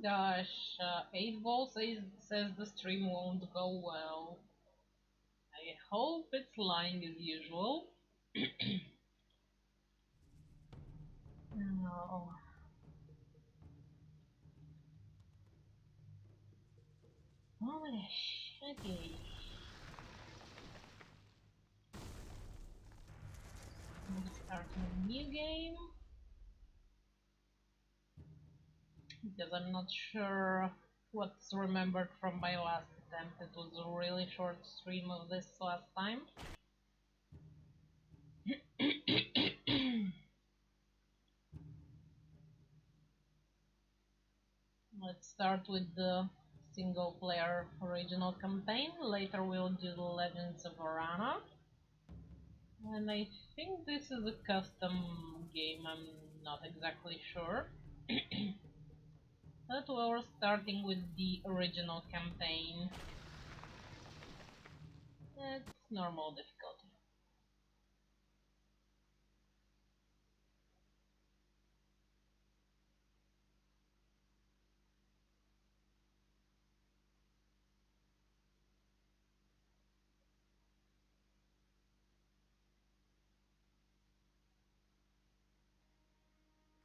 Gosh, 8 Ball says the stream won't go well. I hope it's lying as usual. No. Holy shitty. Let's start a new game. Because I'm not sure what's remembered from my last attempt. It was a really short stream of this last time. Let's start with the single player original campaign. Later we'll do the Legends of Arana. And I think this is a custom game, I'm not exactly sure. But we're starting with the original campaign. It's normal difficulty.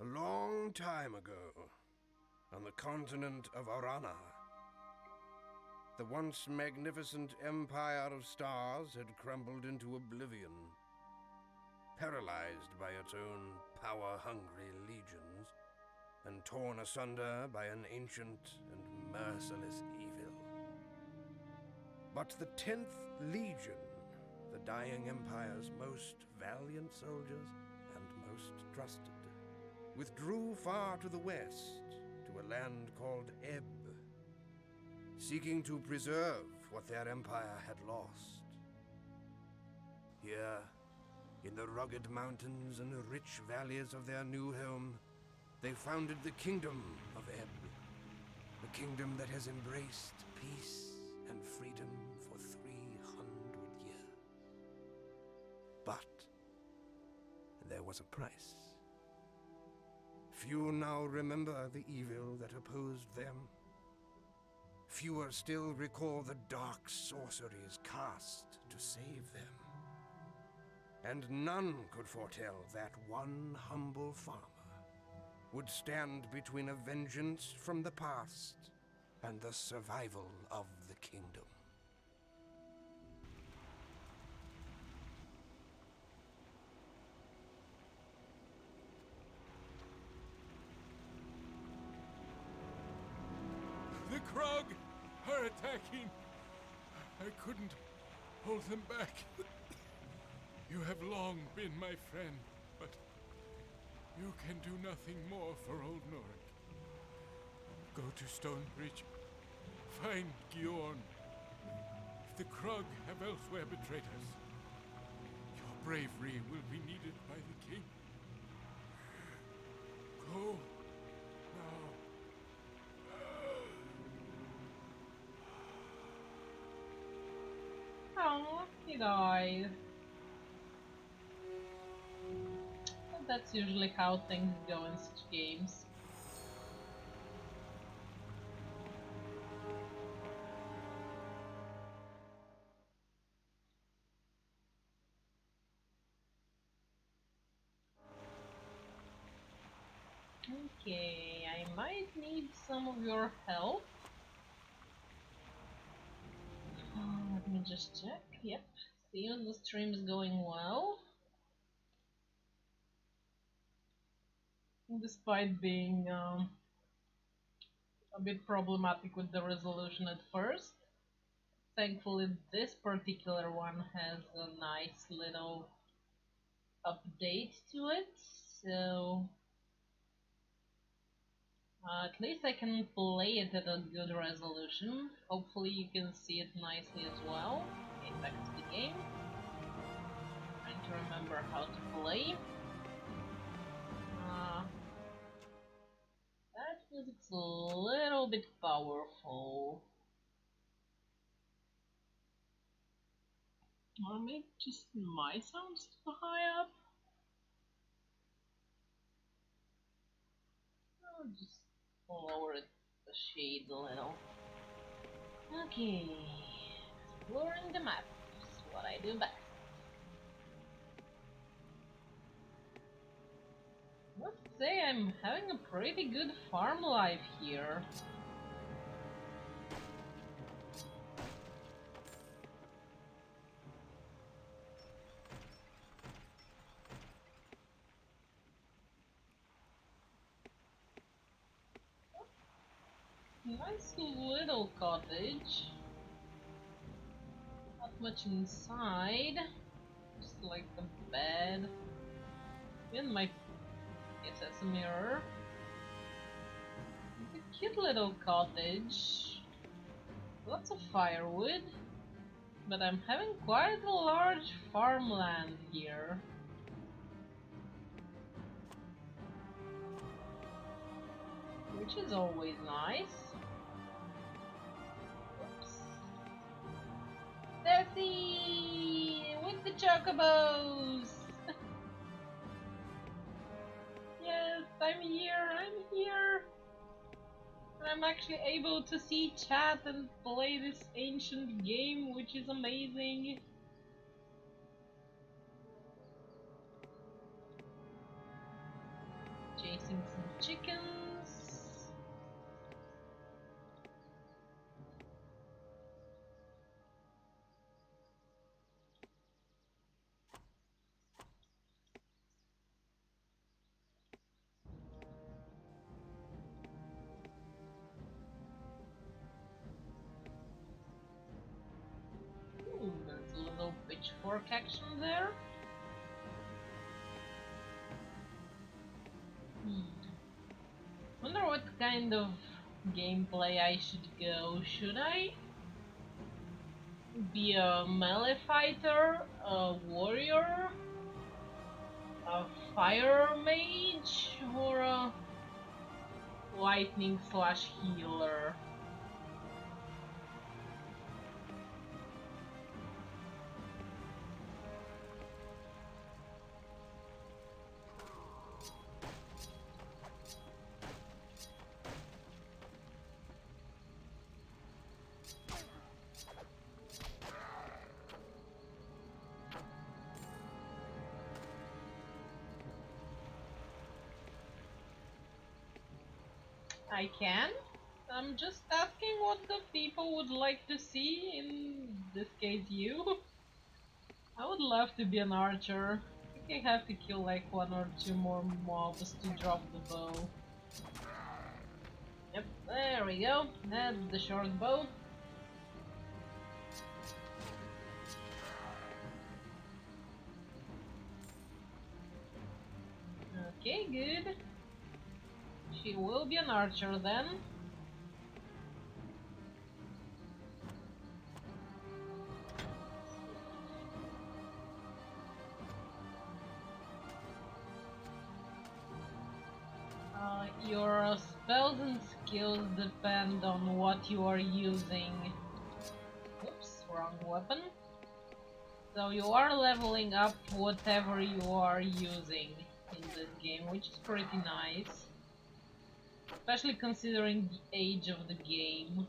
A long time ago, on the continent of Arana, the once magnificent empire of stars had crumbled into oblivion, paralyzed by its own power-hungry legions, and torn asunder by an ancient and merciless evil. But the 10th Legion, the dying empire's most valiant soldiers and most trusted, withdrew far to the west to a land called Ebb, seeking to preserve what their empire had lost. Here, in the rugged mountains and rich valleys of their new home, they founded the Kingdom of Ebb, a kingdom that has embraced peace and freedom for 300 years. But there was a price. Few now remember the evil that opposed them. Fewer still recall the dark sorceries cast to save them. And none could foretell that one humble farmer would stand between a vengeance from the past and the survival of the kingdom. The Krug are attacking. I couldn't hold them back. You have long been my friend, but you can do nothing more for old Norik. Go to Stonebridge. Find Giorn. If the Krug have elsewhere betrayed us, your bravery will be needed by the king. Go now. Oh, he died. But that's usually how things go in such games. Okay, I might need some of your help. Let me just check. Yep, seems the stream is going well. Despite being a bit problematic with the resolution at first. Thankfully, this particular one has a nice little update to it, so at least I can play it at a good resolution. Hopefully you can see it nicely as well. Okay, back to the game. Trying to remember how to play. That music's a little bit powerful. Or maybe just my sound's too high up? I'll just lower it shade a little. Okay, exploring the map is what I do best. Must say I'm having a pretty good farm life here. Nice little cottage. Not much inside. Just like a bed. And my yes, that's a mirror. It's a cute little cottage. Lots of firewood. But I'm having quite a large farmland here. Which is always nice. Oops. Tessie! With the chocobos! Yes, I'm here! I'm actually able to see chat and play this ancient game, which is amazing. Chasing some chickens. Ooh, there's a little pitchfork action there. Wonder what kind of gameplay I should go. Should I be a melee fighter, a warrior, a fire mage, or a lightning slash healer? I can. I'm just asking what the people would like to see, in this case you. I would love to be an archer. I think I have to kill like one or two more mobs to drop the bow. Yep, there we go. That's the short bow. Okay, good. She will be an archer then. Your spells and skills depend on what you are using. Oops, wrong weapon. So you are leveling up whatever you are using in this game, which is pretty nice. Especially considering the age of the game.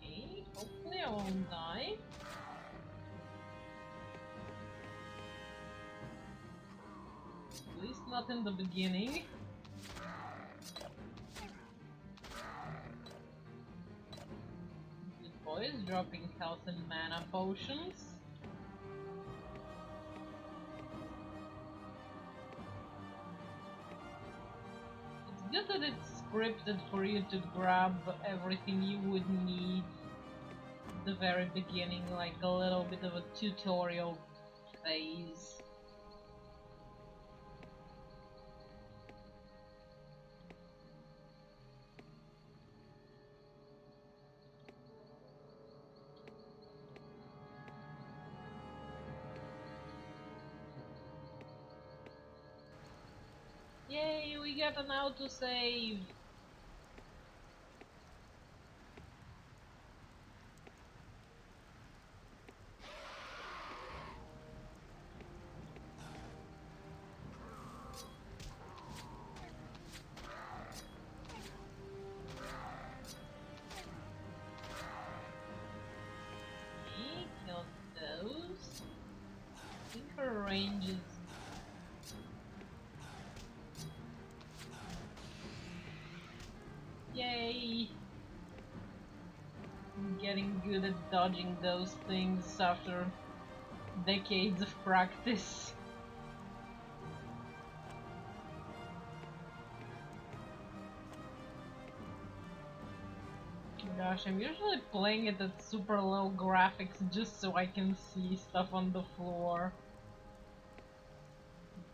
Okay, hopefully I won't die. At least not in the beginning. Good boys, dropping health and mana potions. It's good that it's scripted for you to grab everything you would need at the very beginning, like a little bit of a tutorial phase. Yay, we got an autosave! Okay, kill those. I think her range is... Yay! I'm getting good at dodging those things after decades of practice. Gosh, I'm usually playing it at super low graphics just so I can see stuff on the floor.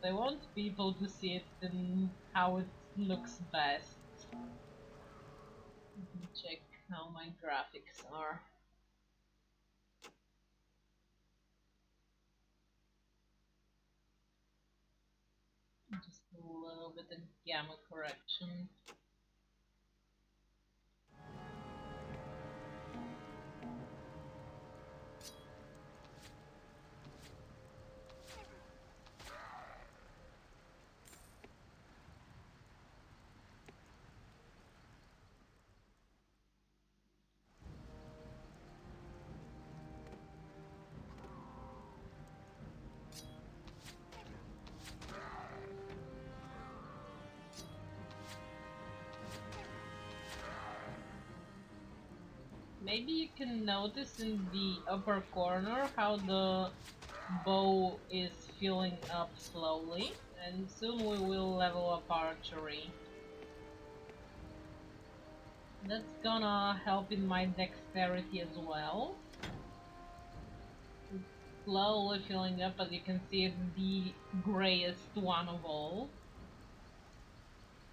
I want people to see it in how it looks best. Let me check how my graphics are. Just a little bit of gamma correction. Maybe you can notice in the upper corner how the bow is filling up slowly, and soon we will level up archery. That's gonna help in my dexterity as well. It's slowly filling up, as you can see it's the greyest one of all.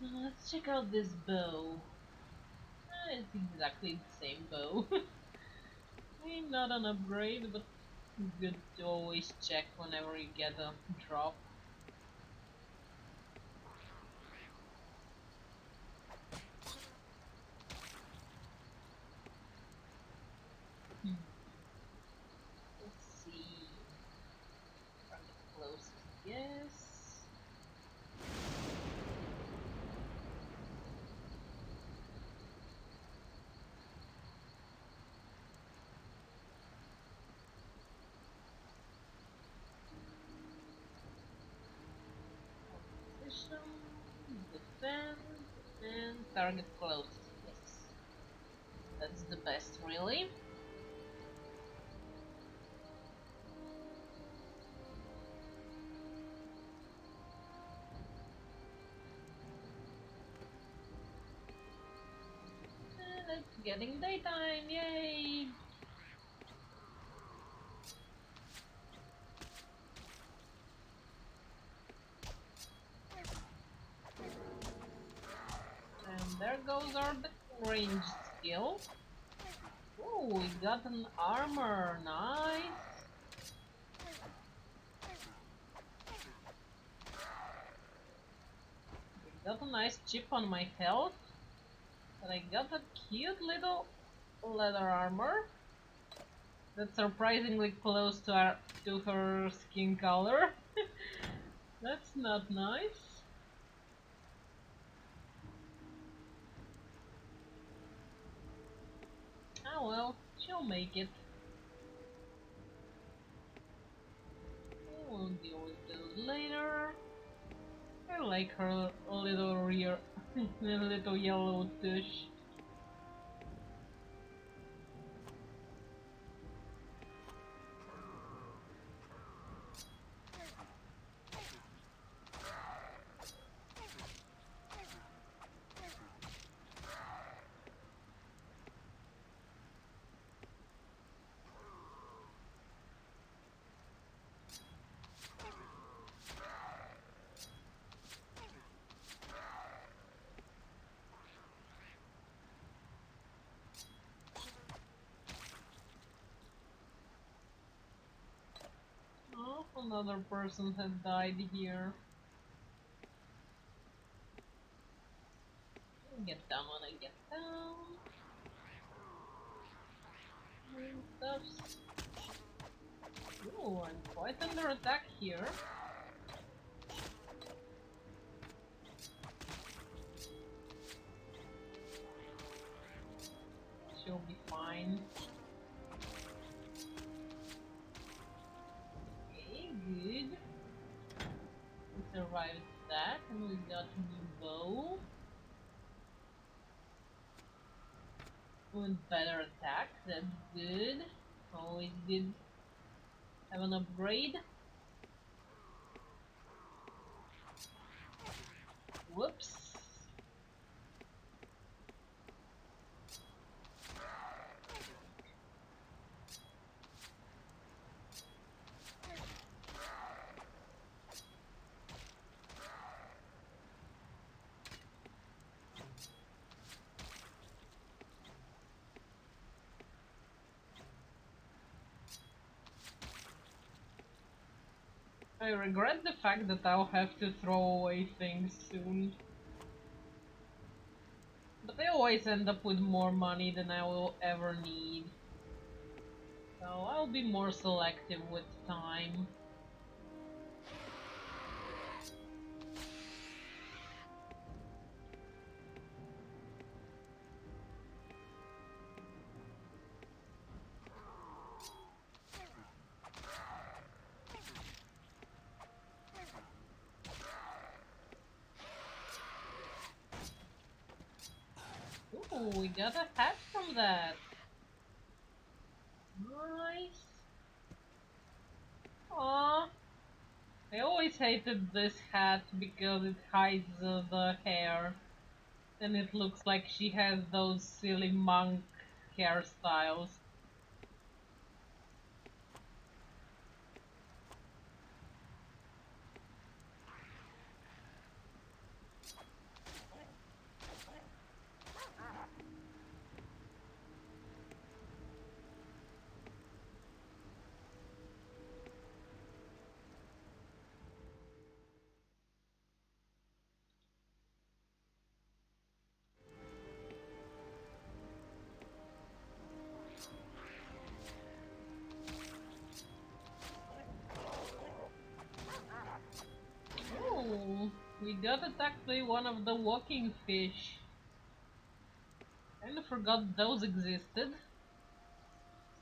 Let's check out this bow. It's exactly the same bow. Not an upgrade, but good to always check whenever you get a drop. Let's see. Target close, yes. Position, defend, and target close, yes. That's the best, really. And it's getting daytime, yay! And there goes our ranged skill. Oh, we got an armor, nice! We got a nice chip on my health. And I got a cute little leather armor. That's surprisingly close to her skin color. That's not nice. Oh well, she'll make it. We'll deal with those later. I like her little rear, little yellow tush. Oh, another person had died here. Get down when I get down. And stuffs. Ooh, I'm quite under attack here. She'll be fine. Okay, good. We survived that, and we got a new bow. With better attack, that's good. Always good. Have an upgrade. Whoops. I regret the fact that I'll have to throw away things soon. But I always end up with more money than I will ever need. So I'll be more selective with time. Ooh, we got a hat from that. Nice. Aww. I always hated this hat because it hides the hair. And it looks like she has those silly monk hairstyles. Oh, we got attacked by one of the walking fish. Kinda forgot those existed.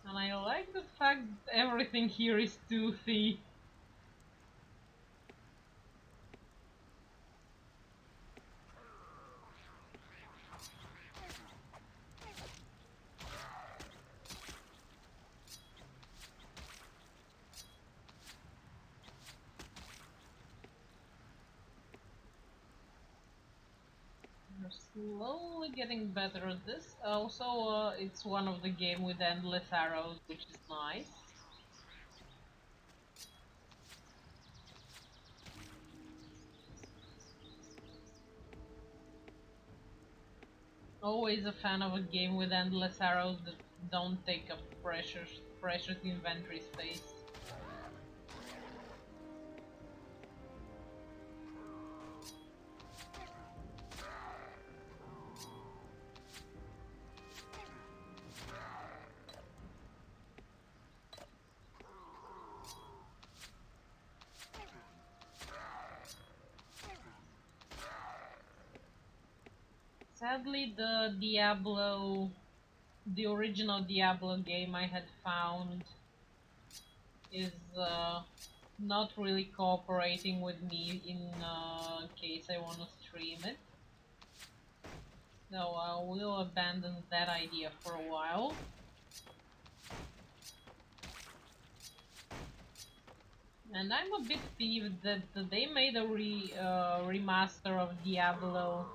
And I like the fact that everything here is toothy. We're slowly getting better at this. Also, it's one of the game with endless arrows, which is nice. Always a fan of a game with endless arrows that don't take up precious inventory space. Sadly, the original Diablo game I had found is not really cooperating with me in case I want to stream it. So I will abandon that idea for a while. And I'm a bit peeved that they made a remaster of Diablo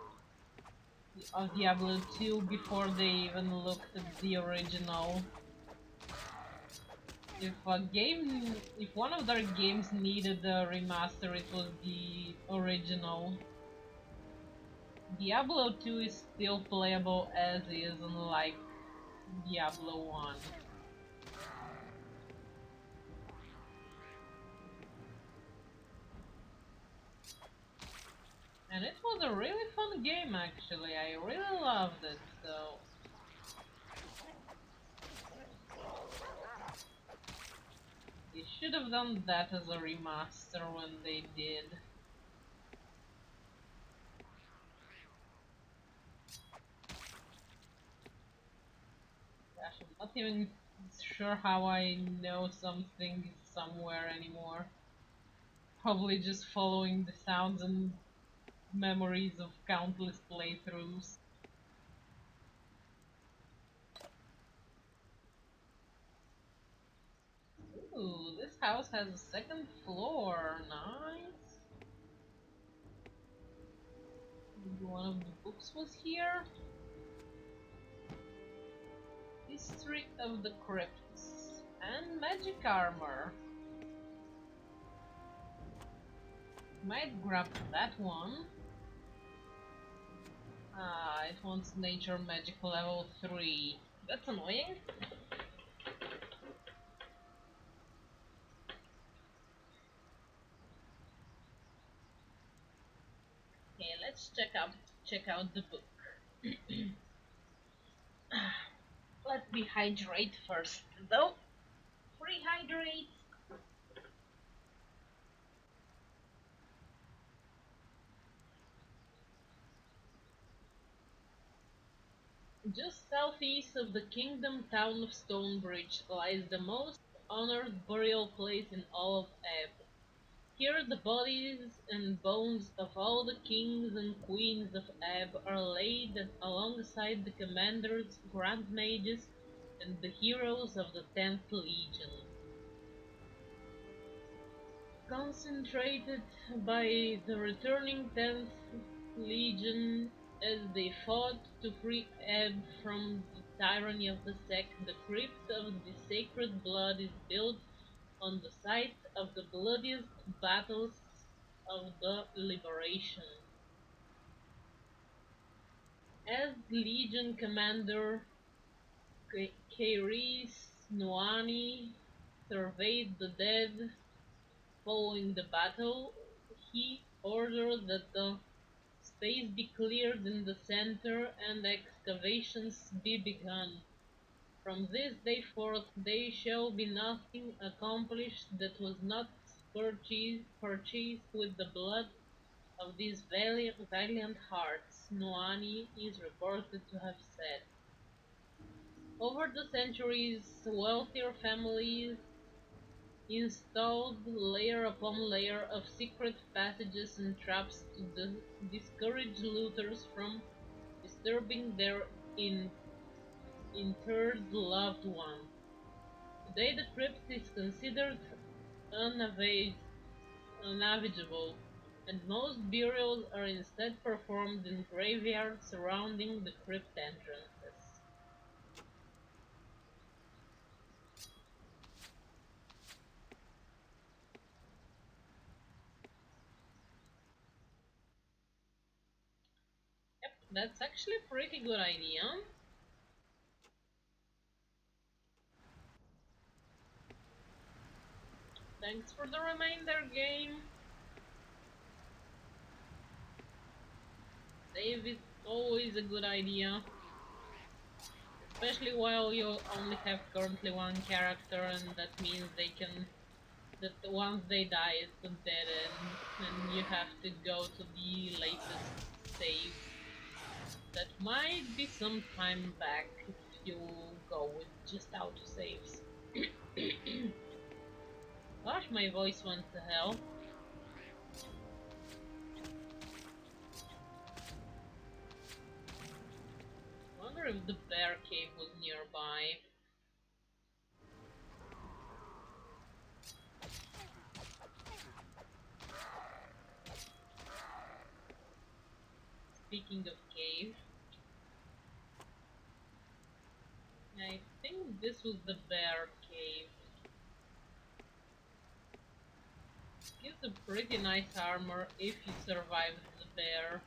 2 before they even looked at the original. If one of their games needed a remaster, it was the original. Diablo 2 is still playable as is, unlike Diablo 1. And it was a really fun game actually, I really loved it, so... They should have done that as a remaster when they did. Gosh, I'm not even sure how I know something somewhere anymore. Probably just following the sounds and memories of countless playthroughs. Ooh, this house has a second floor. Nice. Maybe one of the books was here. History of the Crypts. And magic armor. Might grab that one. Ah, it wants nature magic level 3. That's annoying. Okay, let's check out the book. Let me hydrate first, though. Rehydrate. Just southeast of the kingdom town of Stonebridge lies the most honored burial place in all of Ebb. Here the bodies and bones of all the kings and queens of Ebb are laid alongside the commanders, grand mages, and the heroes of the 10th Legion. Concentrated by the returning 10th Legion as they fought to free Ebb from the tyranny of the sect, the crypt of the sacred blood is built on the site of the bloodiest battles of the liberation. As Legion Commander Kairis Nuani surveyed the dead following the battle, he ordered that the space be cleared in the center and excavations be begun. From this day forth there shall be nothing accomplished that was not purchased with the blood of these valiant hearts, Nuani is reported to have said. Over the centuries, wealthier families installed layer upon layer of secret passages and traps to discourage looters from disturbing their interred loved one. Today the crypt is considered unavagable, and most burials are instead performed in graveyards surrounding the crypt entrances. Yep, that's actually a pretty good idea. Thanks for the reminder, game. Save is always a good idea. Especially while you only have currently one character, and that means that once they die it's a dead end, and you have to go to the latest save. That might be some time back if you go with just autosaves. Gosh, my voice went to hell. Wonder if the bear cave was nearby. Speaking of cave, I think this was the bear cave. Gives a pretty nice armor if you survive the bear.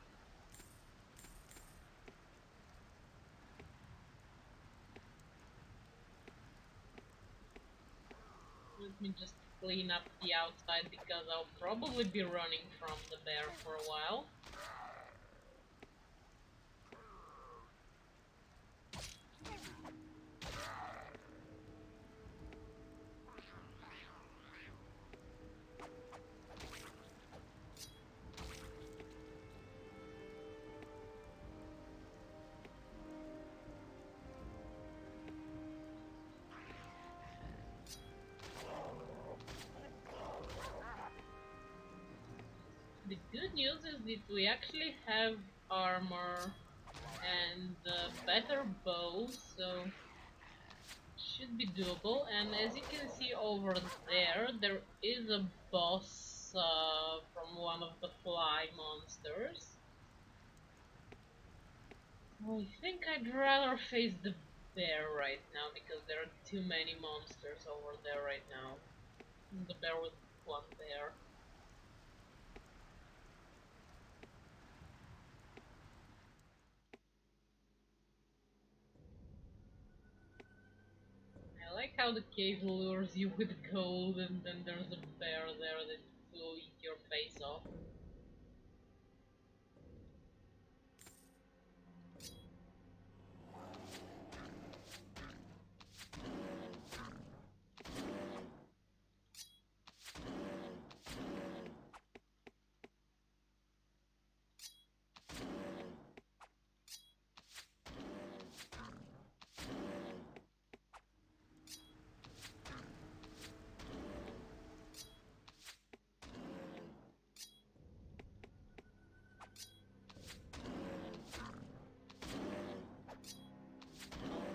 Let me just clean up the outside because I'll probably be running from the bear for a while. The good news is that we actually have armor and better bows, so should be doable. And as you can see over there, there is a boss from one of the fly monsters. I think I'd rather face the bear right now because there are too many monsters over there right now. The bear with one bear. I like how the cave lures you with gold and then there's a bear there that will eat your face off.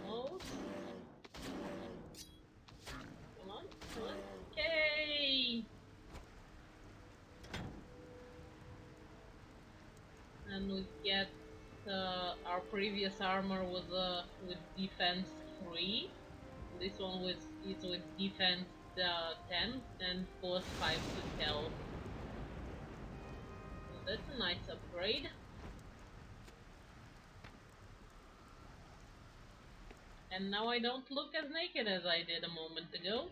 Almost. Come on, come on. Okay! And we get our previous armor was with defense 3. This one is with defense 10 and plus 5 to health. So that's a nice upgrade. And now I don't look as naked as I did a moment ago.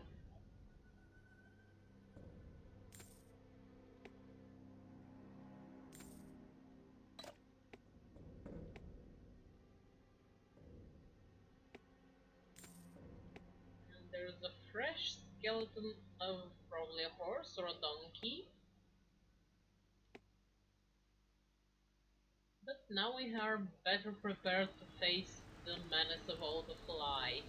And there's a fresh skeleton of probably a horse or a donkey. But now we are better prepared to face the menace of all the flies.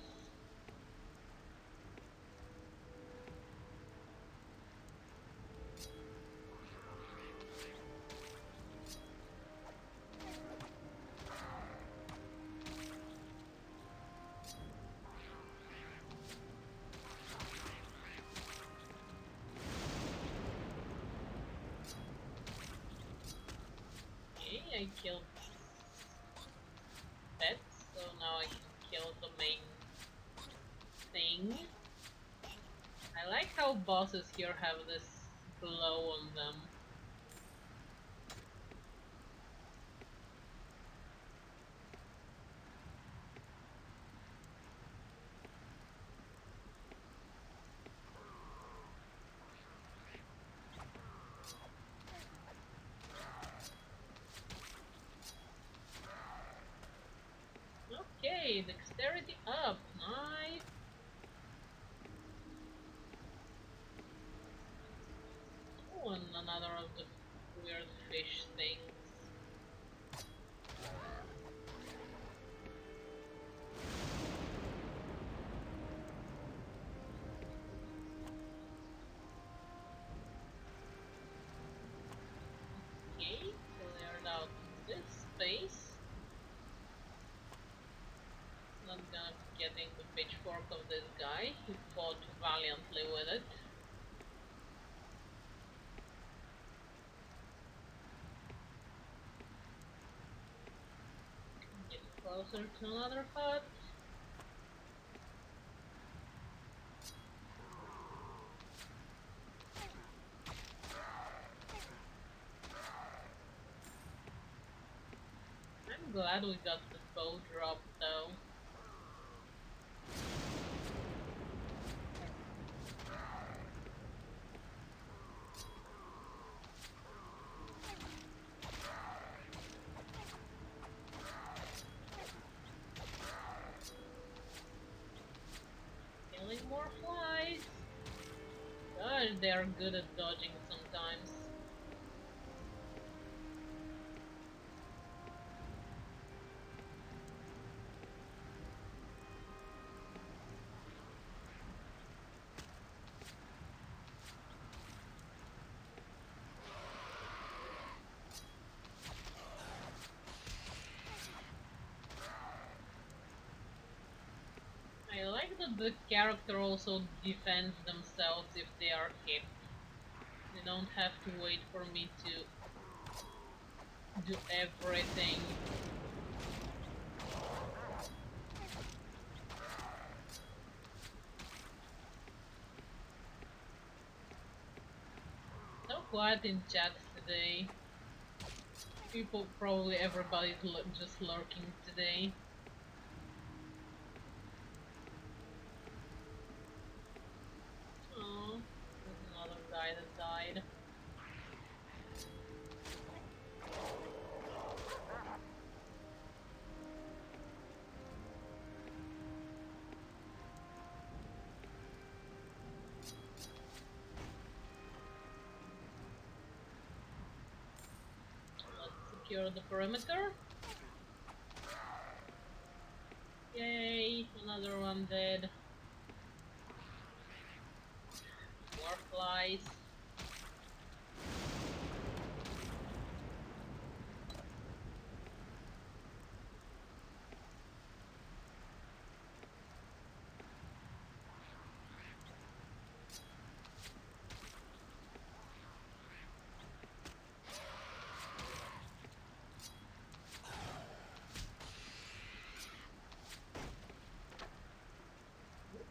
Okay, I killed pets, so now I can kill the main thing. I like how bosses here have this glow on them. Okay, dexterity up, nice. Oh, and another of the weird fish things. Okay, cleared out this space. Not gonna be getting the pitchfork of this guy. He fought valiantly with it. Get closer to another hut. I'm glad we got the bow drop though. Killing more flies. God, they're good at dodging sometimes. I like that the character also defends themselves if they are hit. They don't have to wait for me to do everything. So quiet in chat today. Everybody's just lurking today. Oh, there's another guy that died. Let's secure the perimeter. Yay, another one dead. More flies.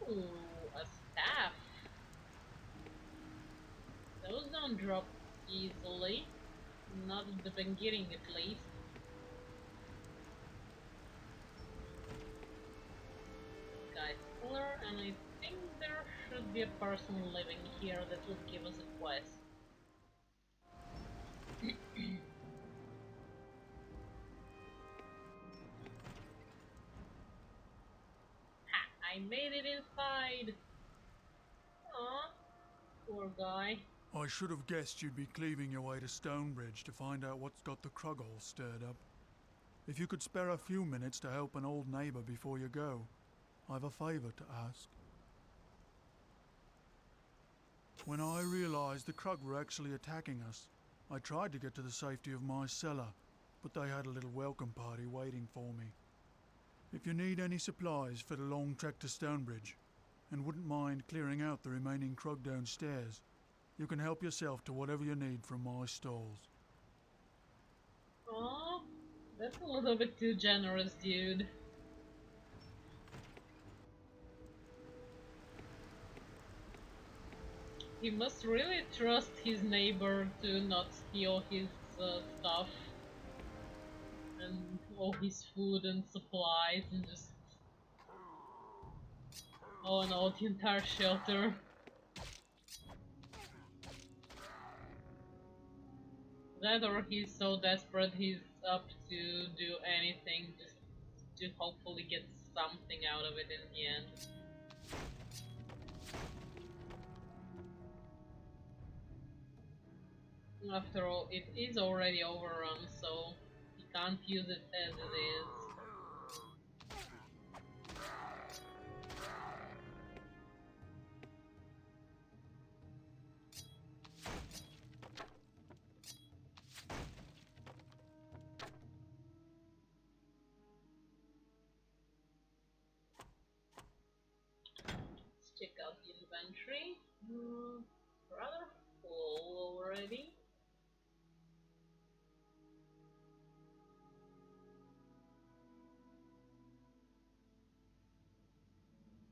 Ooh, a staff. Those don't drop easily. Not at the beginning, at least. Guy's killer, and I think there should be a person living here that would give us a quest. Ha! I made it inside! Aw, poor guy. I should have guessed you'd be cleaving your way to Stonebridge to find out what's got the Krug all stirred up. If you could spare a few minutes to help an old neighbour before you go, I've a favour to ask. When I realised the Krug were actually attacking us, I tried to get to the safety of my cellar, but they had a little welcome party waiting for me. If you need any supplies for the long trek to Stonebridge, and wouldn't mind clearing out the remaining Krug downstairs, you can help yourself to whatever you need from my stalls. Aw, that's a little bit too generous, dude. He must really trust his neighbor to not steal his stuff and all his food and supplies and just... Oh no, the entire shelter. That or he's so desperate he's up to do anything just to hopefully get something out of it in the end. After all, it is already overrun, so he can't use it as it is. Let's check out the inventory. Rather full already.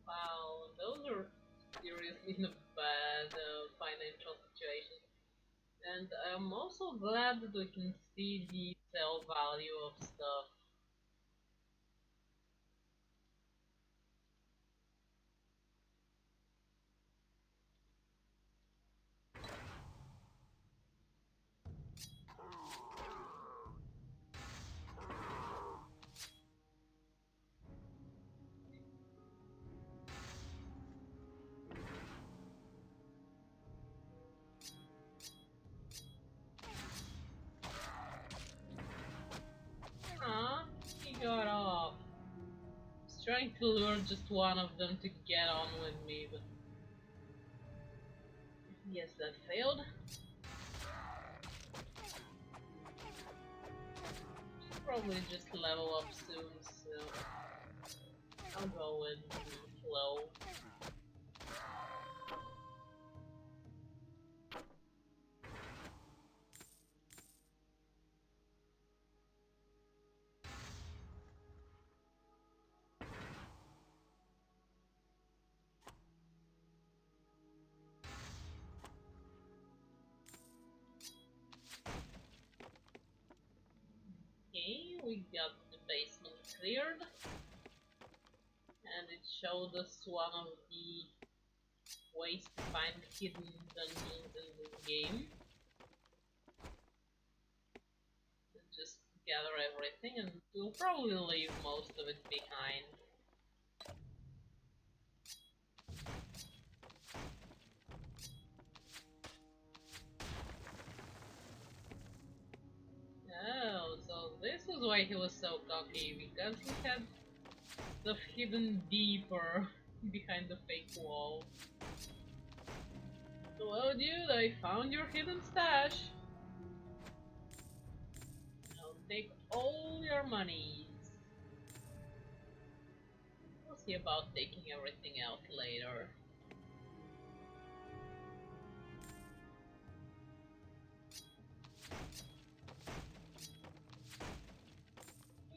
Wow, those are seriously in a bad financial situation. And I'm also glad that we can see the sell value of stuff. trying to lure just one of them to get on with me, but yes, that failed. Should probably just level up soon, so I'll go with flow. Okay, we got the basement cleared, and it showed us one of the ways to find hidden dungeons in this game. Just gather everything, and we'll probably leave most of it behind. Oh, so this is why he was so cocky, because he had stuff hidden deeper behind the fake wall. Hello dude, I found your hidden stash. I'll take all your monies. We'll see about taking everything else later.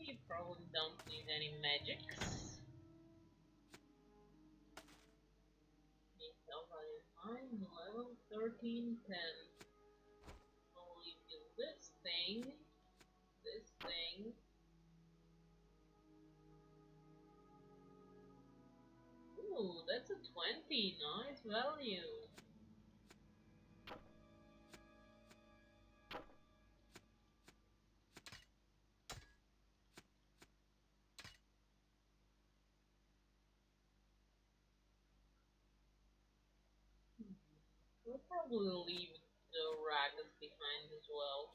You probably don't need any magics. Level 13, 10. Only do this thing. Ooh, that's a 20. Nice value. We'll probably leave the rags behind as well.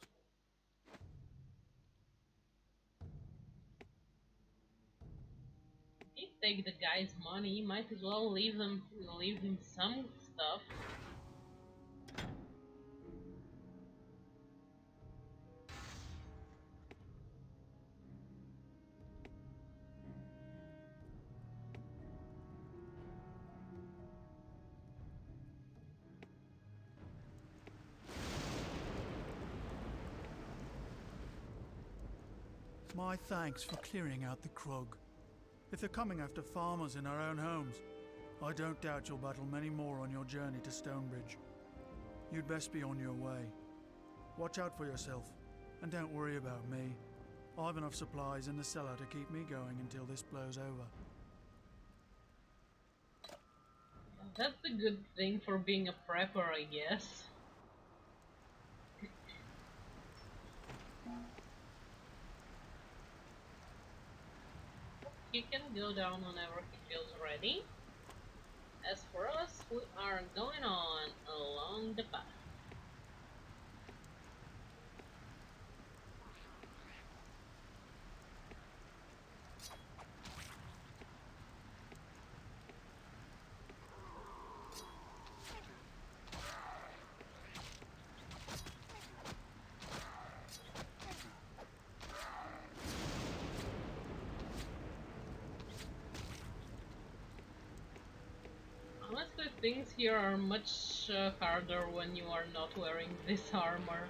If you take the guy's money, might as well leave him some stuff. My thanks for clearing out the Krug. If they're coming after farmers in our own homes, I don't doubt you'll battle many more on your journey to Stonebridge. You'd best be on your way. Watch out for yourself, and don't worry about me. I've enough supplies in the cellar to keep me going until this blows over. That's a good thing for being a prepper, I guess. He can go down whenever he feels ready. As for us, we are going on along the path. Honestly, things here are much harder when you are not wearing this armor.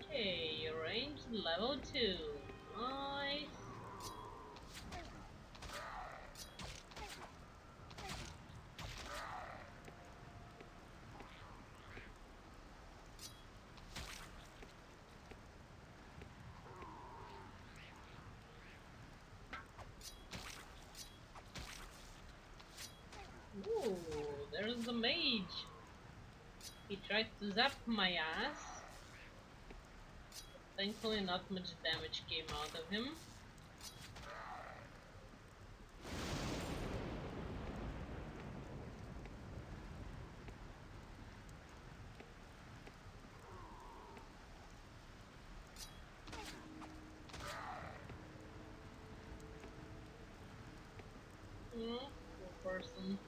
Okay, range level 2. Nice. Ooh, there's the mage. He tried to zap my ass. Thankfully not much damage came out of him. Oh, poor person.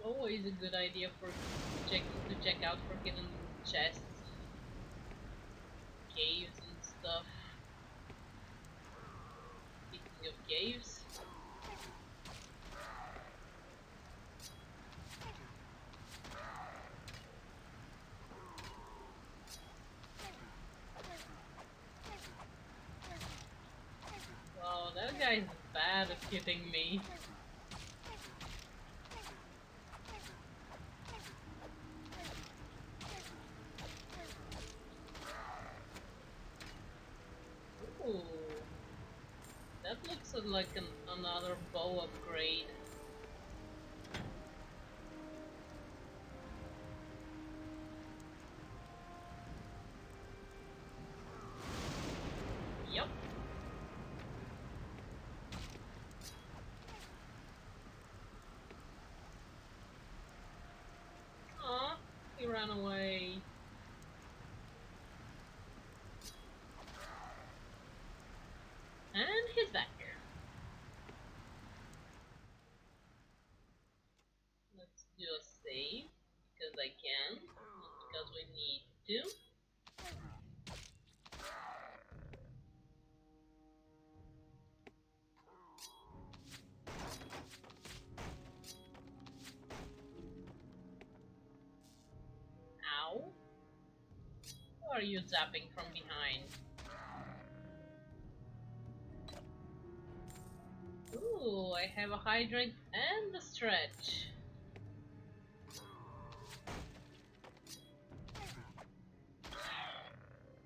Always a good idea for to check out for hidden chests, caves and stuff. Speaking of caves, wow, that guy's bad at hitting me. Ooh, that looks like another bow upgrade. Yep. Aw, he ran away. And he's back. Let's do a save, because I can, not because we need to. Ow. Who are you zapping from behind? Ooh, I have a hydrant and a stretch.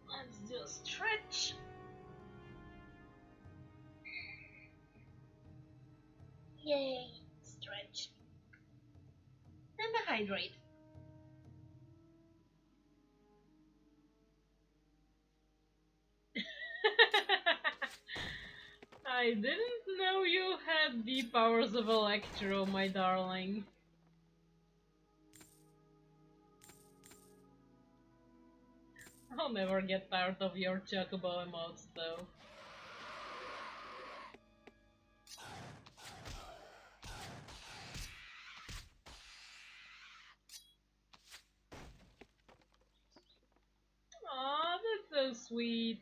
Let's do a stretch. Yay, stretch. And a hydrate. I didn't know you had the powers of Electro, my darling. I'll never get tired of your Chocobo emotes, though. Aw, that's so sweet.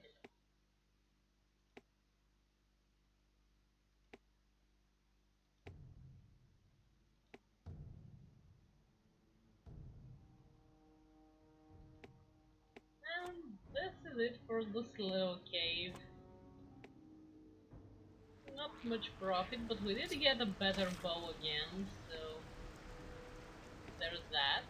And this is it for this little cave. Not much profit, but we did get a better bow again, so there's that.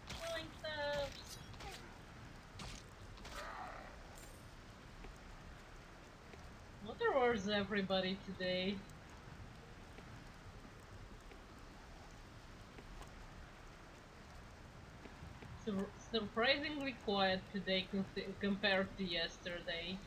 Killing stuff. What awards everybody today? Surprisingly quiet today compared to yesterday.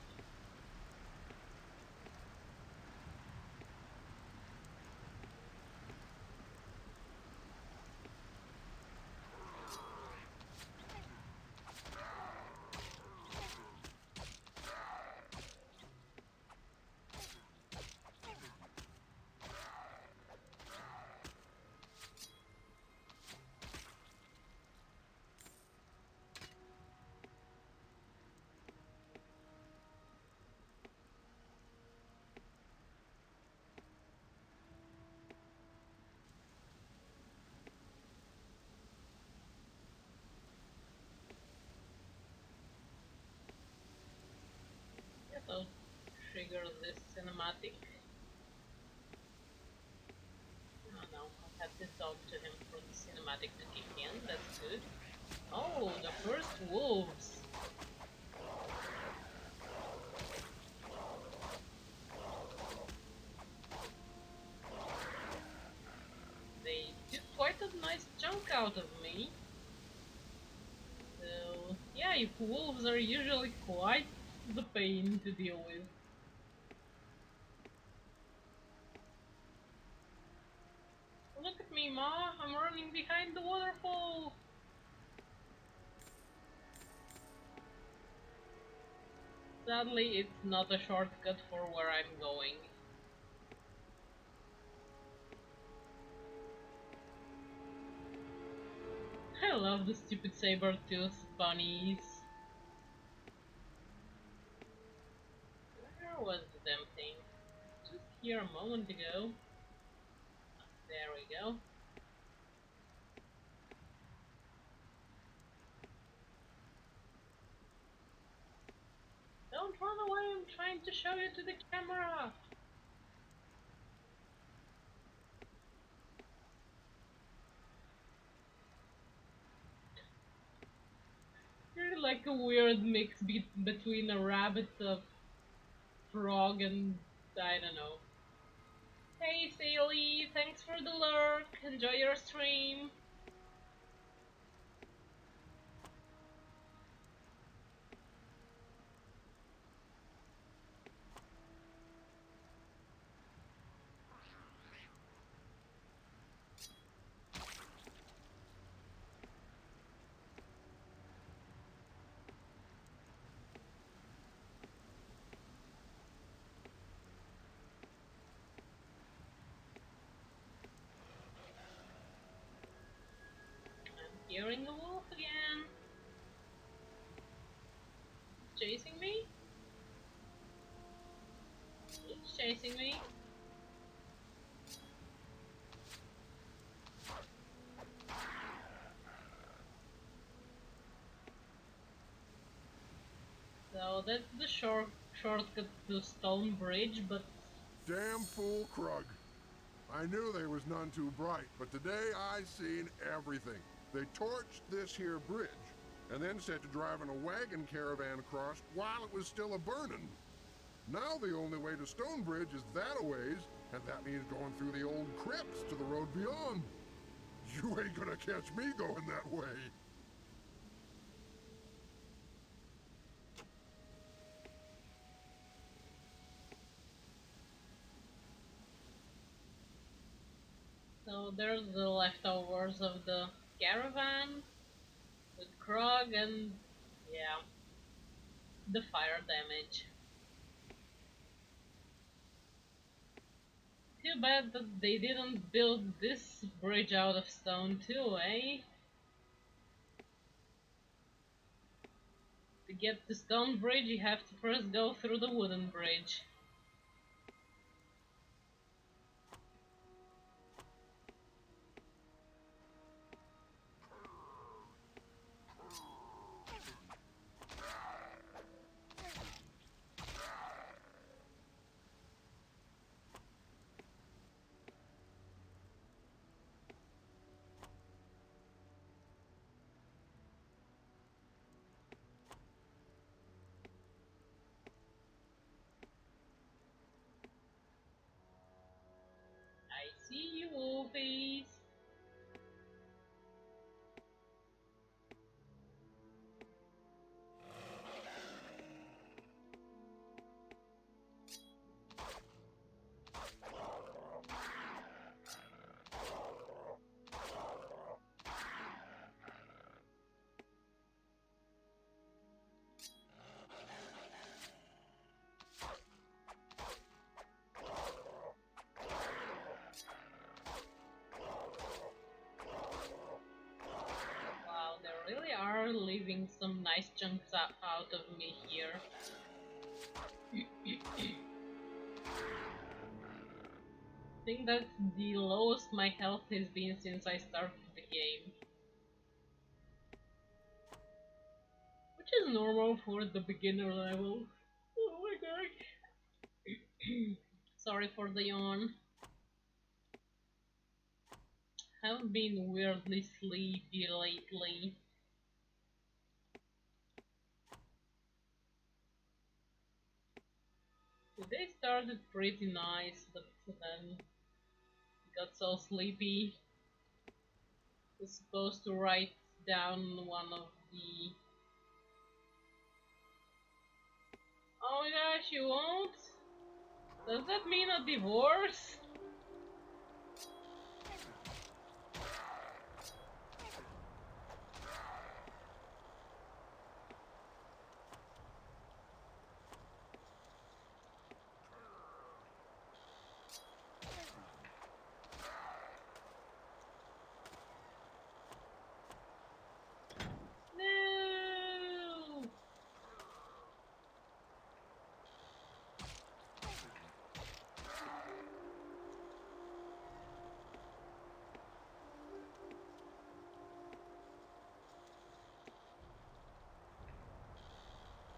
So trigger this cinematic. Oh no, I had to talk to him for the cinematic to kick in, that's good. Oh, the first wolves! They took quite a nice chunk out of me. So, yeah, if wolves are usually quite the pain to deal with. Look at me, Ma! I'm running behind the waterfall! Sadly, it's not a shortcut for where I'm going. I love the stupid saber-tooth bunnies. Where was the damn thing? Just here a moment ago. There we go. Don't run away, I'm trying to show you to the camera! You're like a weird mix between a rabbit, a frog, and I don't know. Hey Sally, thanks for the lurk, enjoy your stream! I'm hearing the wolf again. Chasing me? It's chasing me. So that's the shortcut to Stone Bridge, but Damn fool Krug. I knew they was none too bright, but today I seen everything. They torched this here bridge, and then set to driving a wagon caravan across while it was still a-burning. Now the only way to Stonebridge is that a ways, and that means going through the old crypts to the road beyond. You ain't gonna catch me going that way. so there's the leftovers of the caravan with Krog and yeah, the fire damage. Too bad that they didn't build this bridge out of stone too, eh? To get to Stone Bridge you have to first go through the wooden bridge. I see you, Wolfies! Wow, they really are leaving some nice chunks out of me here. I think that's the lowest my health has been since I started the game. Which is normal for the beginner level. Oh my Sorry for the yawn. I've been weirdly sleepy lately. Today started pretty nice, but then got so sleepy. Was supposed to write down one of the... Oh my gosh, you won't? Does that mean a divorce? No!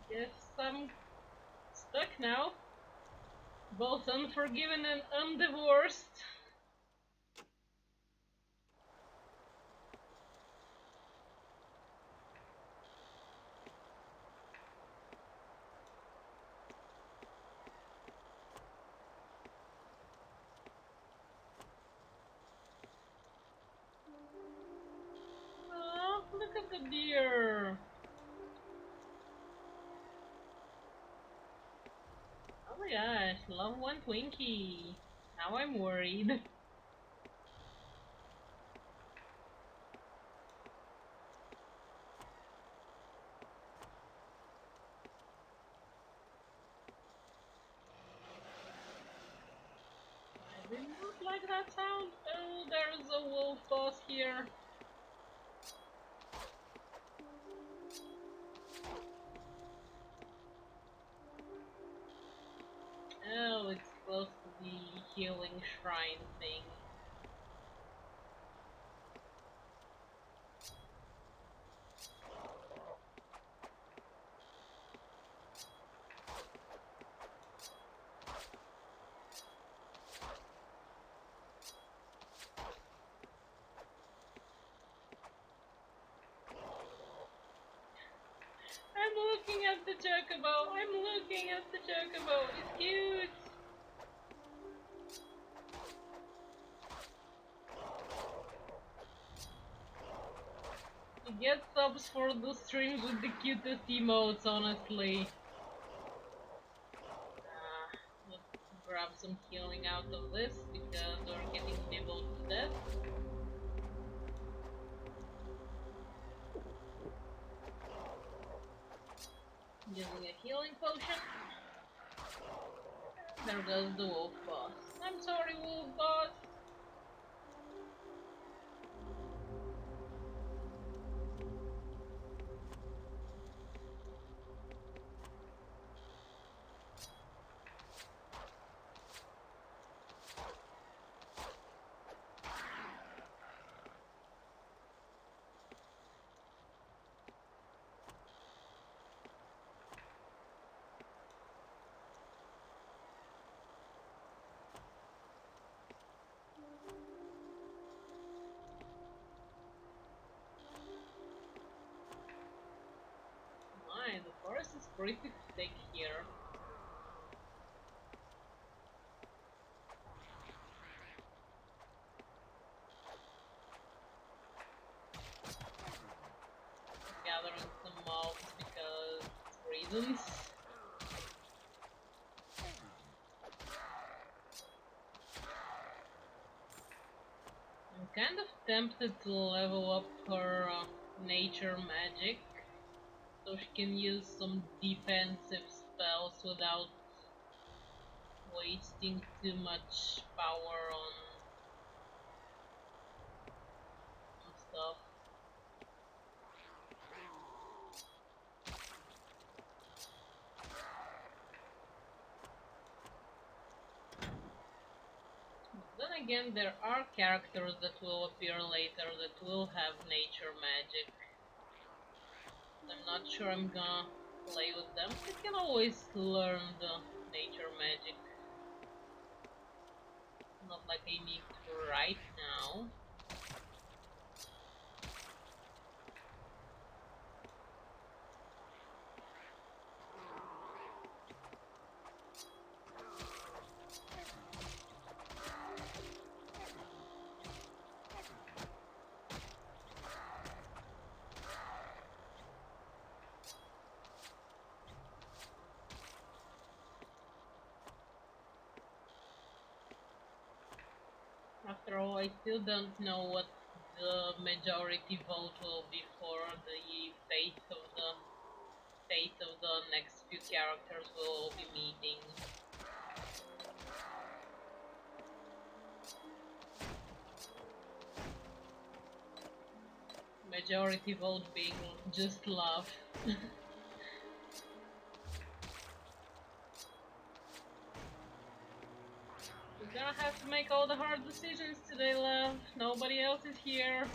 Guess I'm stuck now. Both unforgiven and undivorced. Oh, look at the deer. Oh my gosh, love one Twinkie. Now I'm worried. I did not like that sound. Oh, there's a wolf boss here. Oh, it's close to the healing shrine thing. I'm looking at the chocobo. I'm looking at the chocobo. It's cute. You get subs for the streams with the cutest emotes, honestly. Let's grab some healing out of this because we're getting nibbled to death. Using a healing potion. There goes the wolf boss. I'm sorry, wolf boss. My, the forest is pretty thick here. Gathering some mobs because reasons. I'm kind of tempted to level up her nature magic so she can use some defensive spells without wasting too much power on stuff. Then again, there are characters that will appear later that will have nature magic. I'm not sure I'm gonna play with them. It can always learn the nature magic. Not like I need to right now. After all, I still don't know what the majority vote will be for the fate of the next few characters we'll be meeting. Majority vote being just love. We're gonna have to make all the hard decisions today, love. Nobody else is here.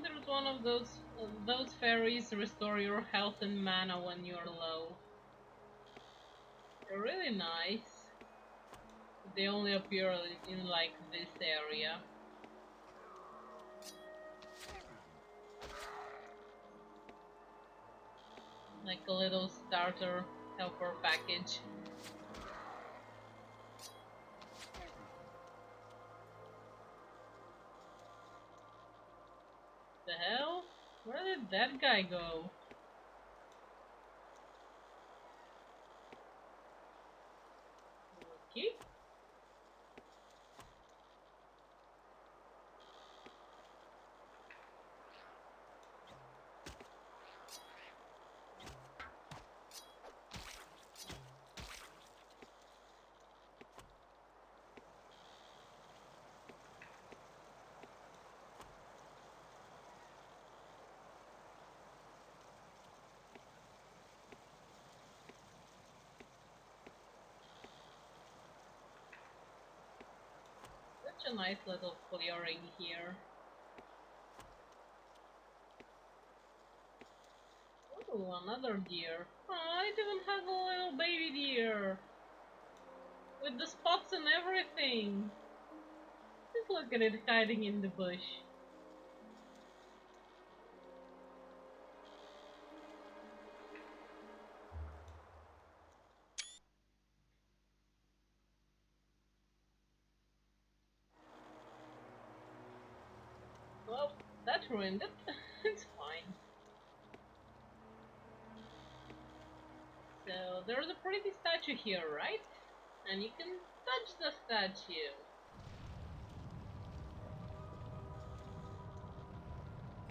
There's one of those fairies restore your health and mana when you're low. They're really nice. They only appear in like this area. Like a little starter helper package. The hell? Where did that guy go? Okay. Such a nice little clearing here. Ooh, another deer. Oh, it even has a little baby deer. With the spots and everything. Just look at it hiding in the bush. Well, that ruined it. It's fine. So, there's a pretty statue here, right? And you can touch the statue.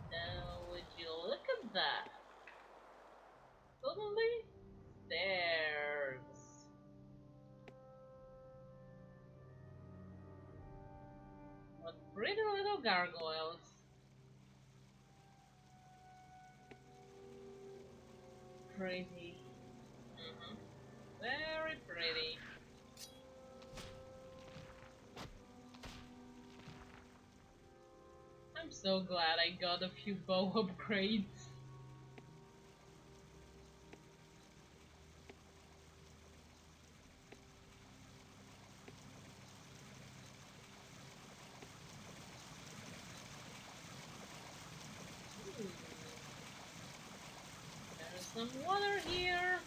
So, would you look at that? Suddenly, stairs. What pretty little gargoyles. Pretty. Very pretty. I'm so glad I got a few bow upgrades. some water here.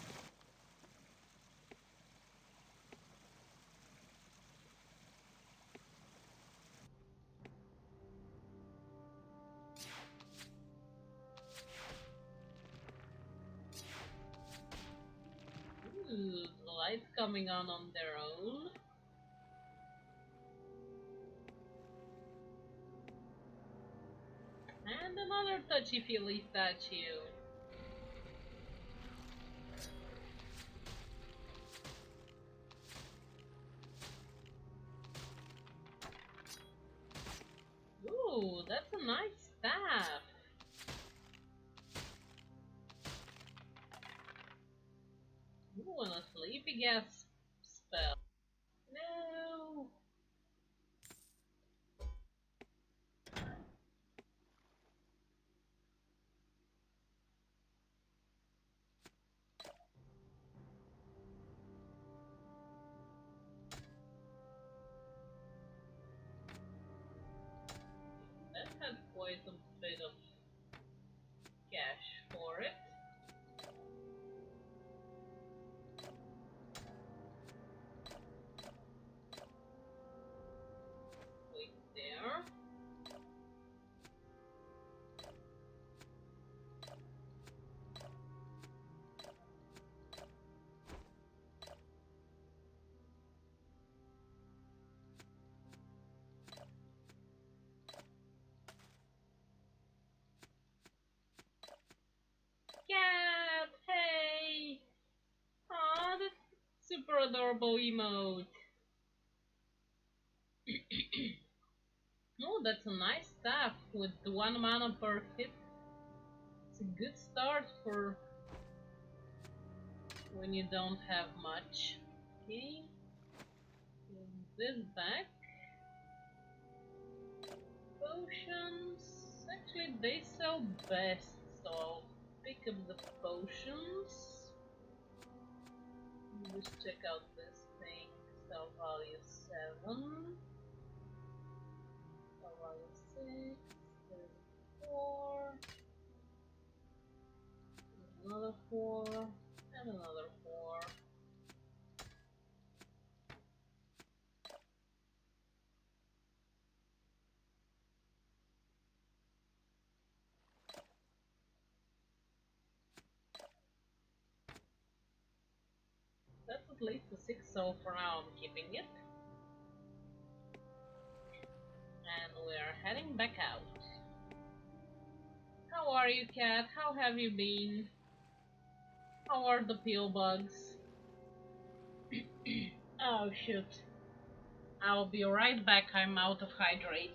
Ooh, the lights coming on their own. And another touchy-feely statue. Ooh, that's a nice staff. Ooh, and a sleepy gas spell. No! That had quite a bit of cash for it. Wait there. Cat! Hey! Aw, that's super adorable emote. Oh, that's a nice staff with 1 mana per hit. It's a good start for when you don't have much. Okay, put this back. Potions. Actually, they sell best, so I'll pick up the potions. Just check out this thing. Sell value 7. Sell value 6. There's 4. Another 4. And another 4. That's at least a 6, so for now I'm keeping it. And we're heading back out. How are you, cat? How have you been? How are the peel bugs? Oh shoot. I'll be right back, I'm out of hydrate.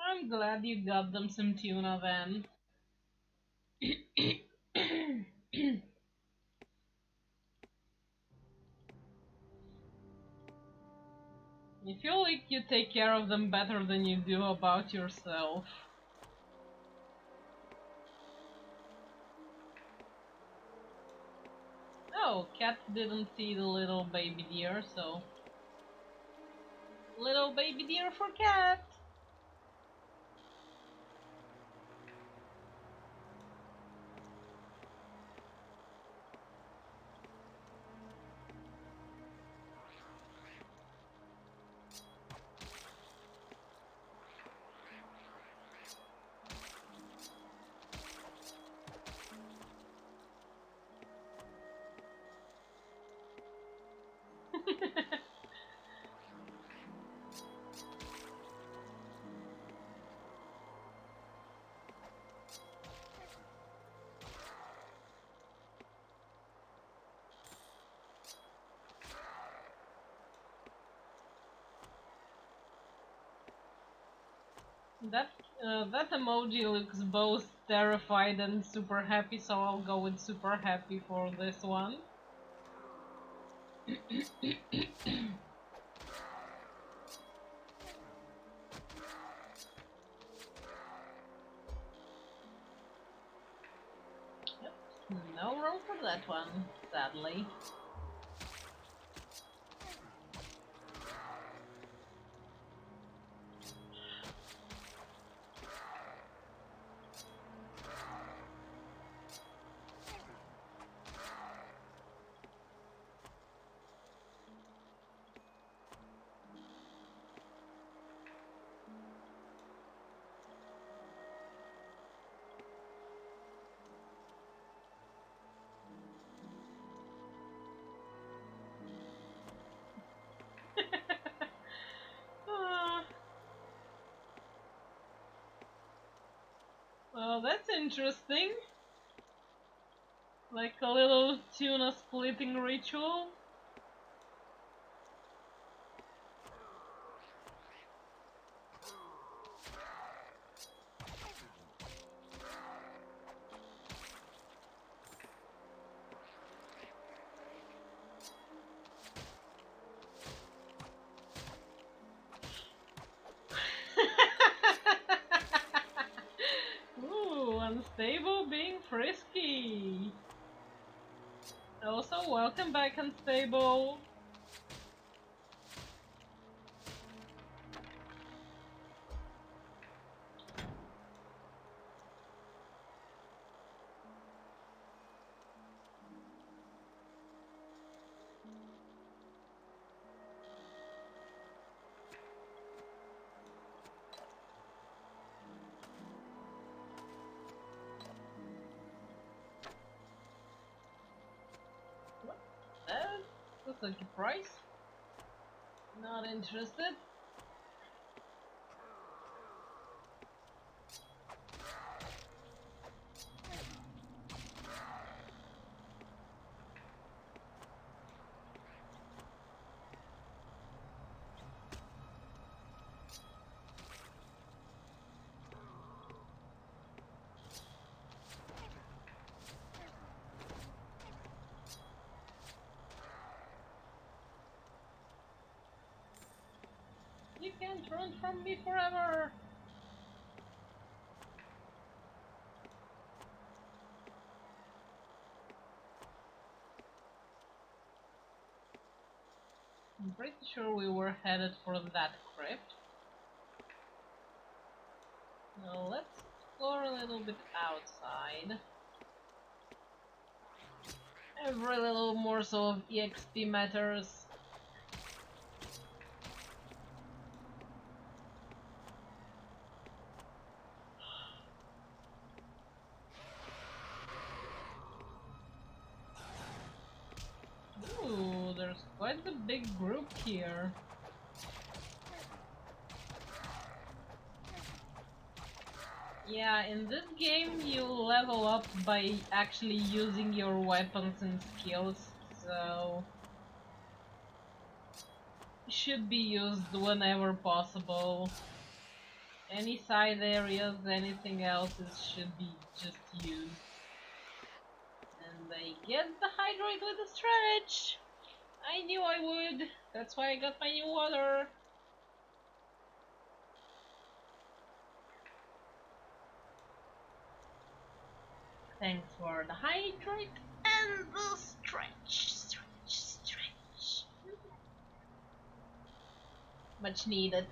I'm glad you got them some tuna then. I feel like you take care of them better than you do about yourself. Oh, cat didn't see the little baby deer, so... Little baby deer for cat! That emoji looks both terrified and super happy, so I'll go with super happy for this one. Yep, no room for that one, sadly. Ah, well, that's interesting. Like a little tuna splitting ritual. Ooh, Unstable being frisky. Also, welcome back, Unstable. That's a good price. Not interested. You can't run from me forever! I'm pretty sure we were headed for that crypt. Now let's explore a little bit outside. Every little morsel of EXP matters. Ooh, there's quite the big group here. Yeah, in this game you level up by actually using your weapons and skills, so it should be used whenever possible. Any side areas, anything else, it should be just used. And I get the hydrate with a stretch! I knew I would! That's why I got my new water! Thanks for the hydrate and the stretch. Much needed.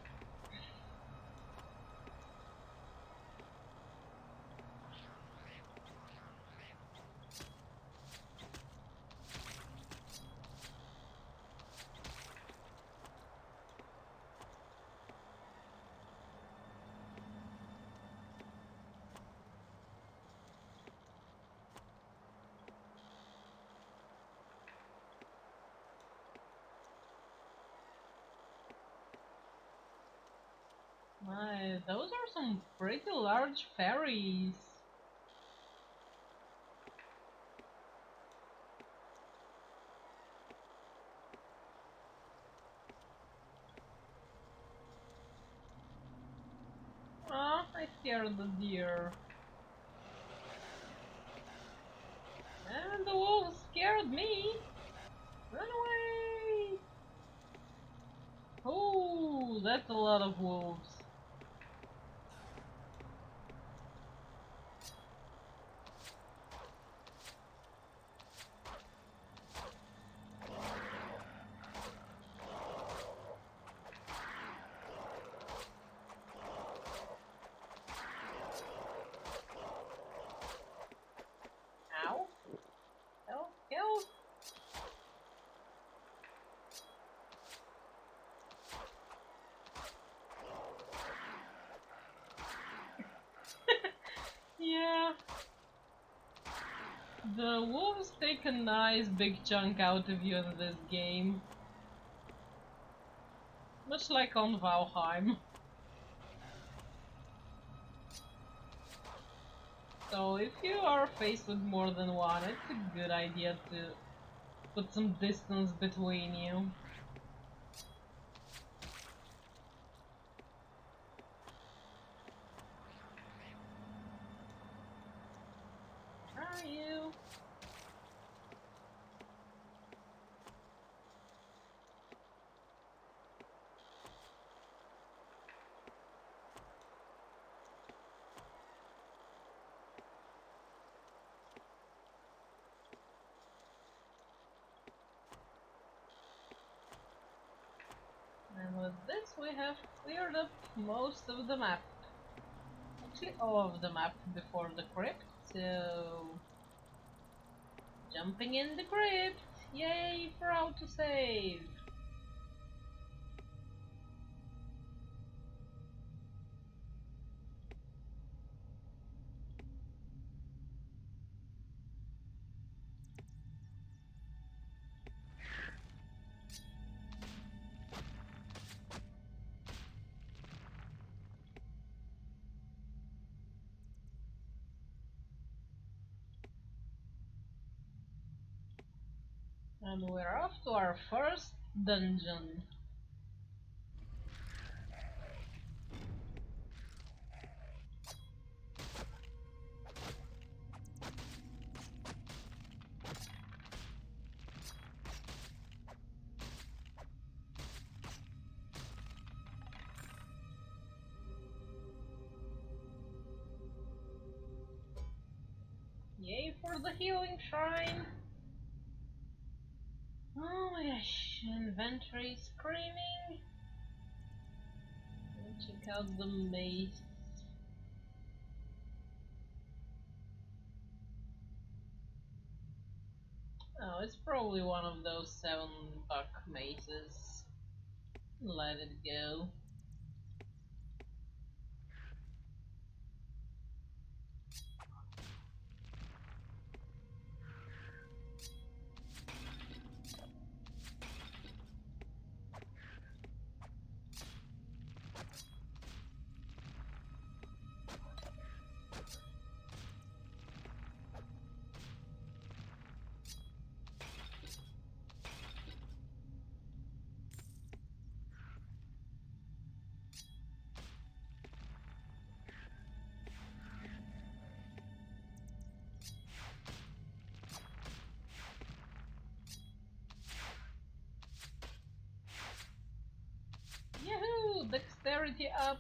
Those are some pretty large fairies. Ah, I scared the deer. And the wolves scared me. Run away! Oh, that's a lot of wolves. Ow. Help, help. Yeah. The wolves take a nice big chunk out of you in this game. Much like on Valheim. So if you are faced with more than one, it's a good idea to put some distance between you. Are you? And with this we have cleared up most of the map. Actually all of the map before the crypt, so... Jumping in the crypt! Yay for autosave! And we're off to our first dungeon. Yay for the healing shrine! Oh my gosh, inventory screaming! Check out the maze. Oh, it's probably one of those 7-buck mazes. Let it go. Yahoo! Dexterity up!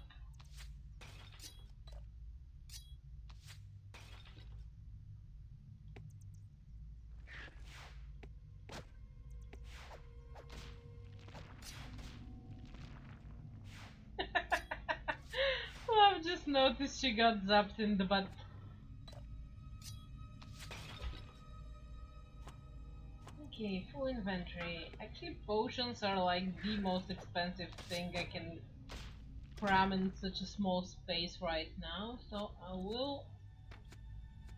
Well, I've just noticed she got zapped in the butt. Okay, full inventory. Actually, potions are like the most expensive thing I can cram in such a small space right now, so I will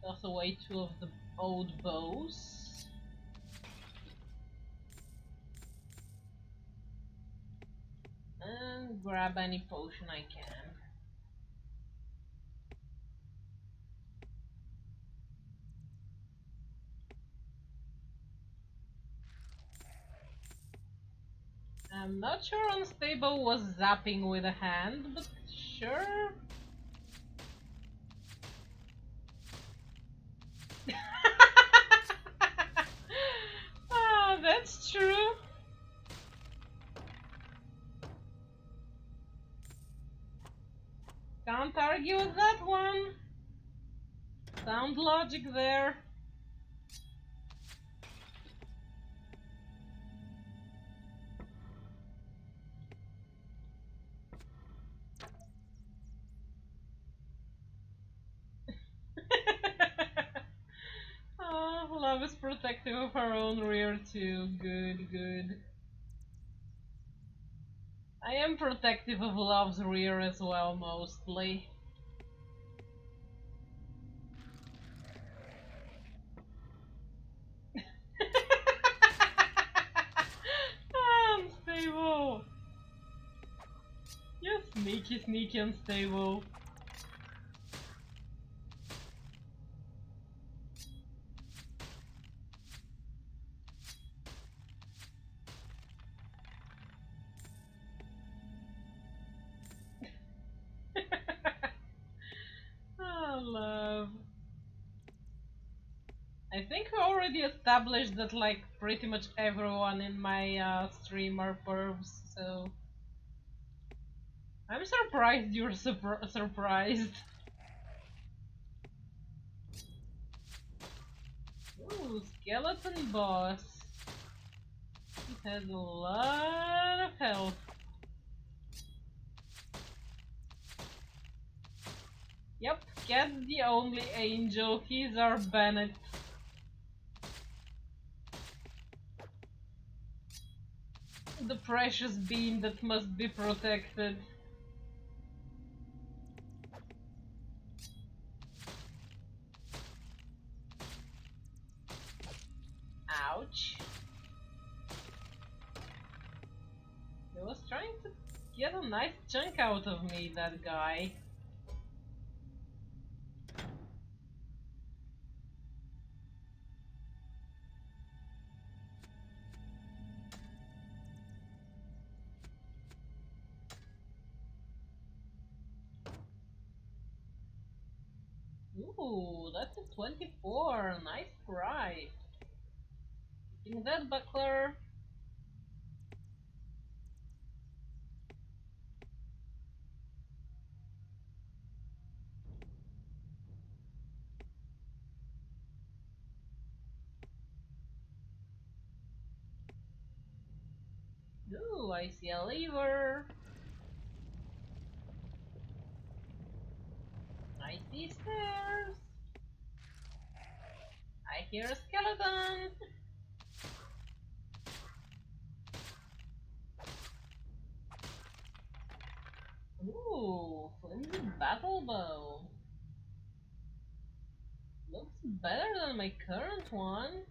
toss away 2 of the old bows. And grab any potion I can. I'm not sure Unstable was zapping with a hand, but sure. Ah, that's true. Can't argue with that one. Sound logic there. Love is protective of her own rear too. Good, good. I am protective of Love's rear as well, mostly. Unstable! You sneaky, sneaky Unstable. Ah, Love. I think we already established that like pretty much everyone in my stream are pervs, so I'm surprised you're surprised. Ooh, skeleton boss. He has a lot of health. Yep, Cat's the only angel. He's our Bennett. The precious bean that must be protected. Ouch. He was trying to get a nice chunk out of me, that guy. Ooh, that's a 24. Nice price. Taking that, buckler. Ooh, I see a lever. I see stairs. I hear a skeleton. Ooh, flimsy battle bow. Looks better than my current one.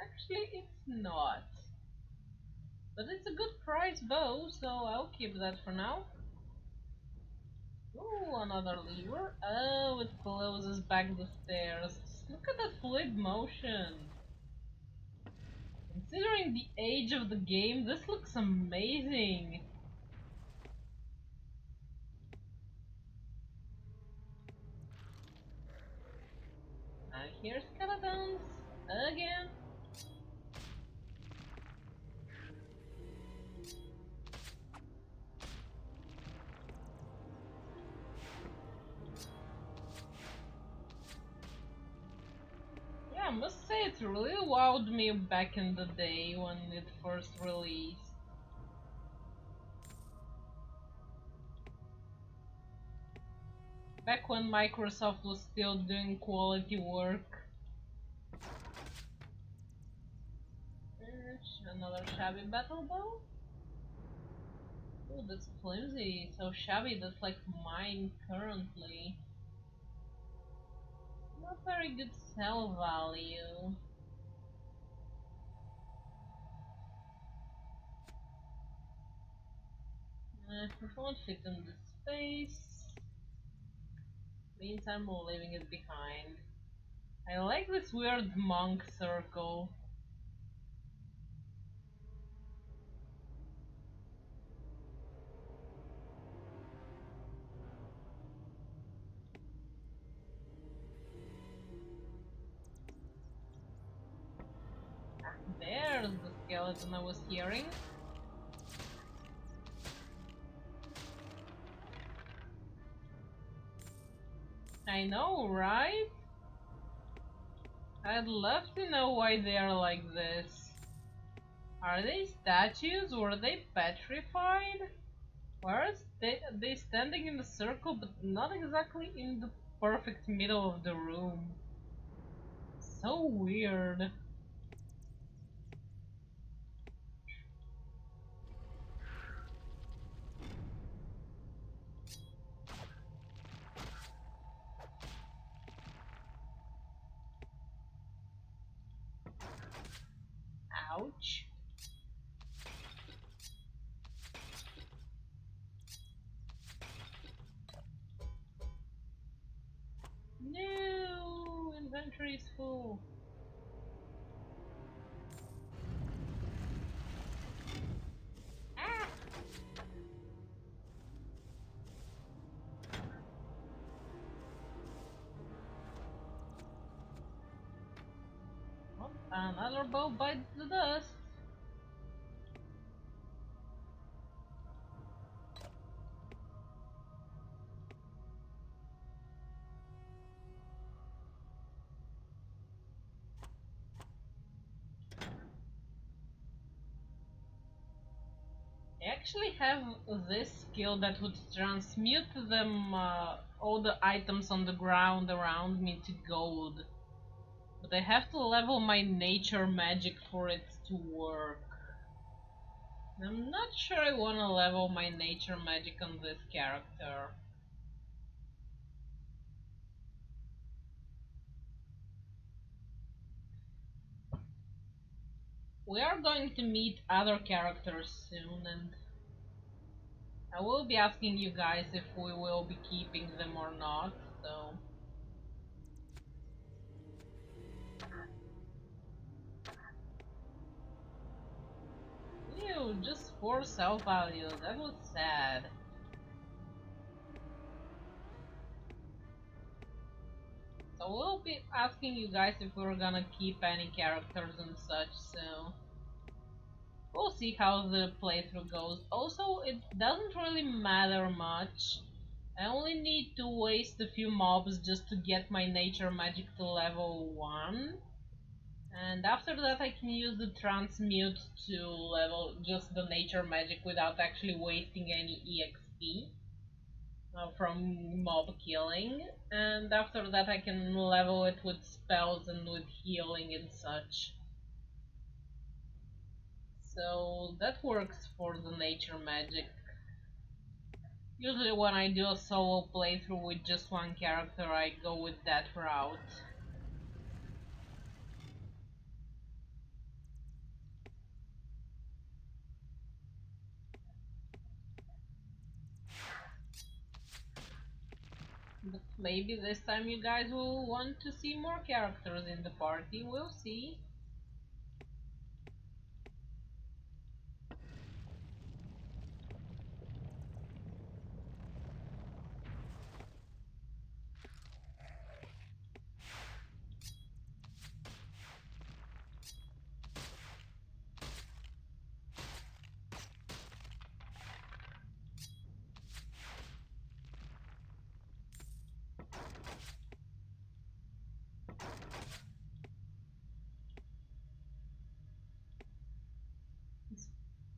Actually, it's not. But it's a good price bow, so I'll keep that for now. Ooh, another lever. Oh, it closes back the stairs. Look at that fluid motion. Considering the age of the game, this looks amazing. I hear skeletons again. Yeah, I must say it really wowed me back in the day when it first released. Back when Microsoft was still doing quality work. Another shabby battle bow? Oh, that's flimsy. So shabby, that's like mine currently. Not very good sell value. It won't fit in this space. Means I'm leaving it behind. I like this weird monk circle. There's the skeleton I was hearing. I know, right? I'd love to know why they are like this. Are they statues? Were they petrified? Why are they standing in the circle but not exactly in the perfect middle of the room? So weird. Ouch. No, inventory is full. Ah! Oh, another bow bites the dust. I actually have this skill that would transmute them, all the items on the ground around me to gold. But I have to level my nature magic for it to work. I'm not sure I want to level my nature magic on this character. We are going to meet other characters soon, and I will be asking you guys if we will be keeping them or not, so... Ew, just 4 self-value, that was sad. So we'll be asking you guys if we're gonna keep any characters and such, so... We'll see how the playthrough goes. Also, it doesn't really matter much. I only need to waste a few mobs just to get my nature magic to level 1. And after that I can use the transmute to level just the nature magic without actually wasting any EXP from mob killing. And after that I can level it with spells and with healing and such. So that works for the nature magic. Usually when I do a solo playthrough with just one character, I go with that route. But maybe this time you guys will want to see more characters in the party, we'll see.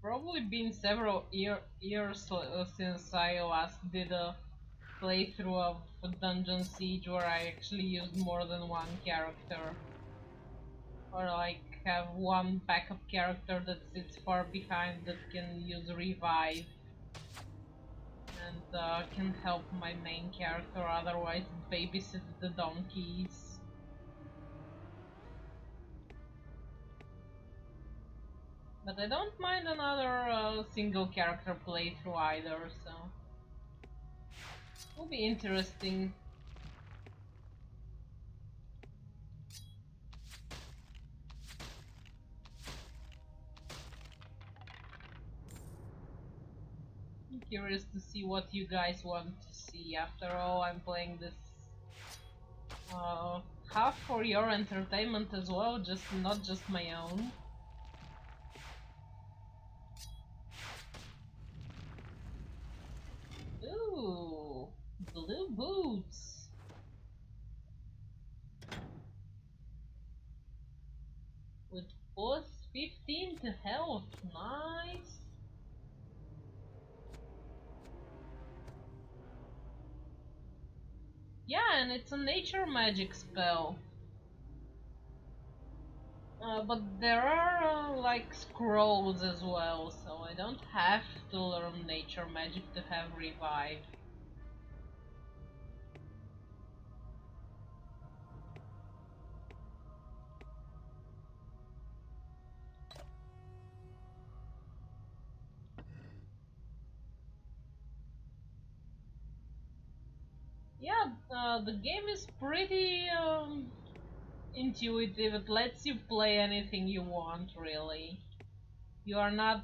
Probably been several years since I last did a playthrough of Dungeon Siege where I actually used more than one character. Or like have one backup character that sits far behind that can use revive and can help my main character, otherwise babysit the donkeys. But I don't mind another single character playthrough either, so will be interesting. curious to see what you guys want to see. After all, I'm playing this half for your entertainment as well, just not just my own. Ooh, blue boots. With plus 15 to health, nice. Yeah, and it's a nature magic spell. But there are like scrolls as well, so I don't have to learn nature magic to have revive. Yeah, the game is pretty intuitive. It lets you play anything you want, really. You are not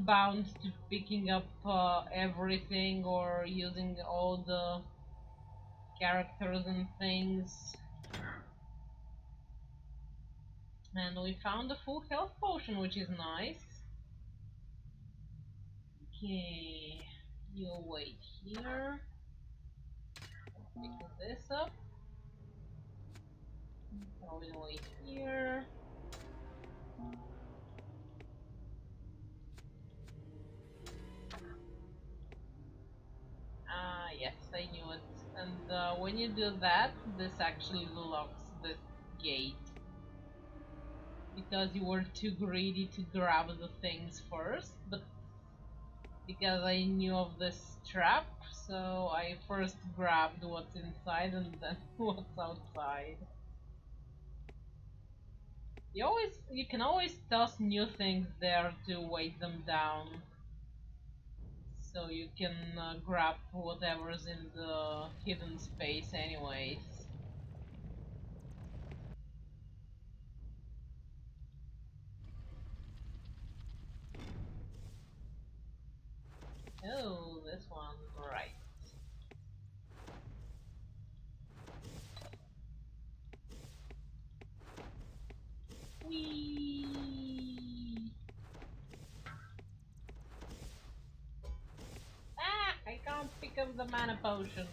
bound to picking up everything or using all the characters and things. And we found a full health potion, which is nice. Okay, you'll wait here. Pick this up. So we'll wait here. Ah, yes, I knew it. And when you do that, this actually locks the gate. Because you were too greedy to grab the things first, but because I knew of this trap, so I first grabbed what's inside and then what's outside. You can always toss new things there to weight them down. So you can grab whatever's in the hidden space anyways. Oh, this one, right. Whee! Ah, I can't pick up the mana potion.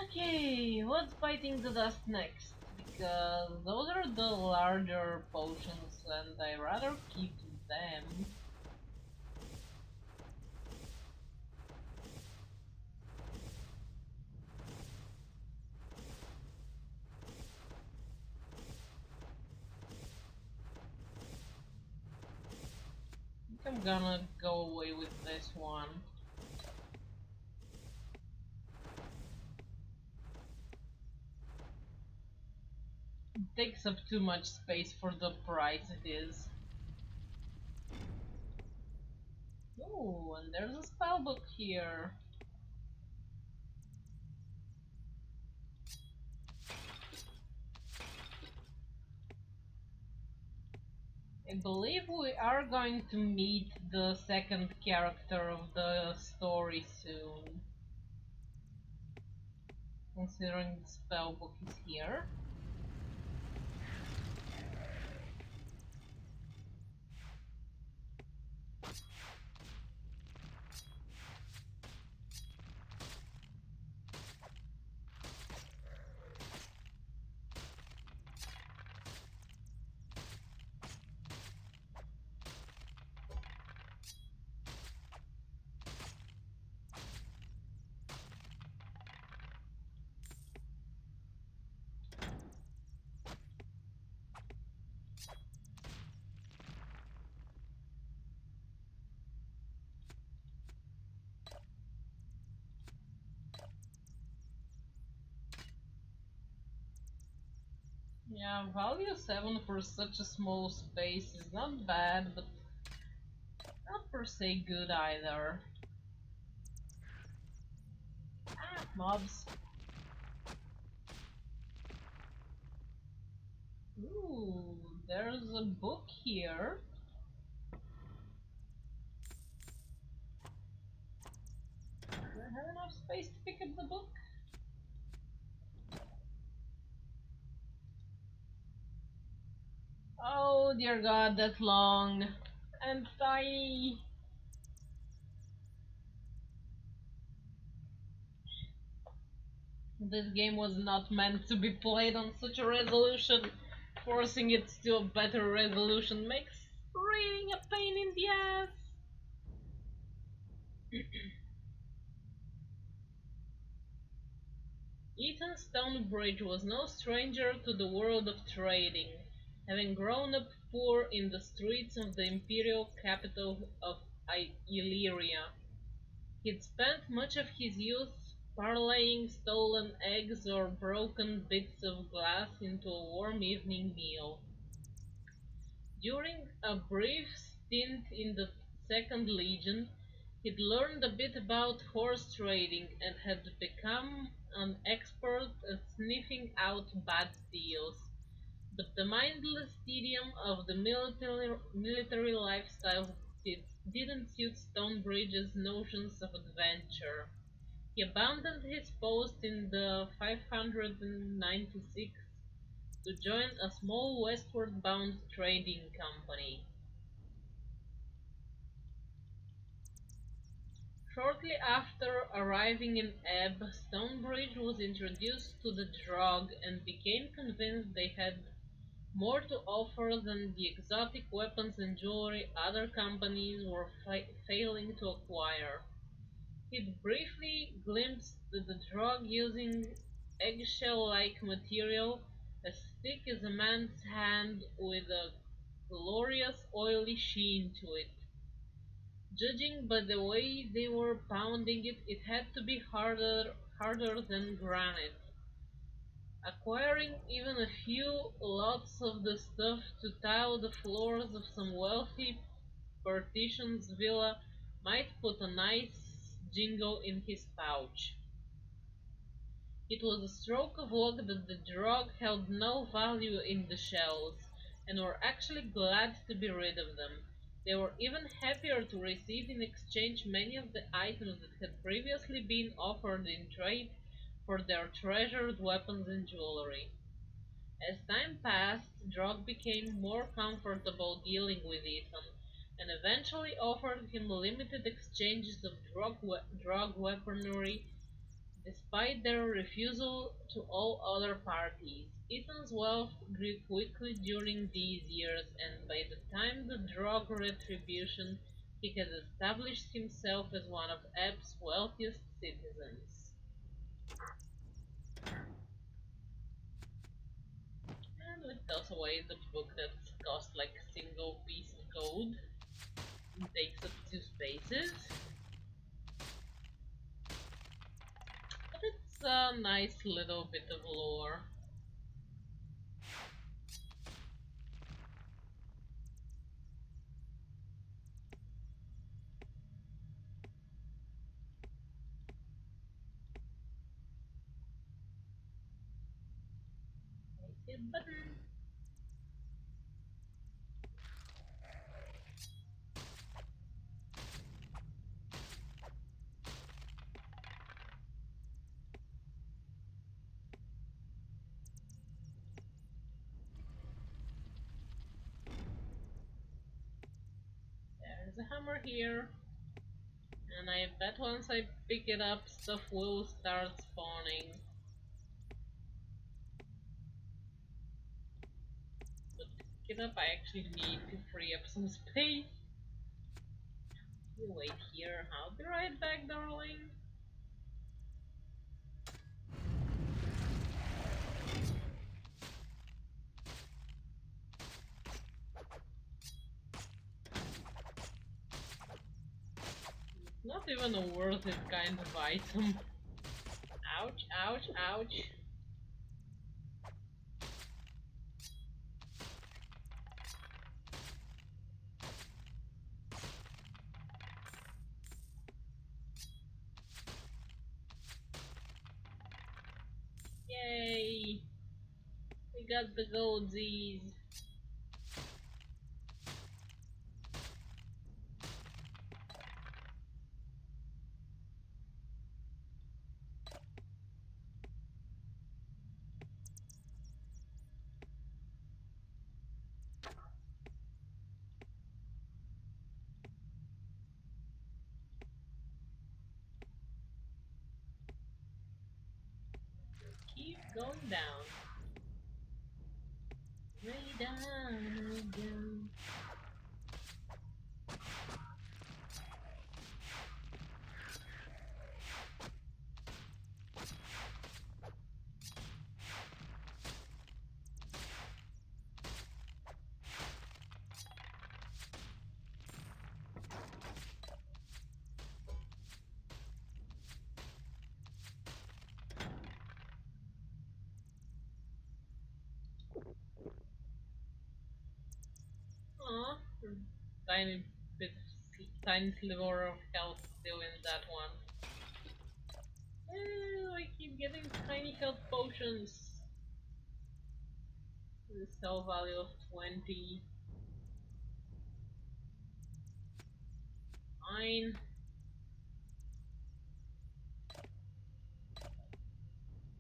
Okay, what's biting the dust next? Because those are the larger potions and I rather keep them. I think I'm gonna go away with this one. It takes up too much space for the price it is. Oh, and there's a spellbook here. I believe we are going to meet the second character of the story soon. Considering the spellbook is here. Yeah, value 7 for such a small space is not bad, but not per se good either. Ah, mobs. Ooh, there's a book here. I have enough space to pick up the book? Oh dear god, that's long and tiny. This game was not meant to be played on such a resolution. Forcing it to a better resolution makes reading a pain in the ass. Ethan Stonebridge was no stranger to the world of trading, having grown up poor in the streets of the imperial capital of Illyria. He'd spent much of his youth parlaying stolen eggs or broken bits of glass into a warm evening meal. During a brief stint in the Second Legion, he'd learned a bit about horse trading and had become an expert at sniffing out bad deals. But the mindless tedium of the military lifestyle didn't suit Stonebridge's notions of adventure. He abandoned his post in the 596 to join a small westward-bound trading company. Shortly after arriving in Ebb, Stonebridge was introduced to the Drog and became convinced they had more to offer than the exotic weapons and jewelry other companies were failing to acquire. He'd briefly glimpsed the Drog using eggshell-like material as thick as a man's hand with a glorious oily sheen to it. Judging by the way they were pounding it, it had to be harder than granite. Acquiring even a few lots of the stuff to tile the floors of some wealthy patrician's villa might put a nice jingle in his pouch. It was a stroke of luck that the Drog held no value in the shells, and were actually glad to be rid of them. They were even happier to receive in exchange many of the items that had previously been offered in trade for their treasured weapons and jewelry. As time passed, Drog became more comfortable dealing with Ethan, and eventually offered him limited exchanges of drug weaponry despite their refusal to all other parties. Ethan's wealth grew quickly during these years, and by the time the drug retribution, he had established himself as one of Ebb's wealthiest citizens. And we toss away the book that cost like a single piece of gold. It takes up 2 spaces. But it's a nice little bit of lore. Hit button. There's a hammer here. And I bet once I pick it up, stuff will start spawning. But to pick it up, I actually need to free up some space. You wait here, I'll be right back, darling. Not even a worth it kind of item. Ouch, ouch, ouch. Yay! We got the goldsies. going down. Way down, way down. Aw, tiny bit, tiny sliver of health still in that one. I keep getting tiny health potions. The sell value of 20. Fine.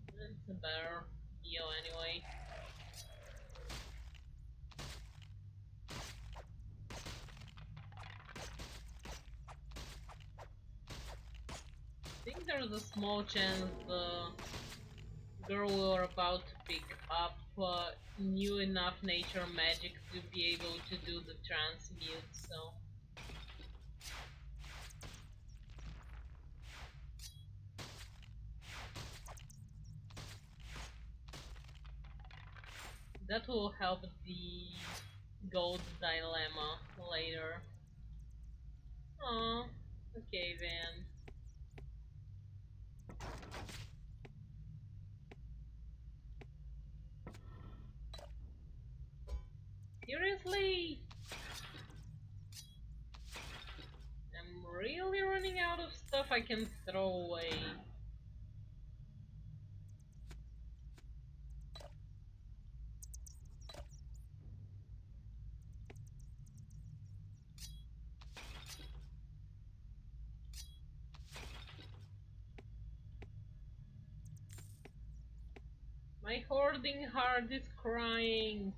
It's a better deal anyway. I think there's a small chance the girl we're about to pick up knew enough nature magic to be able to do the transmute, so... that will help the gold dilemma later. Aw, okay then. Seriously? I'm really running out of stuff I can throw away. My hoarding heart is crying.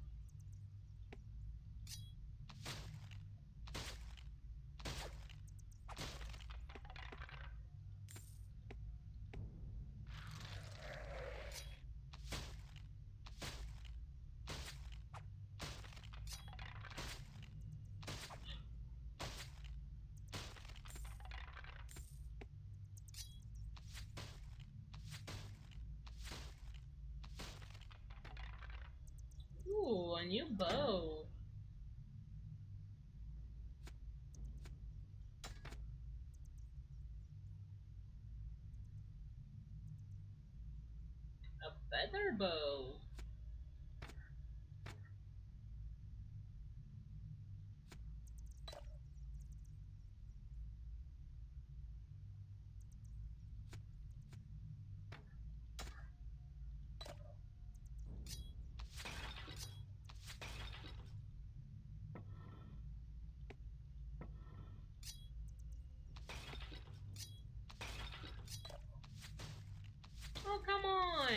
Ooh, a new bow. A better bow. Oh, come on!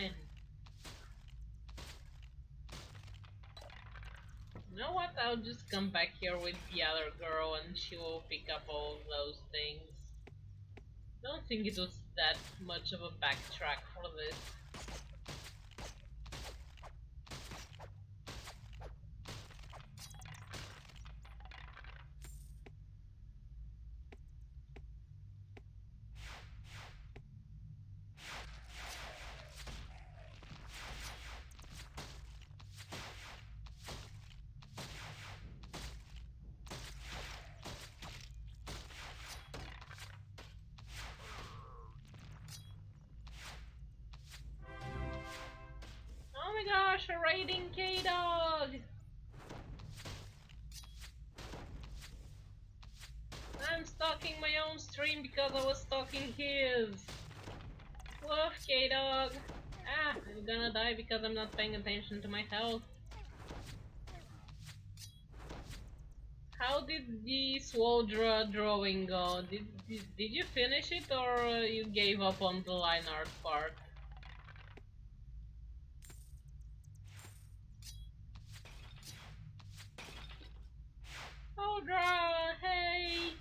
You know what? I'll just come back here with the other girl and she will pick up all of those things. Don't think it was that much of a backtrack for this. Oh my gosh, a raiding K-Dog! I'm stalking my own stream because I was stalking his. Woof, K-Dog! Ah, I'm gonna die because I'm not paying attention to my health. How did the Swoldra drawing go? Did you finish it or you gave up on the line art part? Swoldra, hey!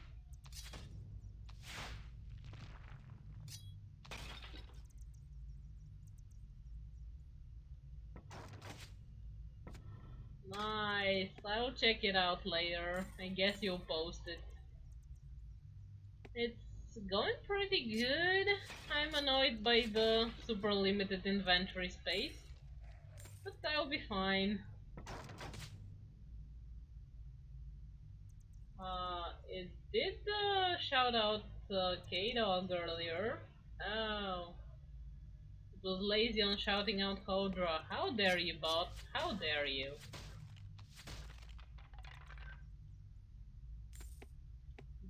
Nice. I'll check it out later. I guess you'll post it. It's going pretty good. I'm annoyed by the super limited inventory space, but I'll be fine. It did shout out K-Dog earlier. Oh. It was lazy on shouting out Kodra. How dare you, bot? How dare you?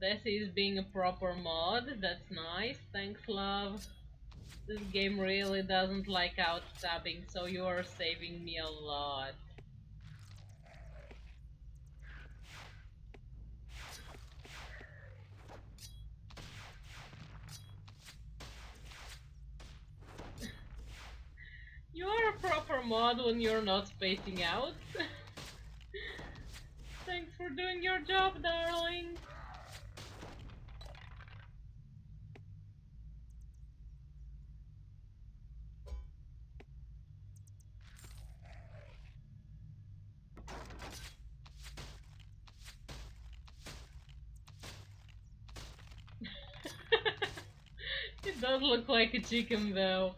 Desi is being a proper mod. That's nice. Thanks, love. This game really doesn't like outstabbing, so you are saving me a lot. You are a proper mod when you're not spacing out. Thanks for doing your job, darling. It does look like a chicken though.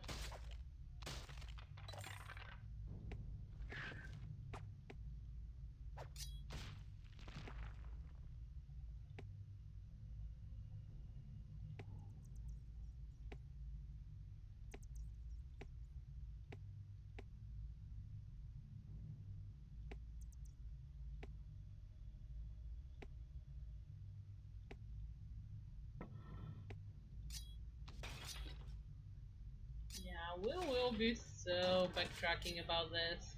Yeah, we will be so backtracking about this.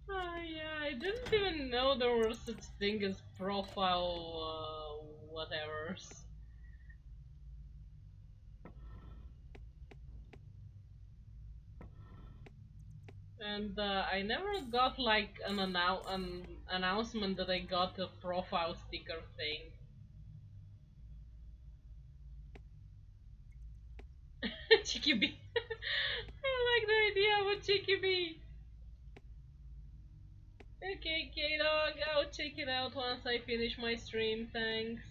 Oh yeah, I didn't even know there was such thing as profile whatevers. And I never got like an announcement that I got a profile sticker thing. Cheeky bee. I like the idea of a cheeky bee. Okay, K-Dog, I'll check it out once I finish my stream, thanks.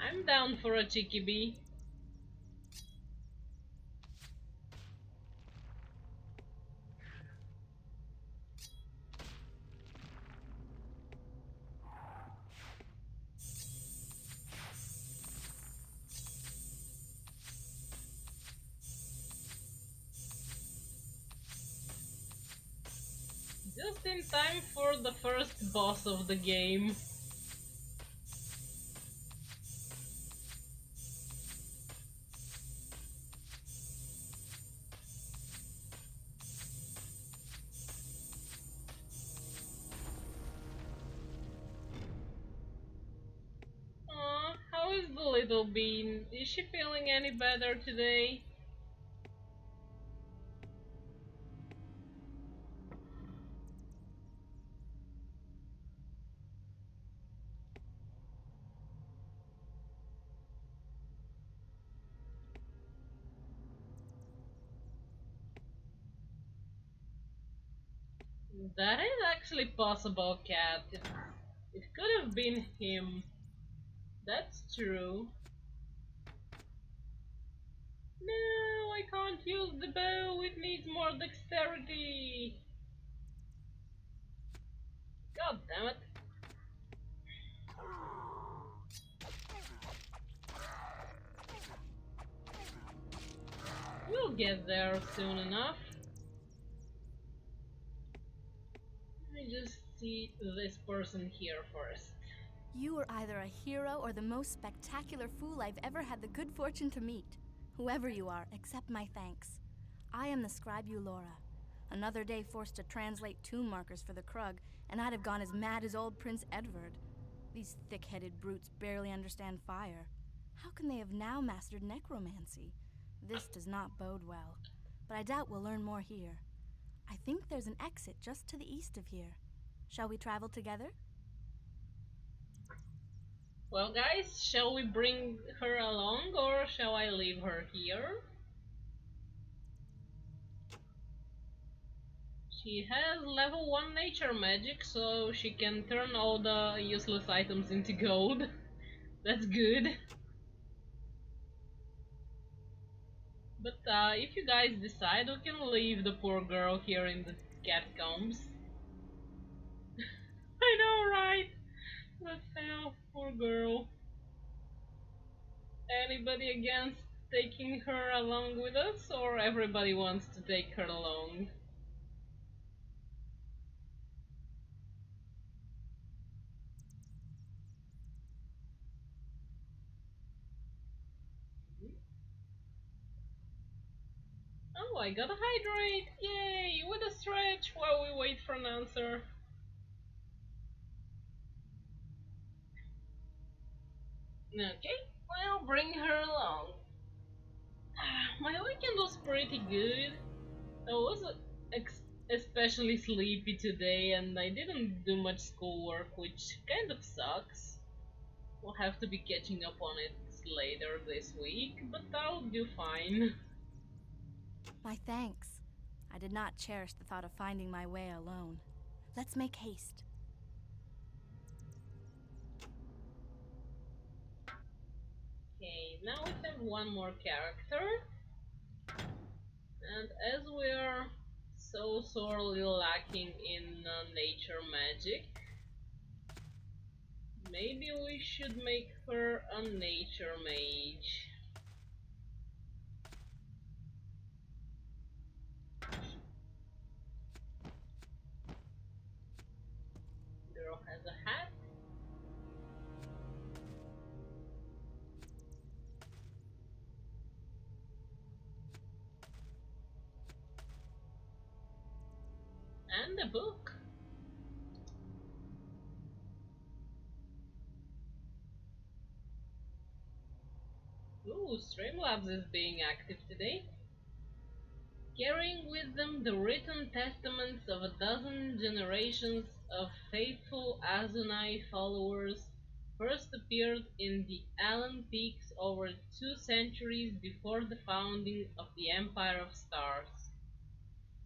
I'm down for a cheeky bee. Just in time for the first boss of the game. Aw, how is the little bean? Is she feeling any better today? That is actually possible, Cat. It could have been him. That's true. No, I can't use the bow. It needs more dexterity. God damn it. We'll get there soon enough. Let me just see this person here first. You are either a hero or the most spectacular fool I've ever had the good fortune to meet. Whoever you are, accept my thanks. I am the scribe Eulora, Another day forced to translate tomb markers for the Krug, and I'd have gone as mad as old Prince Edvard. These thick-headed brutes barely understand fire. How can they have now mastered necromancy? This does not bode well, but I doubt we'll learn more here. I think there's an exit just to the east of here. Shall we travel together? Well, guys, shall we bring her along or shall I leave her here? She has level 1 nature magic, so she can turn all the useless items into gold. That's good. But if you guys decide, we can leave the poor girl here in the catacombs. I know, right? What the hell, poor girl. Anybody against taking her along with us, or everybody wants to take her along? Oh, I got a hydrate! Yay! With a stretch while we wait for an answer. Okay, well, bring her along. My weekend was pretty good. I was especially sleepy today and I didn't do much schoolwork, which kind of sucks. We'll have to be catching up on it later this week, but I'll do fine. My thanks. I did not cherish the thought of finding my way alone. Let's make haste. Okay, now we have one more character. And as we are so sorely lacking in nature magic, maybe we should make her a nature mage. Girl has a hat. And a book. Ooh, Streamlabs is being active today. Carrying with them the written testaments of a dozen generations of faithful Azunai followers, first appeared in the Allen Peaks over 2 centuries before the founding of the Empire of Stars.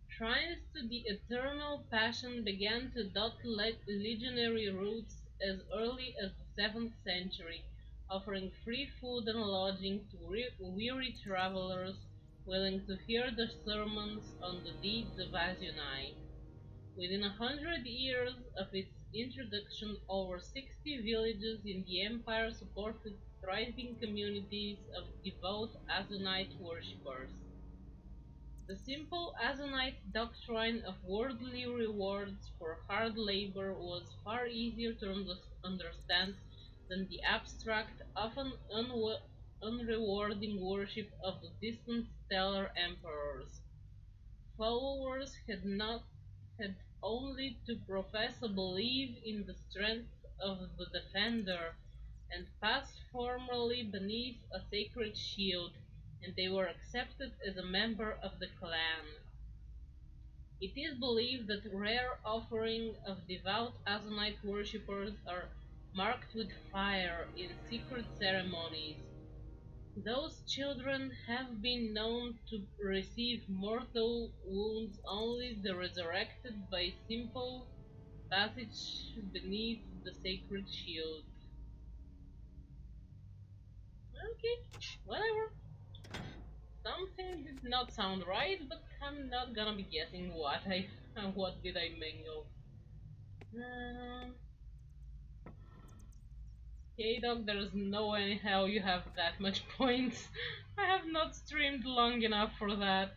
Shrines to the eternal passion began to dot legionary routes as early as the 7th century, offering free food and lodging to weary travelers willing to hear the sermons on the deeds of Azunai. Within 100 years of its introduction, over 60 villages in the empire supported thriving communities of devout Azunite worshippers. The simple Azonite doctrine of worldly rewards for hard labor was far easier to understand than the abstract, often unrewarding worship of the distant stellar emperors. Followers had only to profess a belief in the strength of the defender and pass formally beneath a sacred shield, and they were accepted as a member of the clan. It is believed that rare offerings of devout Azonite worshippers are marked with fire in secret ceremonies. Those children have been known to receive mortal wounds only the resurrected by simple passage beneath the sacred shield. Okay, whatever. Something did not sound right, but I'm not gonna be guessing what did I mangle. Okay, dog, there's no way in hell you have that much points. I have not streamed long enough for that.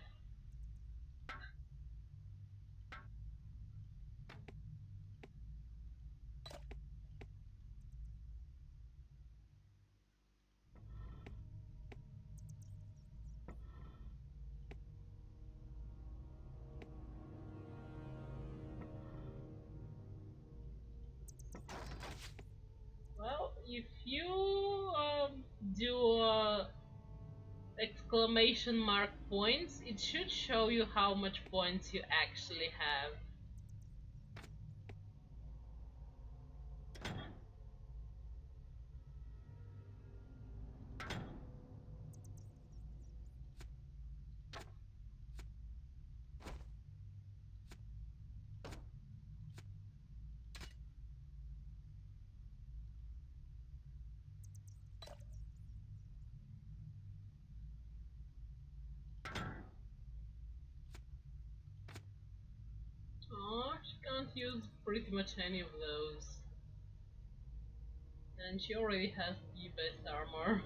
if you do exclamation mark points, it should show you how much points you actually have. Oh, she can't use pretty much any of those. And she already has the best armor.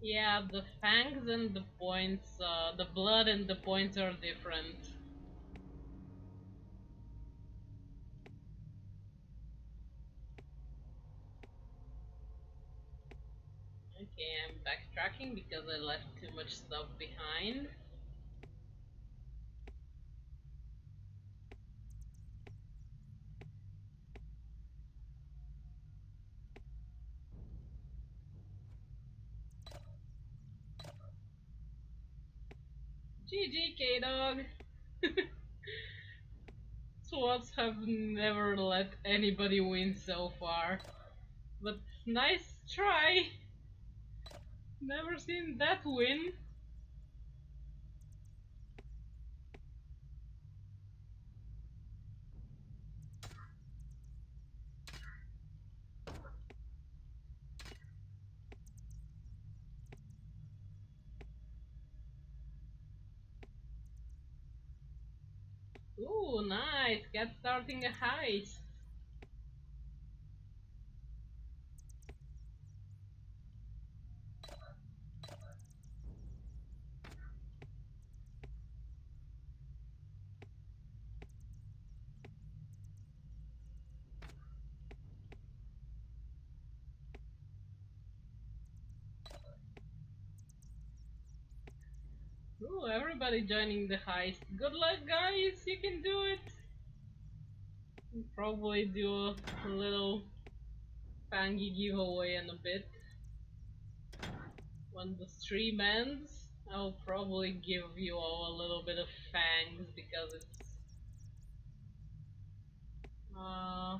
Yeah, the fangs and the points, the blood and the points are different. Okay, I'm backtracking because I left too much stuff behind. GG, K-Dog! SWATs have never let anybody win so far. But nice try! Never seen that win. Ooh, nice! Cat starting a heist. Ooh, everybody joining the heist. Good luck, guys! You can do it! We'll probably do a little Fangy giveaway in a bit. When the stream ends, I'll probably give you all a little bit of fangs because it's... I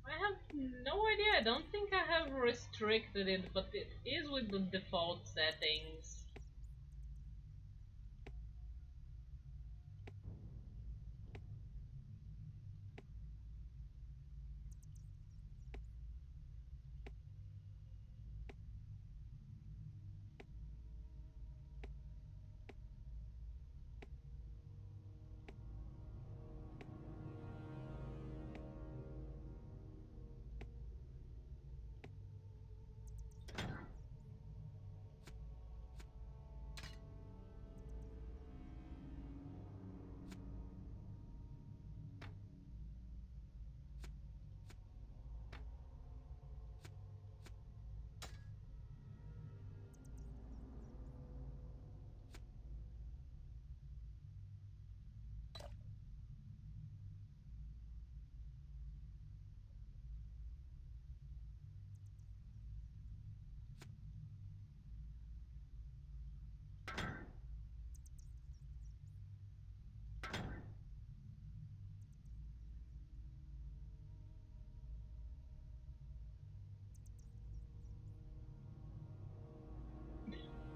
have no idea, I don't think I have restricted it, but it is with the default settings.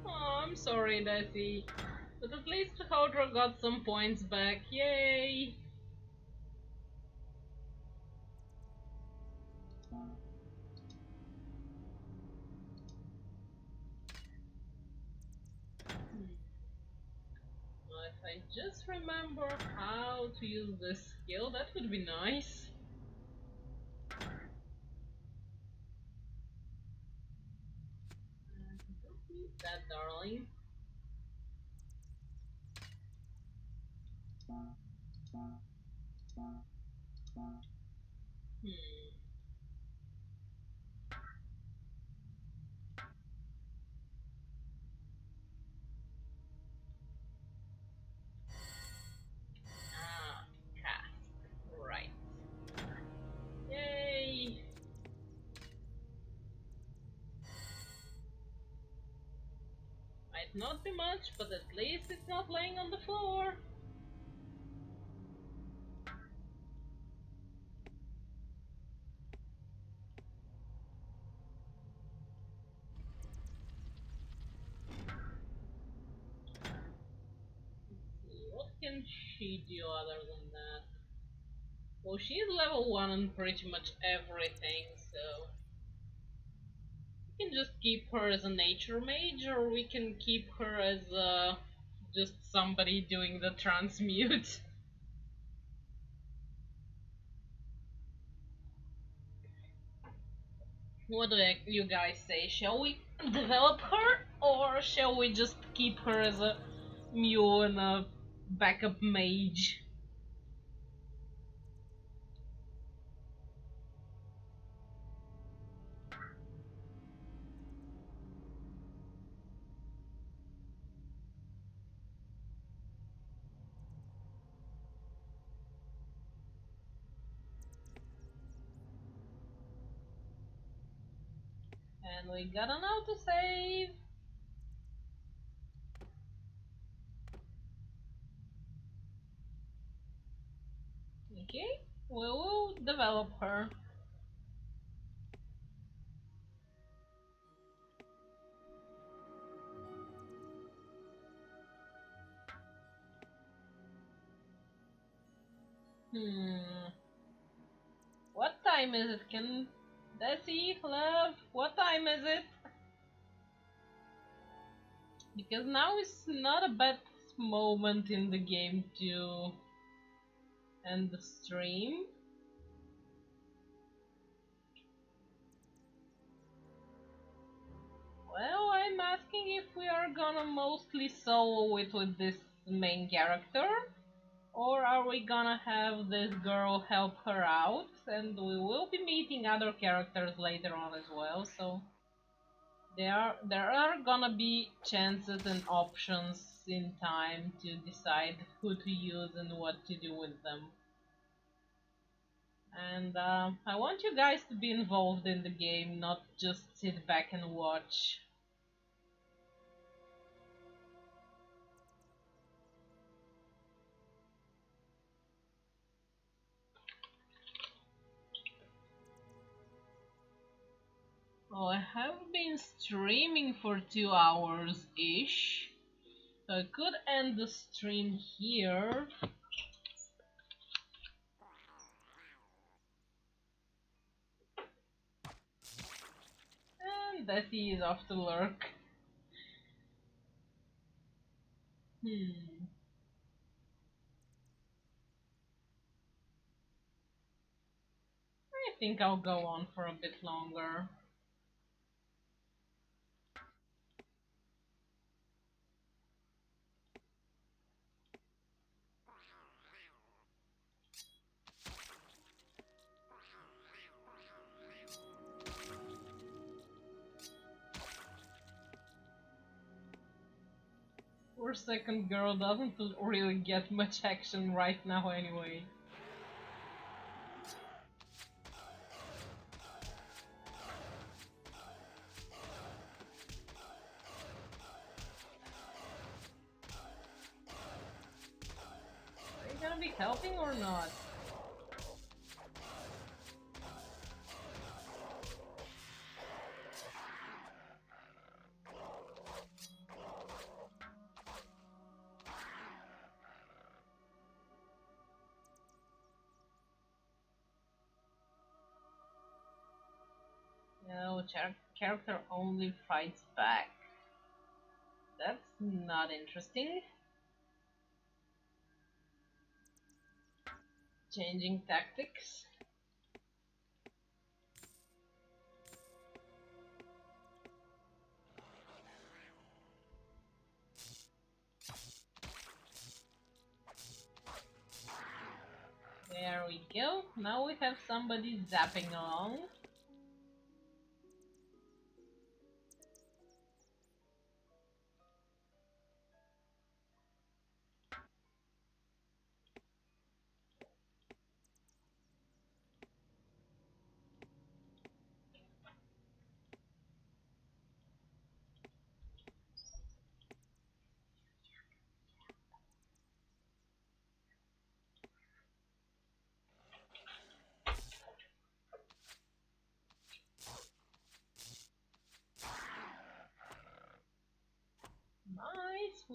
Oh, I'm sorry, Desi. But at least Hodra got some points back, yay! Well, if I just remember how to use this skill, that would be nice. Don't need that, darling. Hmm. Ah, might not be much, but at least it's not laying on the floor. What can she do other than that? Well, she's level 1 on pretty much everything, so we can just keep her as a nature mage, or we can keep her as just somebody doing the transmute. What do you guys say? Shall we develop her, or shall we just keep her as a mule and a backup mage? And we got an autosave. Okay, we will develop her. What time is it? Can Desi, love, what time is it? Because now is not a bad moment in the game to end the stream. Well, I'm asking if we are gonna mostly solo it with this main character, or are we gonna have this girl help her out, and we will be meeting other characters later on as well, so there are gonna be chances and options in time to decide who to use and what to do with them. And I want you guys to be involved in the game, not just sit back and watch. Oh, I have been streaming for 2 hours-ish. So I could end the stream here. And Desi is off to lurk. I think I'll go on for a bit longer. Our second girl doesn't really get much action right now anyway. Are you gonna be helping or not? No, character only fights back. That's not interesting. Changing tactics. There we go. Now we have somebody zapping along.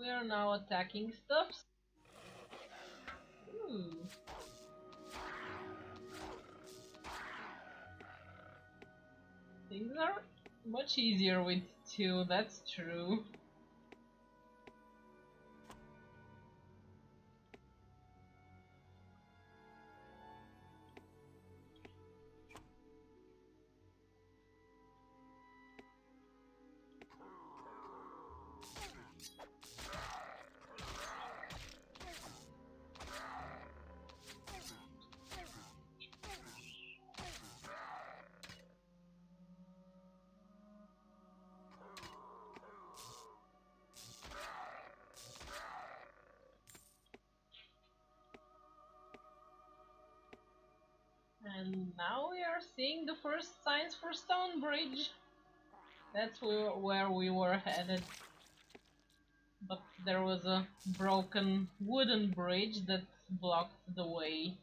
We are now attacking stuff. Ooh. Things are much easier with two, that's true. And now we are seeing the first signs for Stonebridge. That's where we were headed. But there was a broken wooden bridge that blocked the way.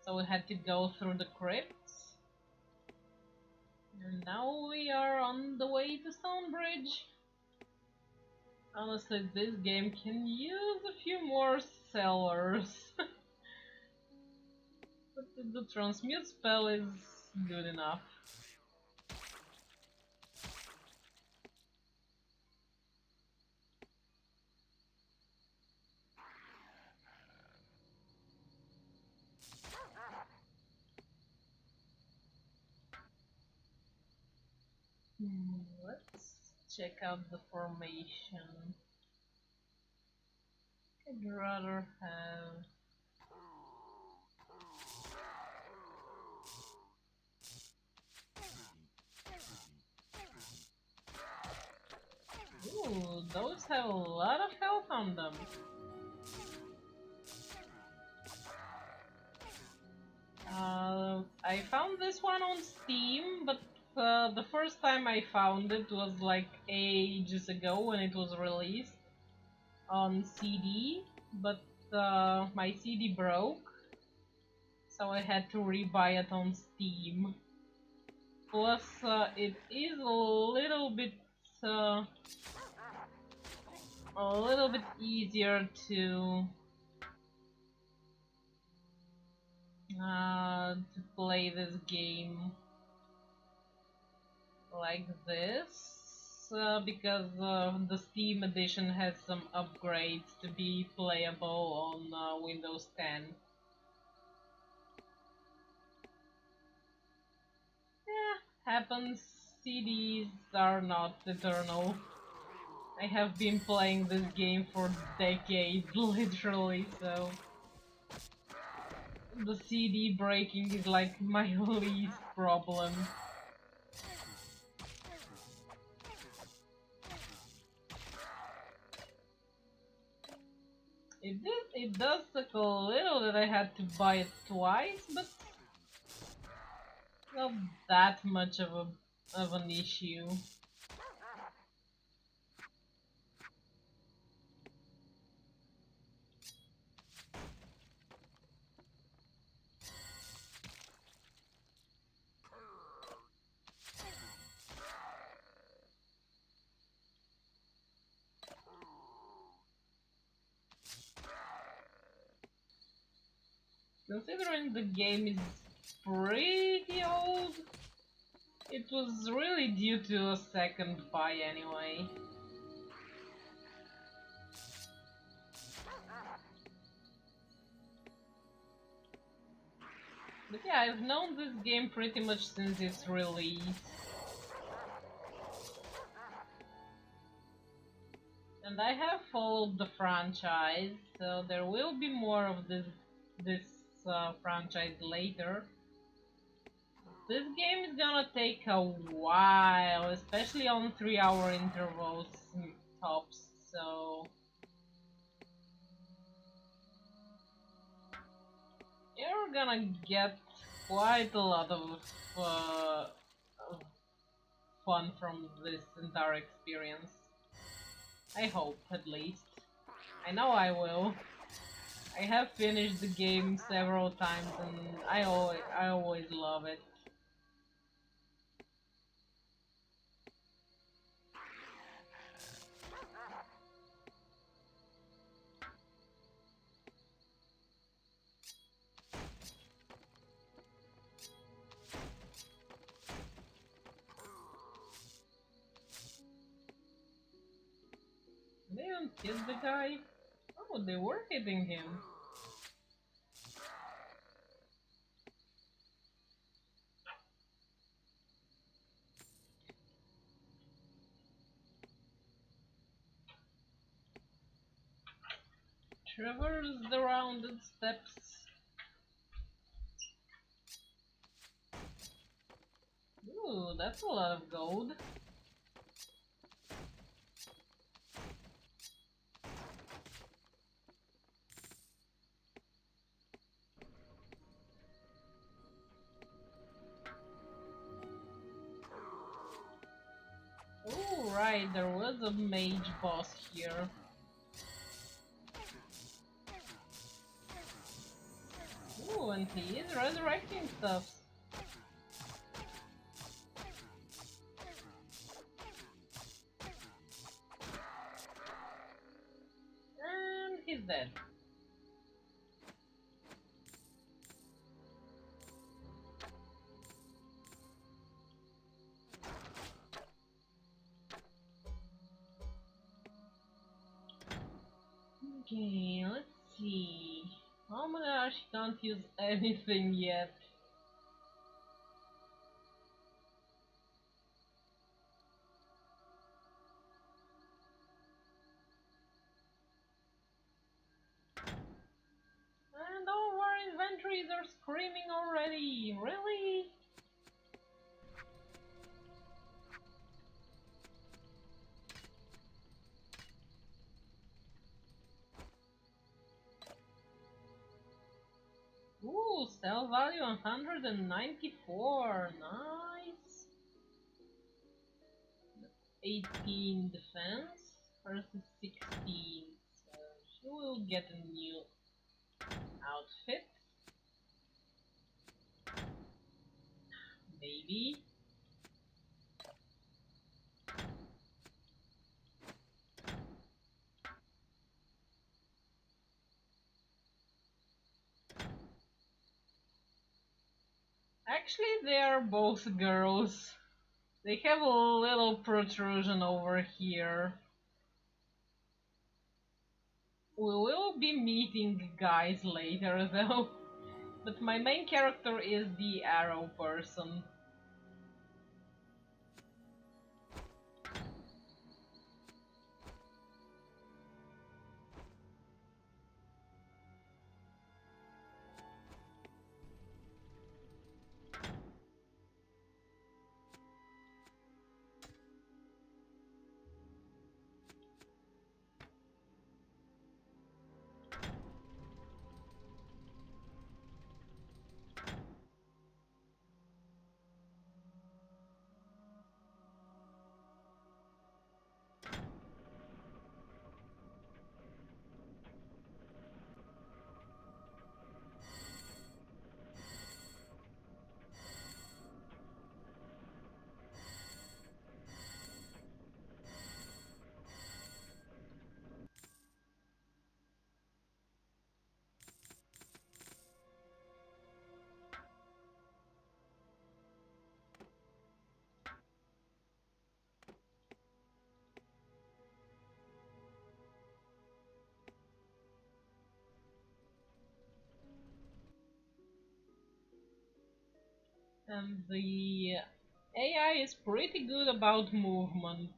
So we had to go through the crypts. And now we are on the way to Stonebridge. Honestly, this game can use a few more sellers. But the transmute spell is good enough. Let's check out the formation. I'd rather have... Ooh, those have a lot of health on them. I found this one on Steam, but the first time I found it was like ages ago when it was released on CD, but my CD broke, so I had to rebuy it on Steam. Plus, it is uh, a little bit easier to play this game like this, because the Steam edition has some upgrades to be playable on Windows 10. Yeah, happens. CDs are not eternal. I have been playing this game for decades, literally, so the CD breaking is like my least problem. It does suck a little that I had to buy it twice, but not that much of an issue. Considering the game is pretty old, it was really due to a second buy anyway. But yeah, I've known this game pretty much since its release. And I have followed the franchise, so there will be more of this franchise later. This game is gonna take a while, especially on 3-hour intervals tops, so you're gonna get quite a lot of fun from this entire experience. I hope, at least. I know I will. I have finished the game several times and I always love it. They didn't hit the guy. Oh, they were hitting him. Traverse the rounded steps. Ooh, that's a lot of gold. Oh, right, there was a mage boss here. Ooh, and he is resurrecting stuff. And he's dead. Okay, let's see. Oh my gosh, can't use anything yet. And all our inventories are screaming already. Really? Ooh, sell value 194. Nice. 18 defense versus 16. So she will get a new outfit. Maybe. Actually, they are both girls. They have a little protrusion over here. We will be meeting guys later though. But my main character is the arrow person. And the AI is pretty good about movement.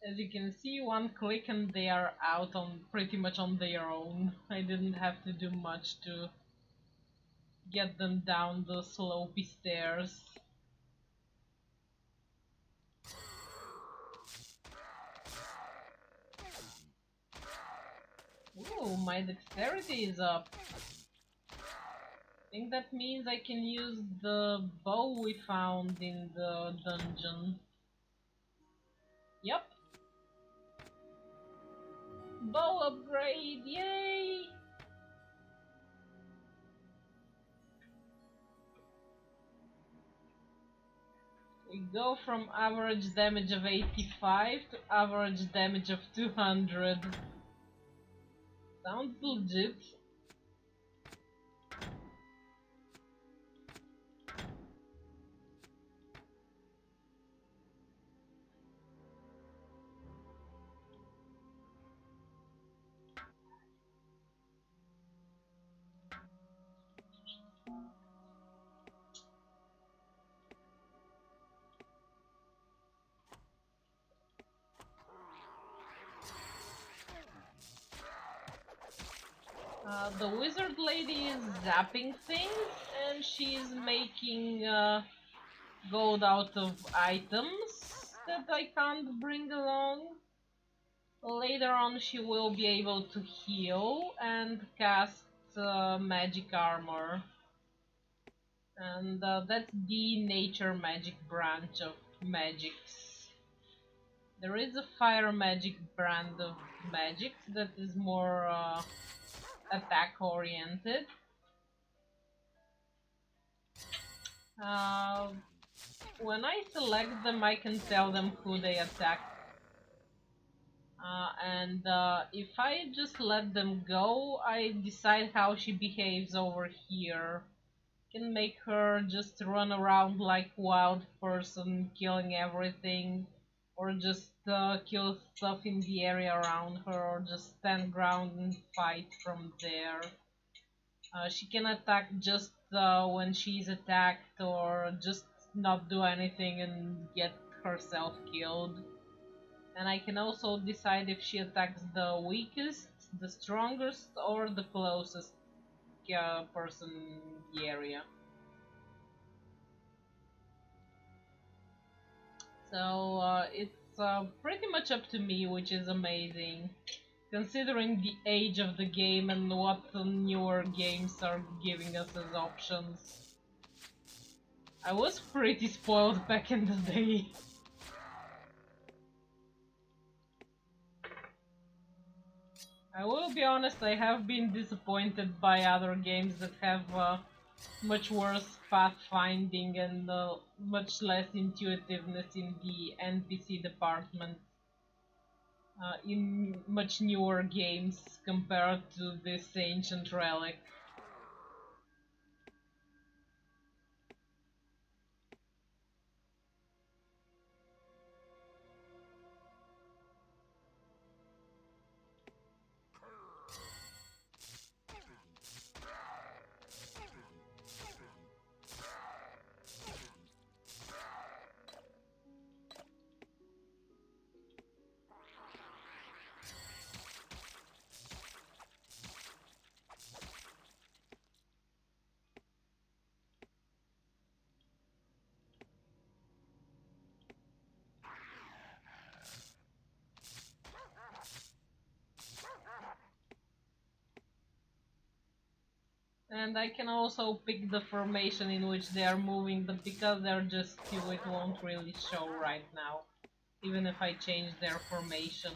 As you can see, one click and they are out on pretty much on their own. I didn't have to do much to get them down the slopey stairs. Ooh, my dexterity is up. I think that means I can use the bow we found in the dungeon. Yep. Bow upgrade, yay! We go from average damage of 85 to average damage of 200. Sounds legit. The wizard lady is zapping things, and she's making gold out of items that I can't bring along. Later on she will be able to heal and cast magic armor. And that's the nature magic branch of magics. There is a fire magic brand of magics that is more attack oriented. When I select them, I can tell them who they attack. If I just let them go, I decide how she behaves over here. Can make her just run around like wild person, killing everything, or just kill stuff in the area around her, or just stand ground and fight from there. She can attack just when she's attacked, or just not do anything and get herself killed. And I can also decide if she attacks the weakest, the strongest, or the closest person in the area. So it's pretty much up to me, which is amazing, considering the age of the game and what the newer games are giving us as options. I was pretty spoiled back in the day. I will be honest, I have been disappointed by other games that have much worse pathfinding and much less intuitiveness in the NPC department in much newer games compared to this ancient relic. And I can also pick the formation in which they are moving, but because they're just two, it won't really show right now, even if I change their formation.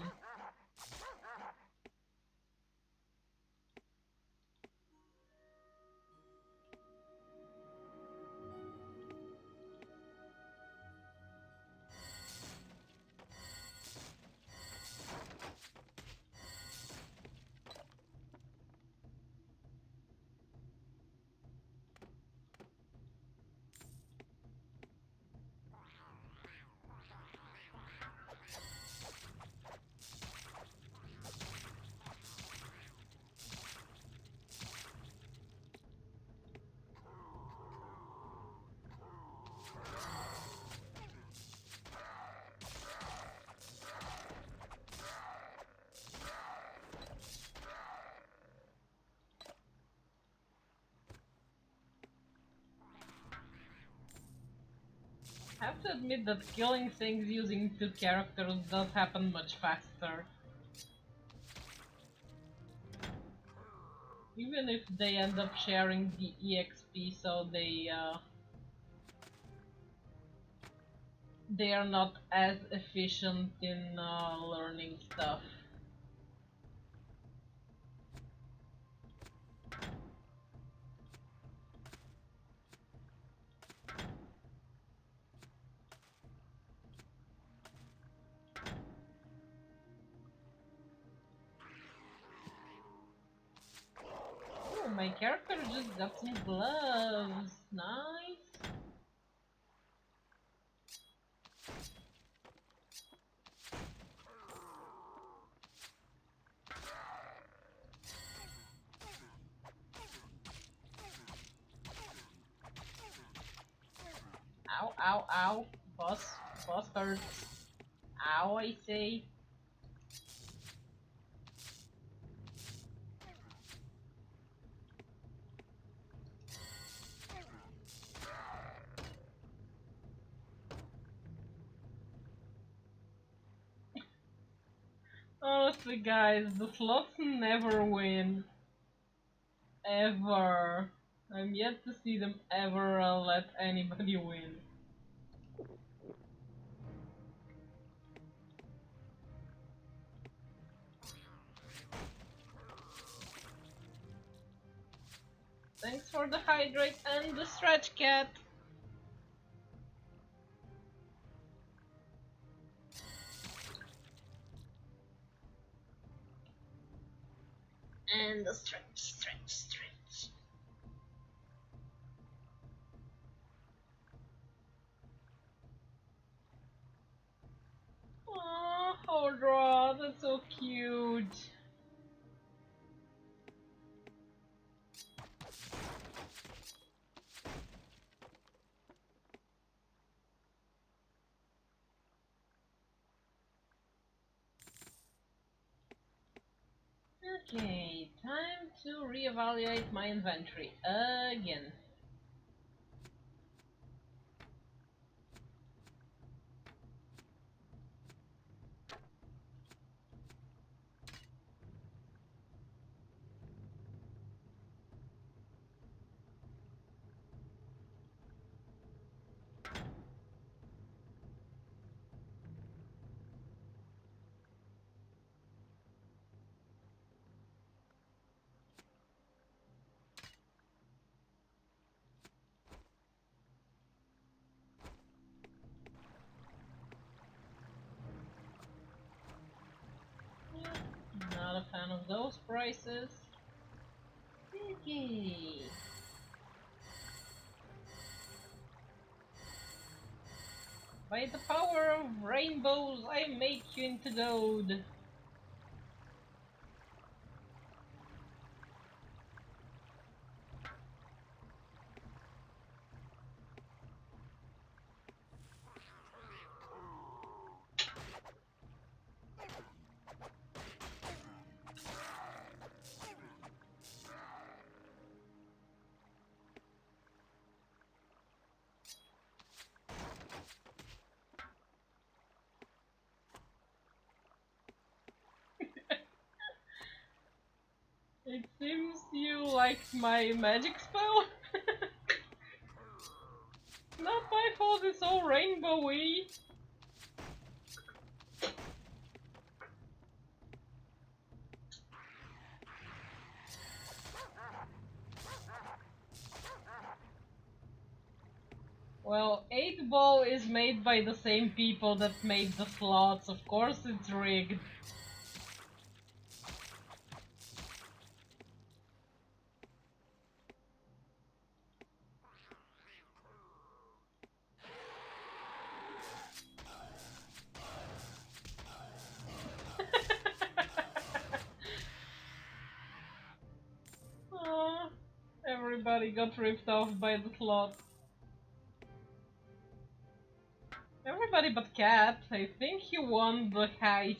I have to admit that killing things using two characters does happen much faster. Even if they end up sharing the EXP, so they are not as efficient in learning stuff. Oh, my character just got some gloves. Nice. Ow, ow, ow. Boss hurts. Ow, I say. Seriously, guys, the slots never win. Ever. I'm yet to see them ever let anybody win. Thanks for the hydrate and the stretch cat. And the stretch, stretch, stretch. Aww, Hodra, that's so cute. Okay, time to reevaluate my inventory again. Not a fan of those prices. Okay. By the power of rainbows, I make you into gold. It seems you liked my magic spell. Not my fault, it's all rainbowy. Well, 8 Ball is made by the same people that made the slots, of course it's rigged. Aw, everybody got ripped off by the slot. Everybody but Cat. I think he won the heist.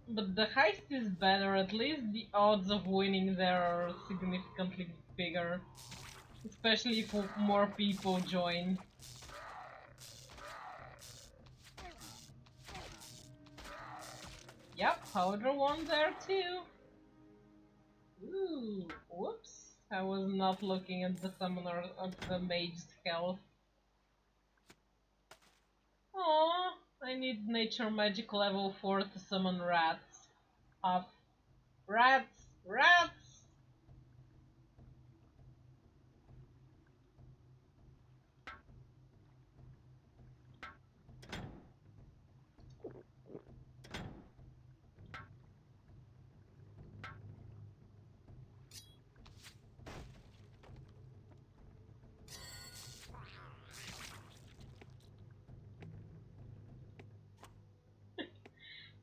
But the heist is better, at least the odds of winning there are significantly bigger. Especially if more people join. Yep, Powder won there too. Ooh, whoops. I was not looking at the summoner of the mage's health. Aww, I need nature magic level 4 to summon rats. Rats! Rats!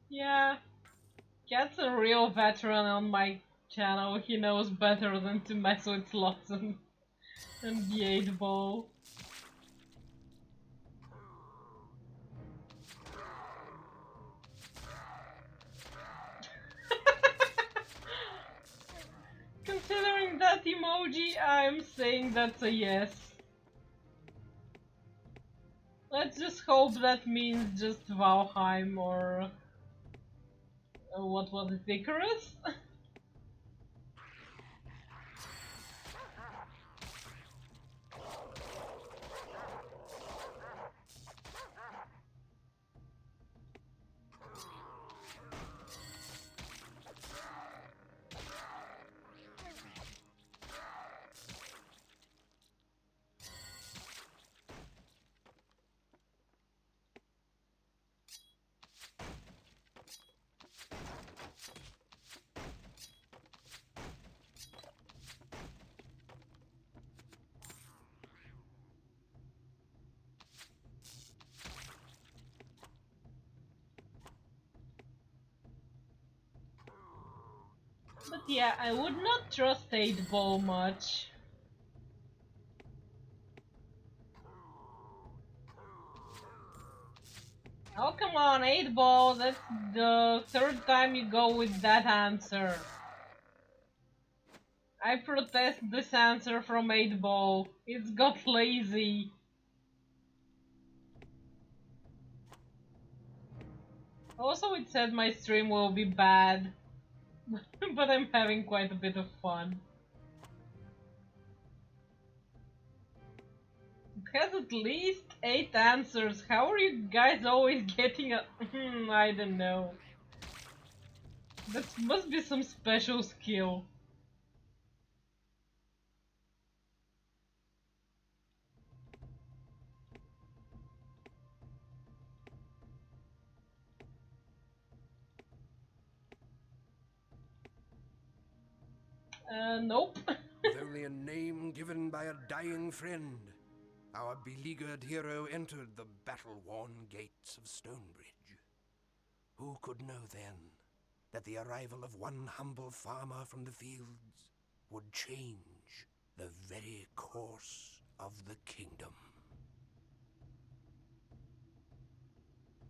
Yeah, Cat's a real veteran on my channel. He knows better than to mess with slots and the 8 Ball. Considering that emoji, I'm saying that's a yes. Let's Let's just hope that means just Valheim or what was it, Icarus? But yeah, I would not trust 8-Ball much. Oh come on, 8-Ball, that's the third time you go with that answer. I protest this answer from 8-Ball. It's got lazy. Also, it said my stream will be bad. But I'm having quite a bit of fun. It has at least 8 answers. How are you guys always getting a... I don't know. That must be some special skill. Nope. With only a name given by a dying friend, our beleaguered hero entered the battle-worn gates of Stonebridge. Who could know then that the arrival of one humble farmer from the fields would change the very course of the kingdom?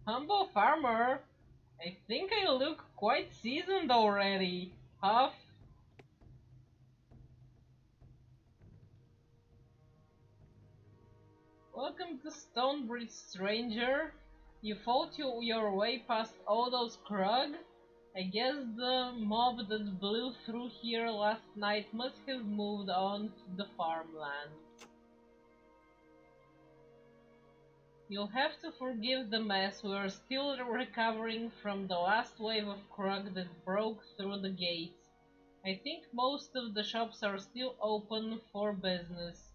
Humble farmer. I think I look quite seasoned already. Huff. Welcome to Stonebridge, stranger. You fought your way past all those Krug? I guess the mob that blew through here last night must have moved on to the farmland. You'll have to forgive the mess, we're still recovering from the last wave of Krug that broke through the gates. I think most of the shops are still open for business,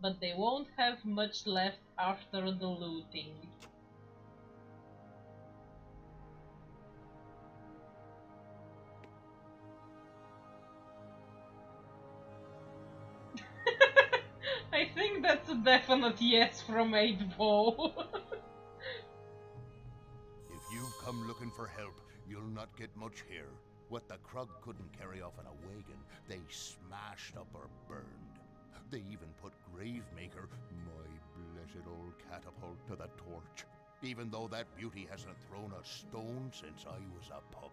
but they won't have much left after the looting. I think that's a definite yes from 8-Ball. If you've come looking for help, you'll not get much here. What the Krug couldn't carry off in a wagon, they smashed up or burned. They even put Gravemaker, my blessed old catapult, to the torch, even though that beauty hasn't thrown a stone since I was a pup.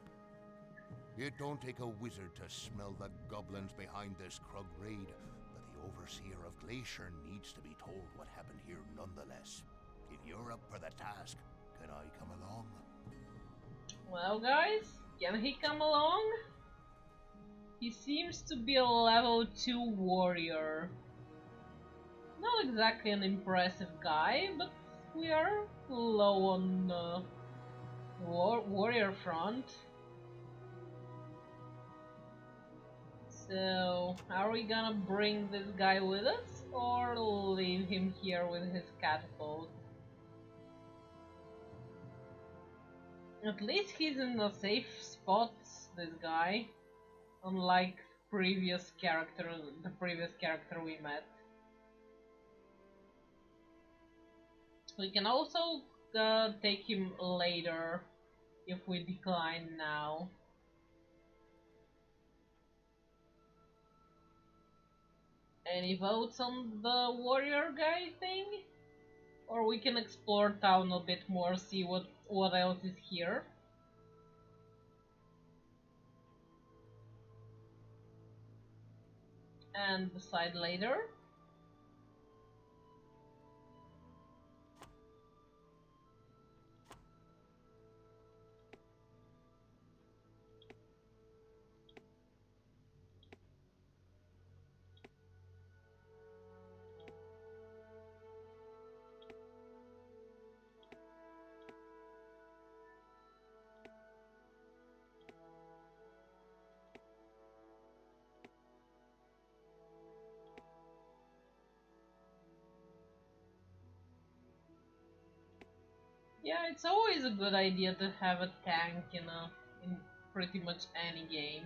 It don't take a wizard to smell the goblins behind this Krug raid, but the Overseer of Glacier needs to be told what happened here nonetheless. If you're up for the task, can I come along? Well guys, can he come along? He seems to be a level 2 warrior. Not exactly an impressive guy, but we are low on the warrior front. So, are we gonna bring this guy with us, or leave him here with his catapult? At least he's in a safe spot, this guy. Unlike the previous character we met. We can also take him later if we decline now. Any votes on the warrior guy thing? Or we can explore town a bit more, see what else is here. And decide later. Yeah, it's always a good idea to have a tank in pretty much any game.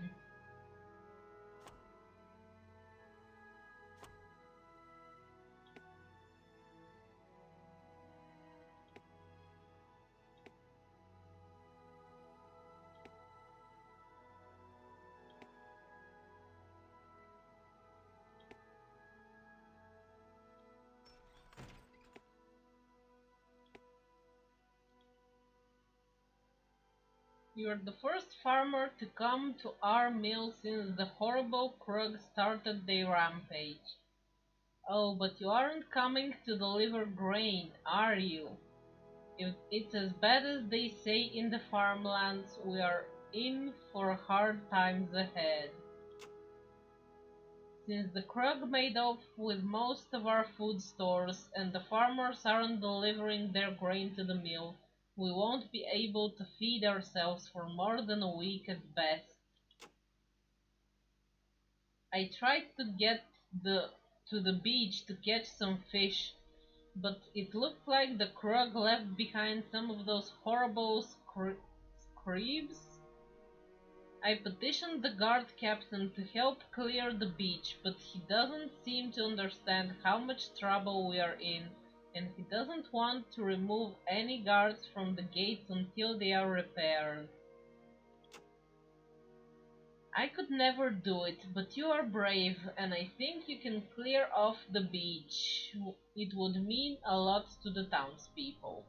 You're the first farmer to come to our mill since the horrible Krug started their rampage. Oh, but you aren't coming to deliver grain, are you? If it's as bad as they say in the farmlands, we are in for hard times ahead. Since the Krug made off with most of our food stores and the farmers aren't delivering their grain to the mill, we won't be able to feed ourselves for more than a week at best. I tried to get the to the beach to catch some fish, but it looked like the Krug left behind some of those horrible screebs. I petitioned the guard captain to help clear the beach, but he doesn't seem to understand how much trouble we are in, and he doesn't want to remove any guards from the gates until they are repaired. I could never do it, but you are brave, and I think you can clear off the beach. It would mean a lot to the townspeople.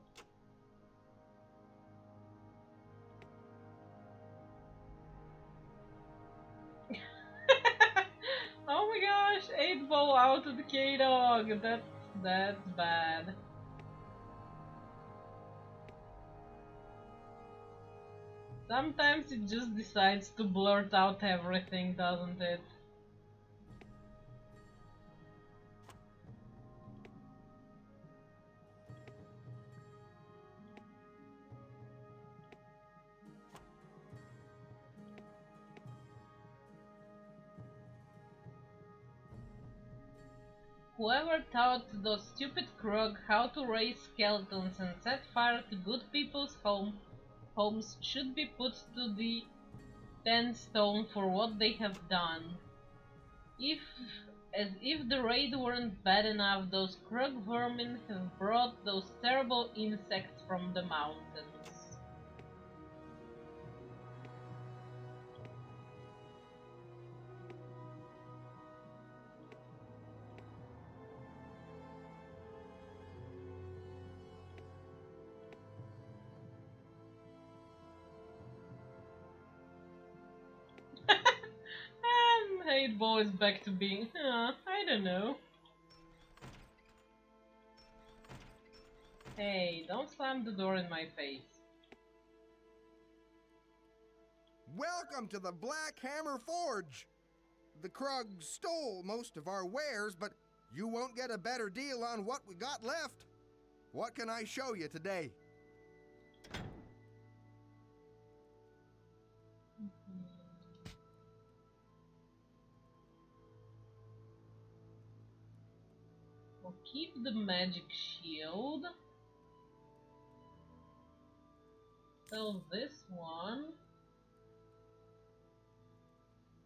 Oh my gosh, 8-ball out of the K-Dog. That's bad. Sometimes it just decides to blurt out everything, doesn't it? Whoever taught those stupid Krug how to raise skeletons and set fire to good people's homes should be put to the 10 stone for what they have done. If, as if the raid weren't bad enough, those Krug vermin have brought those terrible insects from the mountains. And 8-ball is back to being, I don't know. Hey, don't slam the door in my face. Welcome to the Black Hammer Forge! The Krug stole most of our wares, but you won't get a better deal on what we got left. What can I show you today? We'll keep the magic shield. Sell this one.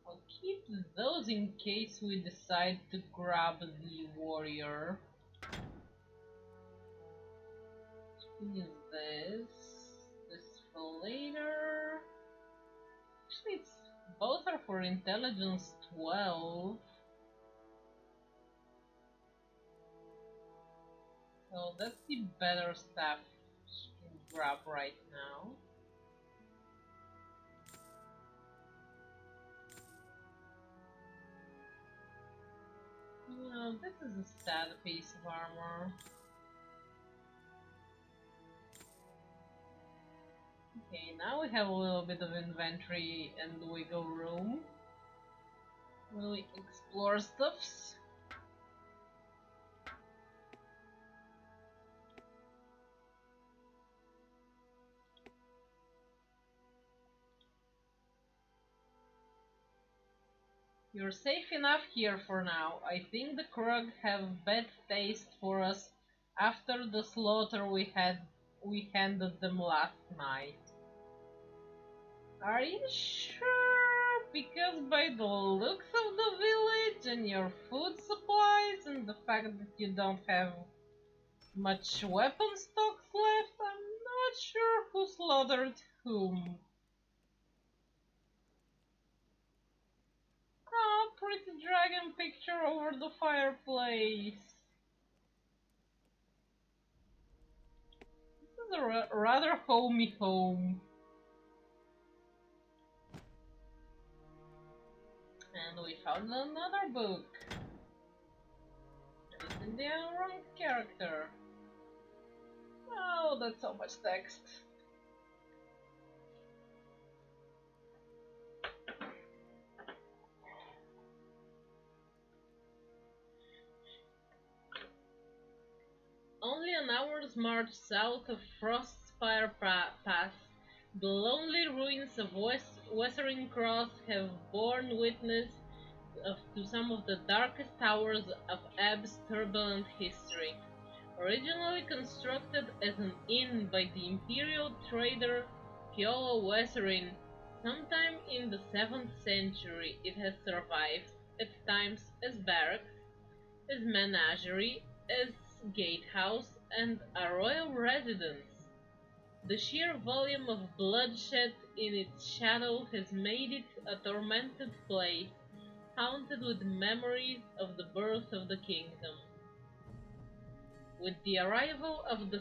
I'll keep those in case we decide to grab the warrior. Use this. This for later. Actually, both are for intelligence 12. So that's the better stuff she can grab right now. This is a sad piece of armor. Okay, now we have a little bit of inventory and wiggle room. Will we explore stuffs? You're safe enough here for now. I think the Krug have bad taste for us after the slaughter we had we handed them last night. Are you sure? Because by the looks of the village and your food supplies and the fact that you don't have much weapon stocks left, I'm not sure who slaughtered whom. Ah, pretty dragon picture over the fireplace. This is a rather homey home. And we found another book. Written the wrong character. Oh, that's so much text. Only an hour's march south of Frostspire Pass, the lonely ruins of Westering Cross have borne witness to some of the darkest hours of Abb's turbulent history. Originally constructed as an inn by the imperial trader Fiola Wesserin sometime in the 7th century, it has survived, at times as barracks, as menagerie, as gatehouse, and a royal residence. The sheer volume of bloodshed in its shadow has made it a tormented place, haunted with memories of the birth of the kingdom. With the arrival of the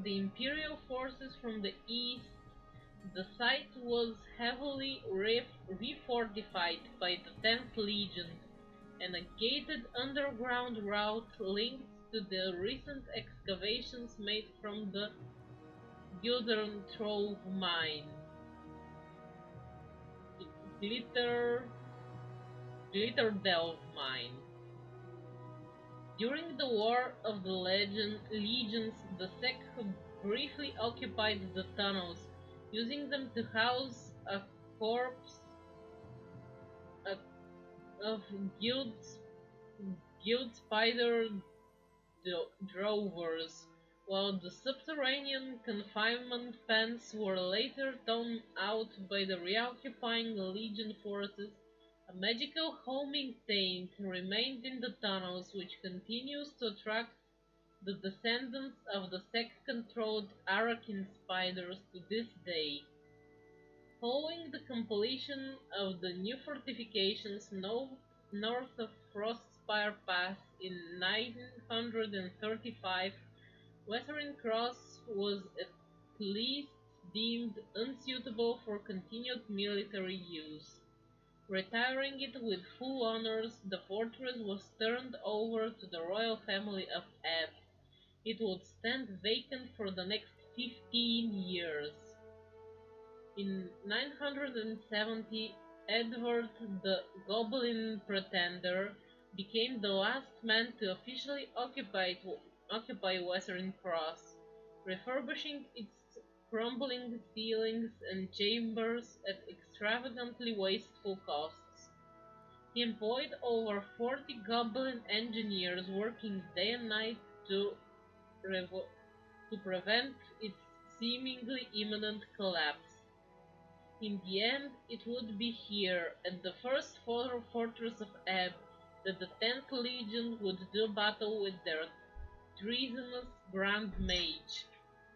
the imperial forces from the east, the site was heavily refortified by the 10th Legion, and a gated underground route linked to the recent excavations made from the Gildern Trove mine. Glitter Delve mine. During the War of the Legions, the Sec briefly occupied the tunnels, using them to house a corps of guild spider drovers, while the subterranean confinement pens were later torn out by the reoccupying Legion forces. A magical homing taint remained in the tunnels, which continues to attract the descendants of the sect-controlled Arakin spiders to this day. Following the completion of the new fortifications north of Frostspire Pass in 935, Westering Cross was at least deemed unsuitable for continued military use. Retiring it with full honors, the fortress was turned over to the royal family of Ebb. It would stand vacant for the next 15 years. In 970, Edward the Goblin Pretender became the last man to officially occupy Western Cross, refurbishing its crumbling ceilings and chambers at extravagantly wasteful costs. He employed over 40 goblin engineers working day and night to prevent its seemingly imminent collapse. In the end, it would be here, at the first fortress of Ebb, that the 10th Legion would do battle with their treasonous Grand Mage,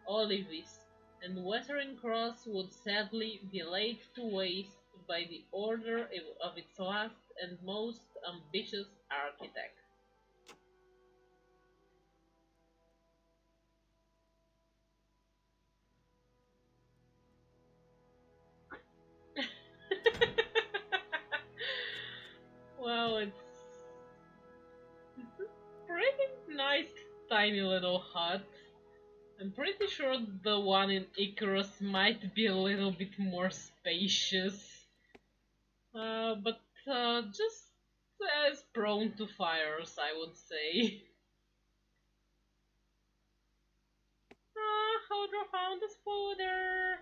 Olivis, and Westering Cross would sadly be laid to waste by the order of its last and most ambitious architect. Well, it's a pretty nice tiny little hut. I'm pretty sure the one in Icarus might be a little bit more spacious, but just as prone to fires, I would say. Hodor found the spoiler!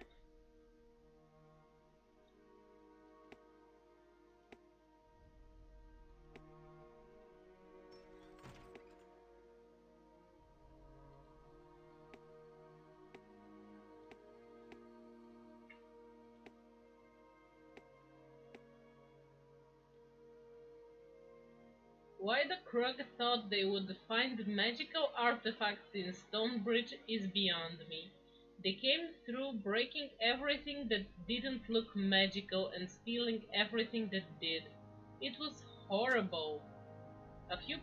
Why the Krug thought they would find magical artifacts in Stonebridge is beyond me. They came through breaking everything that didn't look magical and stealing everything that did. It was horrible. A few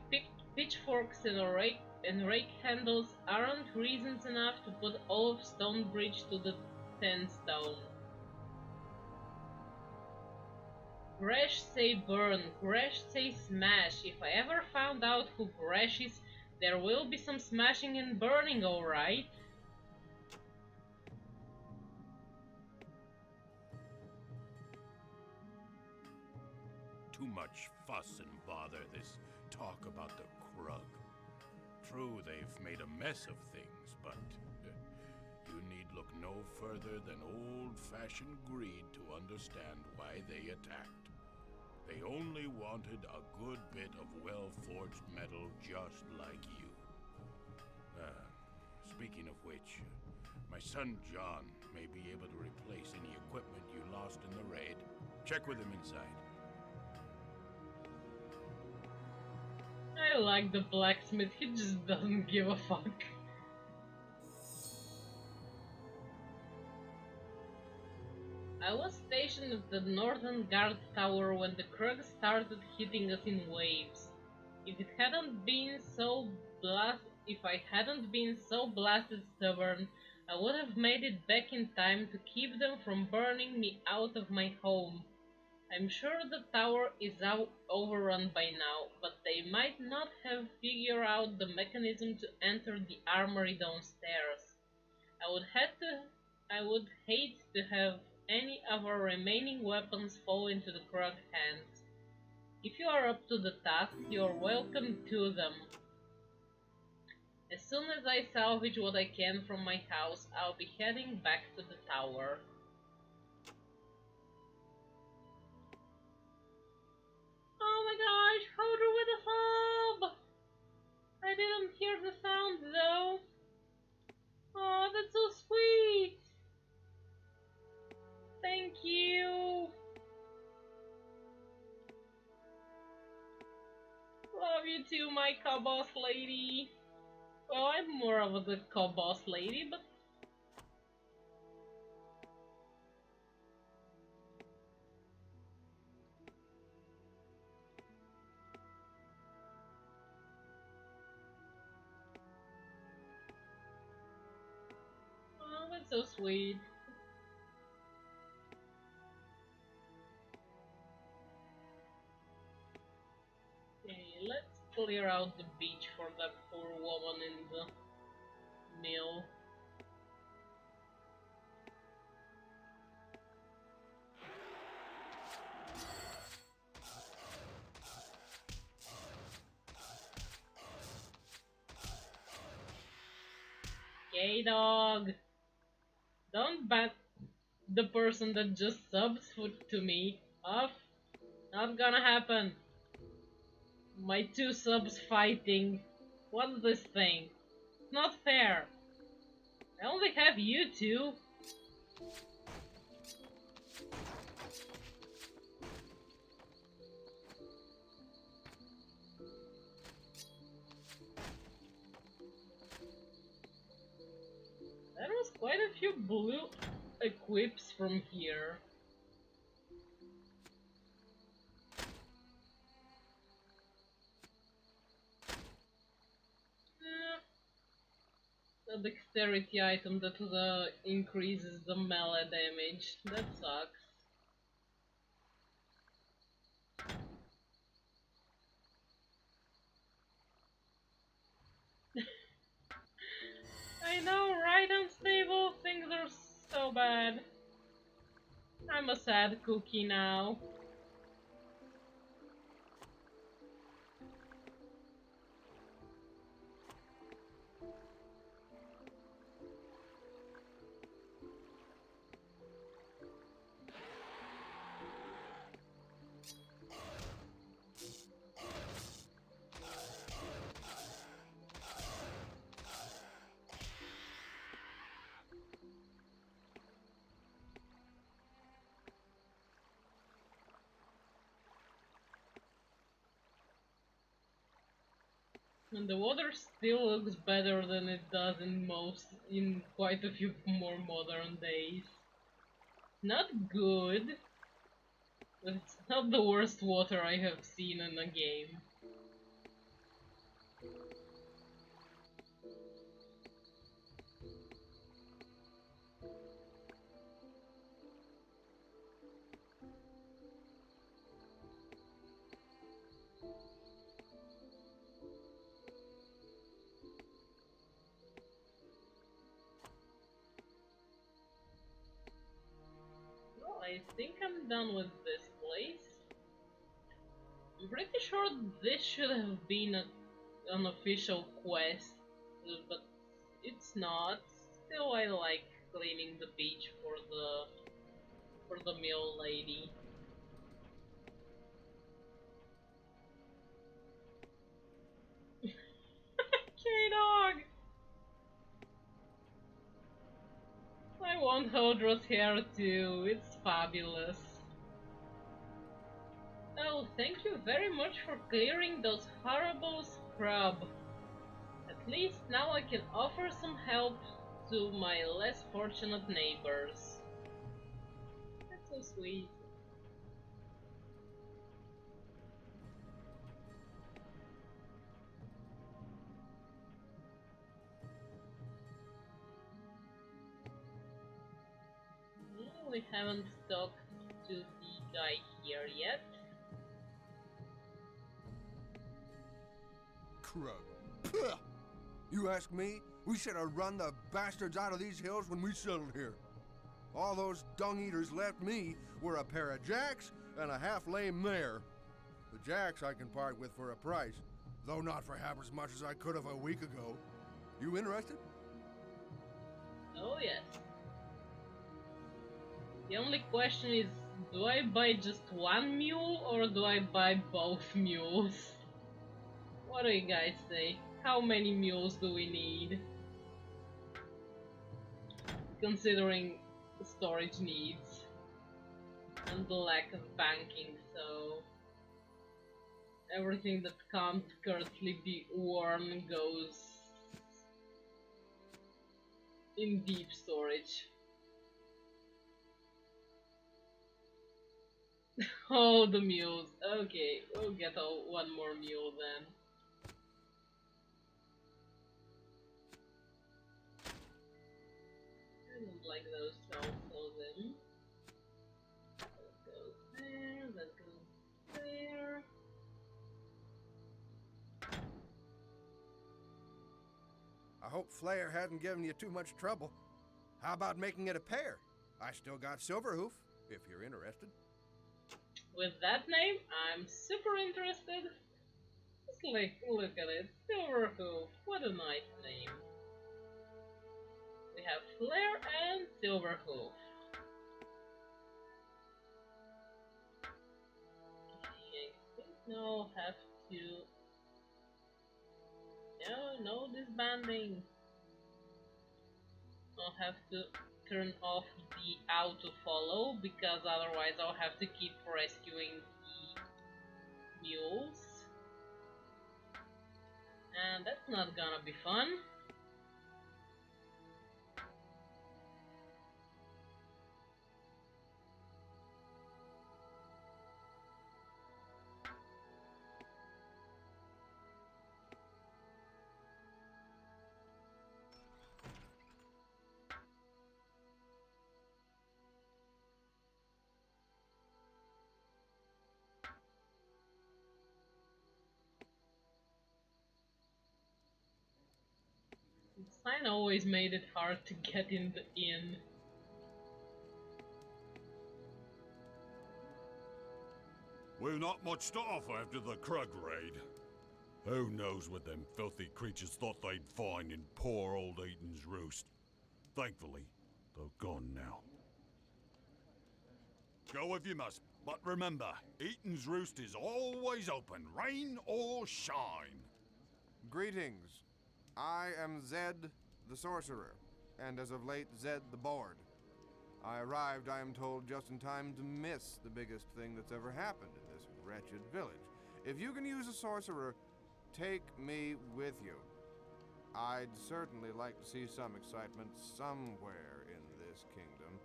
pitchforks and rake handles aren't reasons enough to put all of Stonebridge to the 10 stone. Gresh say burn, Gresh say smash. If I ever found out who Gresh is, there will be some smashing and burning, alright? Too much fuss and bother, this talk about the Krug. True, they've made a mess of things, but you need look no further than old-fashioned greed to understand why they attacked. They only wanted a good bit of well-forged metal just like you. Speaking of which, my son John may be able to replace any equipment you lost in the raid. Check with him inside. I like the blacksmith, he just doesn't give a fuck. I was stationed at the Northern Guard Tower when the Krug started hitting us in waves. If I hadn't been so blasted stubborn, I would have made it back in time to keep them from burning me out of my home. I'm sure the tower is overrun by now, but they might not have figured out the mechanism to enter the armory downstairs. I would hate to have any of our remaining weapons fall into the Krug hands. If you are up to the task, you are welcome to them. As soon as I salvage what I can from my house, I'll be heading back to the tower. Oh my gosh, Hodor with a sub! I didn't hear the sound though. Oh, that's so sweet! Thank you! Love you too, my co-boss lady. Well, I'm more of the co-boss lady, but... Oh, that's so sweet. Okay, let's clear out the beach for that poor woman in the mill. Okay, dog. Don't bat the person that just subs to me off. Not gonna happen. My two subs fighting. What's this thing? It's not fair. I only have you two. There was quite a few blue equips from here. A dexterity item that increases the melee damage. That sucks. I know, right? Unstable. Things are so bad. I'm a sad cookie now. And the water still looks better than it does in quite a few more modern days. Not good, but it's not the worst water I have seen in a game. Well, I think I'm done with this place. I'm pretty sure this should have been an official quest, but it's not. Still, I like cleaning the beach for the mill lady. K-Dog! I want Hodra's hair too, it's fabulous. Oh, thank you very much for clearing those horrible scrub. At least now I can offer some help to my less fortunate neighbors. That's so sweet. We haven't talked to the guy here yet. Krug. Puh! You ask me? We should have run the bastards out of these hills when we settled here. All those dung-eaters left me were a pair of jacks and a half-lame mare. The jacks I can part with for a price, though not for half as much as I could have a week ago. You interested? Oh yes. The only question is, do I buy just one mule or do I buy both mules? What do you guys say? How many mules do we need? Considering the storage needs and the lack of banking, so everything that can't currently be worn goes in deep storage. Oh, the mules. Okay, we'll get one more mule then. I don't like those, so I'll sell them. That goes there, that goes there. I hope Flair hasn't given you too much trouble. How about making it a pair? I still got Silverhoof, if you're interested. With that name, I'm super interested. Just look at it. Silverhoof, what a nice name. We have Flair and Silverhoof. I think now have to... No disbanding. I'll have to turn off the auto follow because otherwise I'll have to keep rescuing the mules, and that's not gonna be fun. Sign always made it hard to get in the inn. We've not much to offer after the Krug raid. Who knows what them filthy creatures thought they'd find in poor old Eaton's Roost. Thankfully, they're gone now. Go if you must, but remember, Eaton's Roost is always open, rain or shine. Greetings. I am Zed the Sorcerer, and as of late, Zed the Bard. I arrived, I am told, just in time to miss the biggest thing that's ever happened in this wretched village. If you can use a sorcerer, take me with you. I'd certainly like to see some excitement somewhere in this kingdom.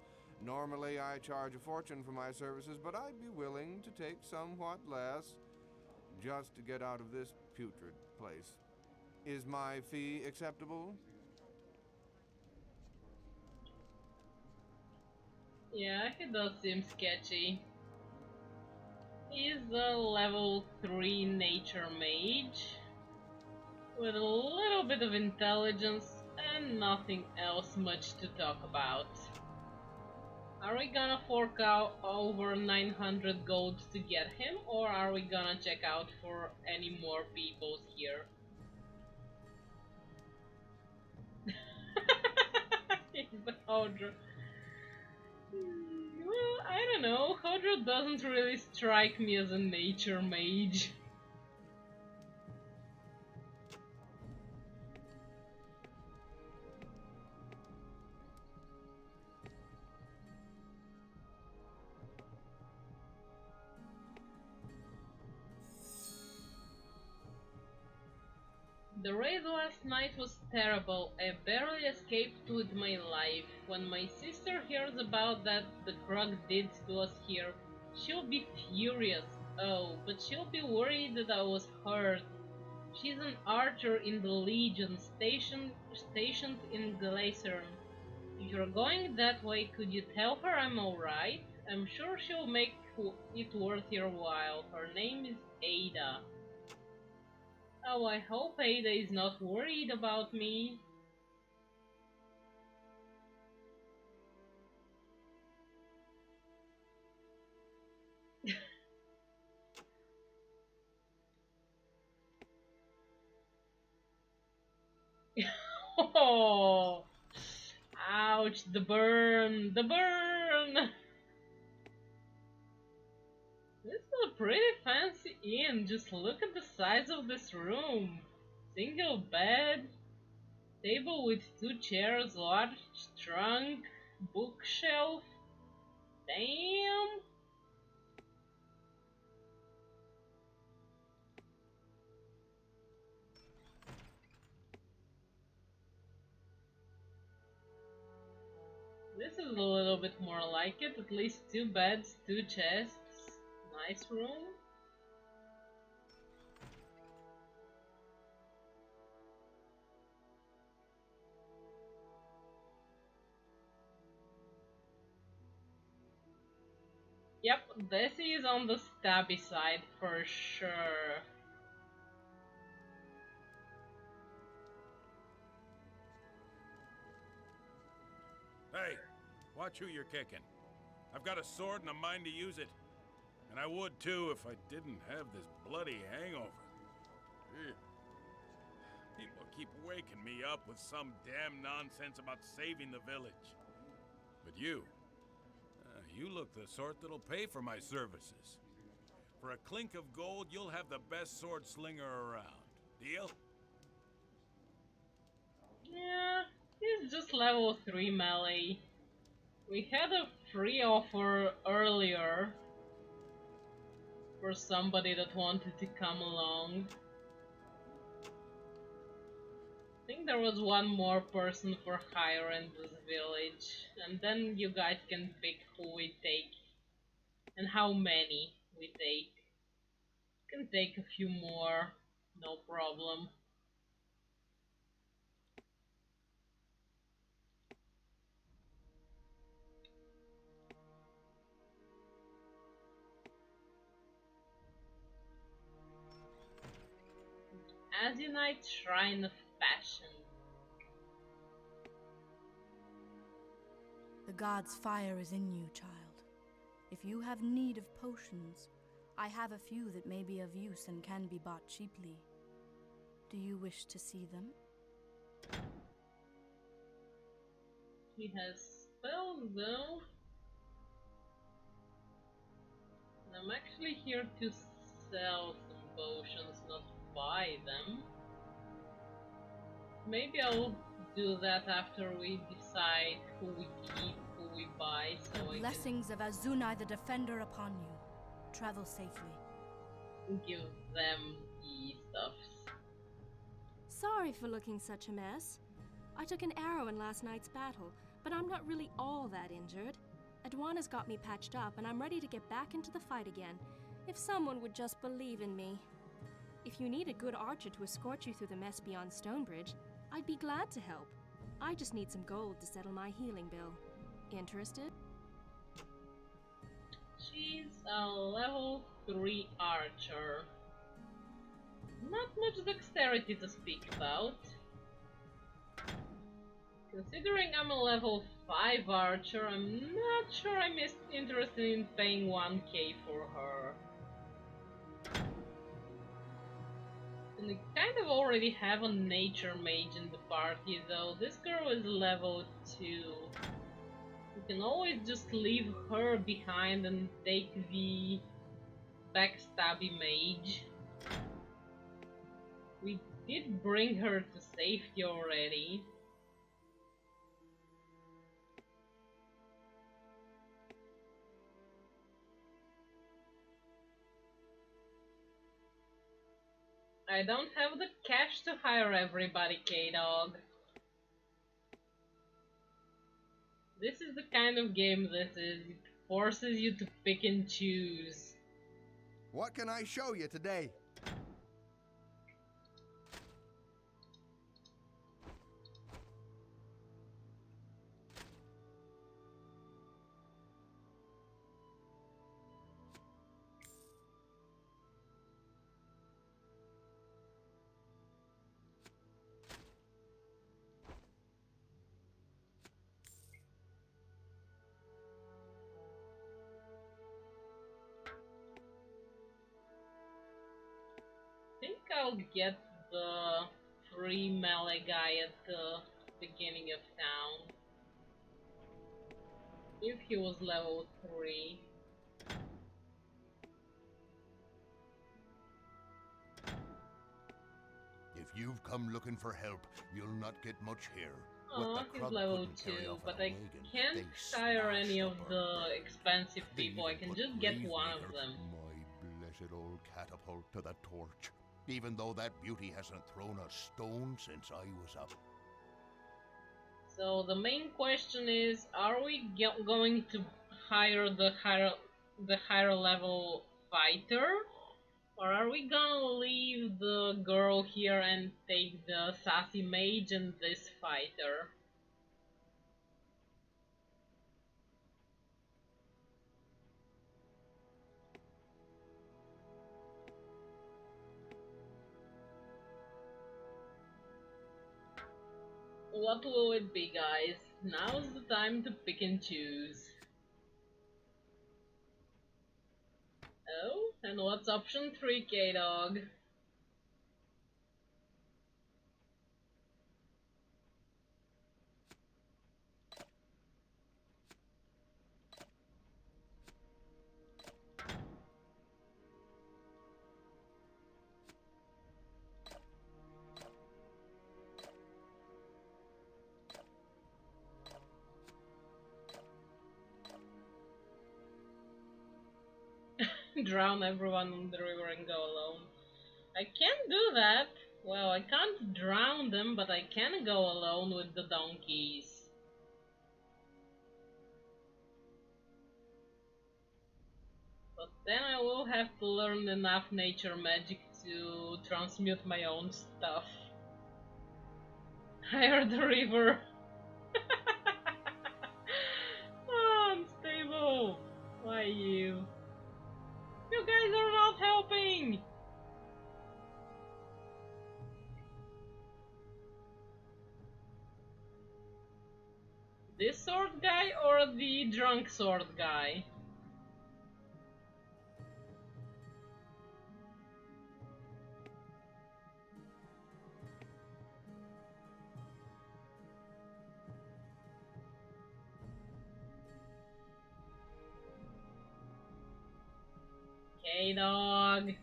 Normally, I charge a fortune for my services, but I'd be willing to take somewhat less just to get out of this putrid place. Is my fee acceptable? Yeah, he does seem sketchy. He's a level 3 nature mage with a little bit of intelligence and nothing else much to talk about. Are we gonna fork out over 900 gold to get him, or are we gonna check out for any more peoples here? It's the Hodro. Well, I don't know. Hodro doesn't really strike me as a nature mage. The raid last night was terrible. I barely escaped with my life. When my sister hears about that the Krug did to us here, she'll be furious. Oh, but she'll be worried that I was hurt. She's an archer in the Legion, stationed in Glacern. If you're going that way, could you tell her I'm alright? I'm sure she'll make it worth your while. Her name is Ada. Oh, I hope Ada is not worried about me. Oh, ouch, the burn, the burn! This is a pretty fancy inn, just look at the size of this room. Single bed, table with 2 chairs, large trunk, bookshelf. Damn! This is a little bit more like it, at least 2 beds, 2 chests. Nice room. Yep, Desi is on the stabby side for sure. Hey, watch who you're kicking. I've got a sword and a mind to use it. And I would too if I didn't have this bloody hangover. Ugh. People keep waking me up with some damn nonsense about saving the village. But you look the sort that'll pay for my services. For a clink of gold, you'll have the best sword slinger around. Deal? Yeah, he's just level 3 melee. We had a free offer earlier for somebody that wanted to come along. I think there was one more person for hire in this village, and then you guys can pick who we take and how many we take. Can take a few more, no problem. Azunite Shrine of Passion. The god's fire is in you, child. If you have need of potions, I have a few that may be of use and can be bought cheaply. Do you wish to see them? He has spells though. And I'm actually here to sell some potions, not buy them. Maybe I'll do that after we decide who we keep, who we buy, so The blessings of Azunai the Defender upon you. Travel safely. I can give them the stuffs. Sorry for looking such a mess. I took an arrow in last night's battle, but I'm not really all that injured. Adwana's got me patched up, and I'm ready to get back into the fight again, if someone would just believe in me. If you need a good archer to escort you through the mess beyond Stonebridge, I'd be glad to help. I just need some gold to settle my healing bill. Interested? She's a level 3 archer. Not much dexterity to speak about. Considering I'm a level 5 archer, I'm not sure I'm interested in paying 1k for her. And we kind of already have a nature mage in the party, though. This girl is level 2. We can always just leave her behind and take the backstabby mage. We did bring her to safety already. I don't have the cash to hire everybody, K-Dog. This is the kind of game this is. It forces you to pick and choose. What can I show you today? I think I'll get the free melee guy at the beginning of town. If he was level 3. If you've come looking for help, you'll not get much here. Oh, he's level 2, but I can't hire any of the expensive people. I can just get one of them. My blessed old catapult to the torch. Even though that beauty hasn't thrown a stone since I was up. So the main question is, are we going to hire the higher level fighter? Or are we gonna leave the girl here and take the sassy mage and this fighter? What will it be, guys? Now's the time to pick and choose. Oh, and what's option 3, K-Dog? Drown everyone in the river and go alone. I can't do that. Well, I can't drown them, but I can go alone with the donkeys. But then I will have to learn enough nature magic to transmute my own stuff. Hire the river. Oh, unstable. Why you? You guys are not helping! This sword guy or the drunk sword guy? K-Dog.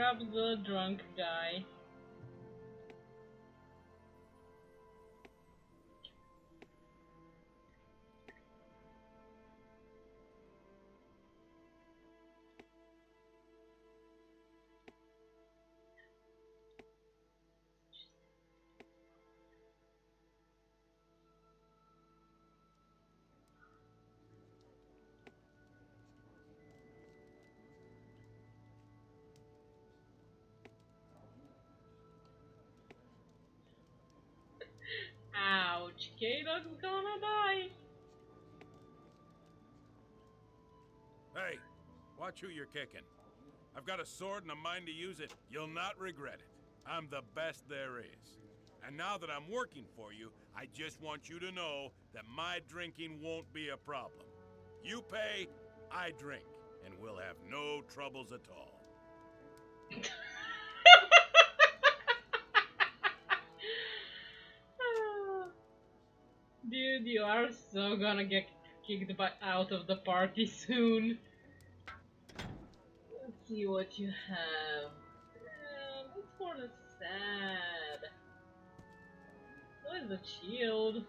grab the drunk guy. Ouch, K-Dog's gonna die. Hey, watch who you're kicking. I've got a sword and a mind to use it. You'll not regret it. I'm the best there is. And now that I'm working for you, I just want you to know that my drinking won't be a problem. You pay, I drink, and we'll have no troubles at all. Dude, you are so gonna get kicked out of the party soon. Let's see what you have. That's for the sad. Where's the shield?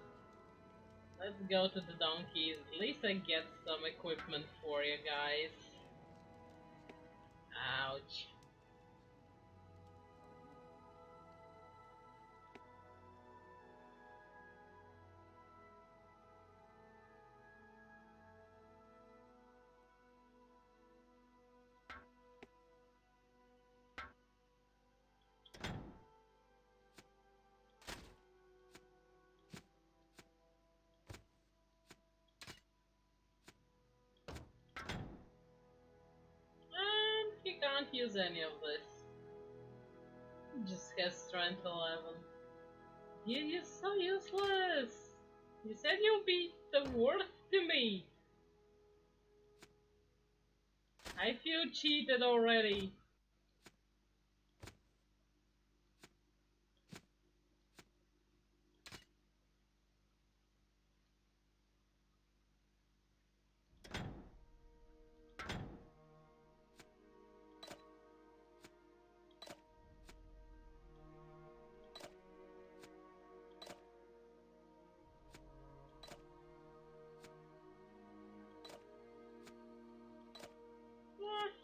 Let's go to the donkeys. At least I get some equipment for you guys. Ouch. He can't use any of this. He just has strength 11. Dude, you're so useless! You said you'll be the worth to me! I feel cheated already.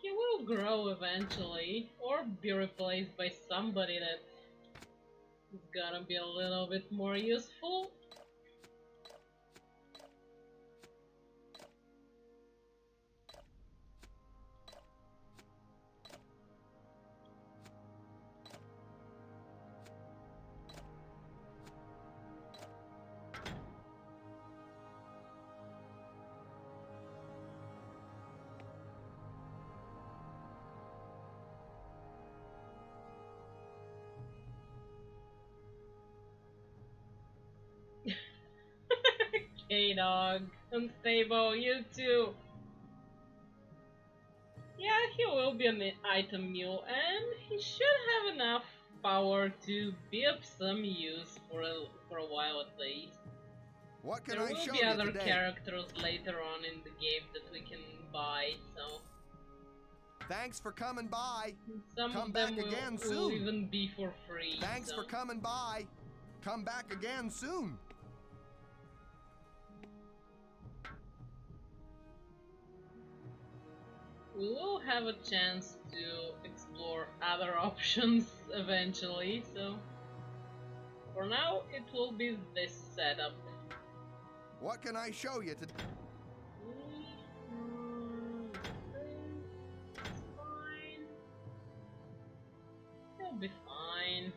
He will grow eventually, or be replaced by somebody that is gonna be a little bit more useful. K-Dog, Unstable, you too. Yeah, he will be an item mule, and he should have enough power to be of some use for a while at least. What can There I will show be you other today? characters later on in the game that we can buy, so Thanks for coming by. some Come of them back will, again will soon. even be for free. Thanks so. for coming by. Come back again soon. We will have a chance to explore other options eventually, so for now it will be this setup. What can I show you today? It's fine. It'll be fine.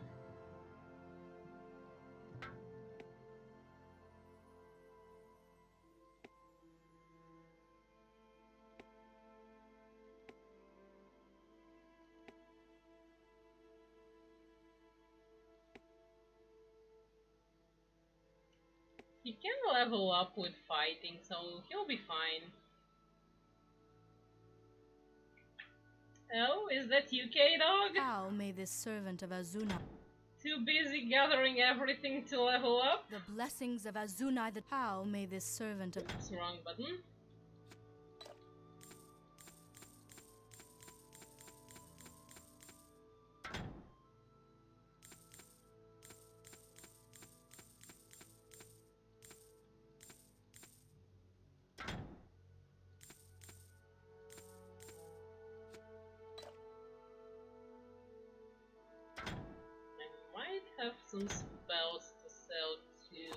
He can level up with fighting, so he'll be fine. Oh, is that you, K-Dog? How may this servant of Azuna, Too busy gathering everything to level up? the blessings of Azunai, how may this servant of Oops, wrong button. some spells to sell too.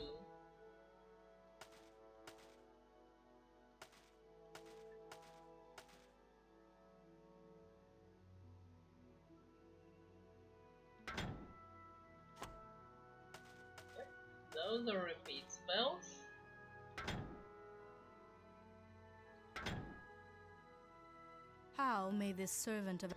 Those are repeat spells. How may this servant of...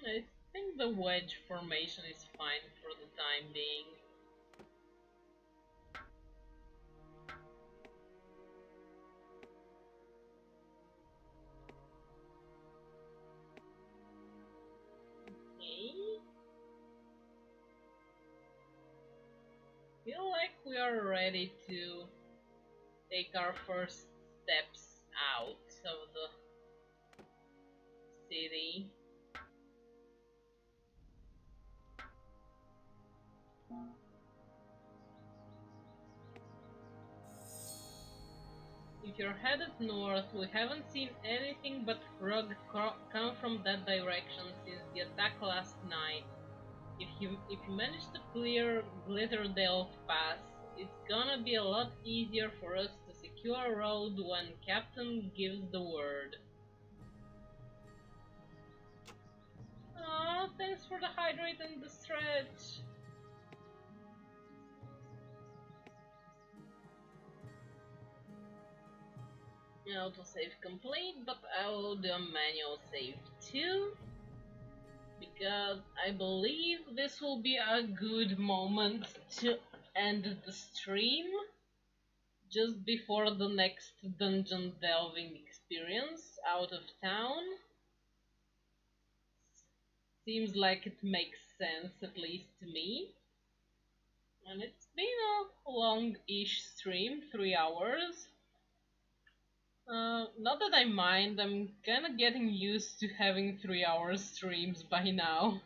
I think the wedge formation is fine for the time being. Okay. Feel like we are ready to take our first steps out of the city. If you're headed north, we haven't seen anything but Krug come from that direction since the attack last night. If you manage to clear Glitterdale Pass, it's gonna be a lot easier for us to secure a road when Captain gives the word. Aw, thanks for the hydrate and the stretch. Autosave complete, but I will do a manual save too, because I believe this will be a good moment to end the stream just before the next dungeon delving experience out of town. Seems like it makes sense, at least to me. And it's been a long-ish stream, 3 hours. Not that I mind, I'm kinda getting used to having 3 hour streams by now.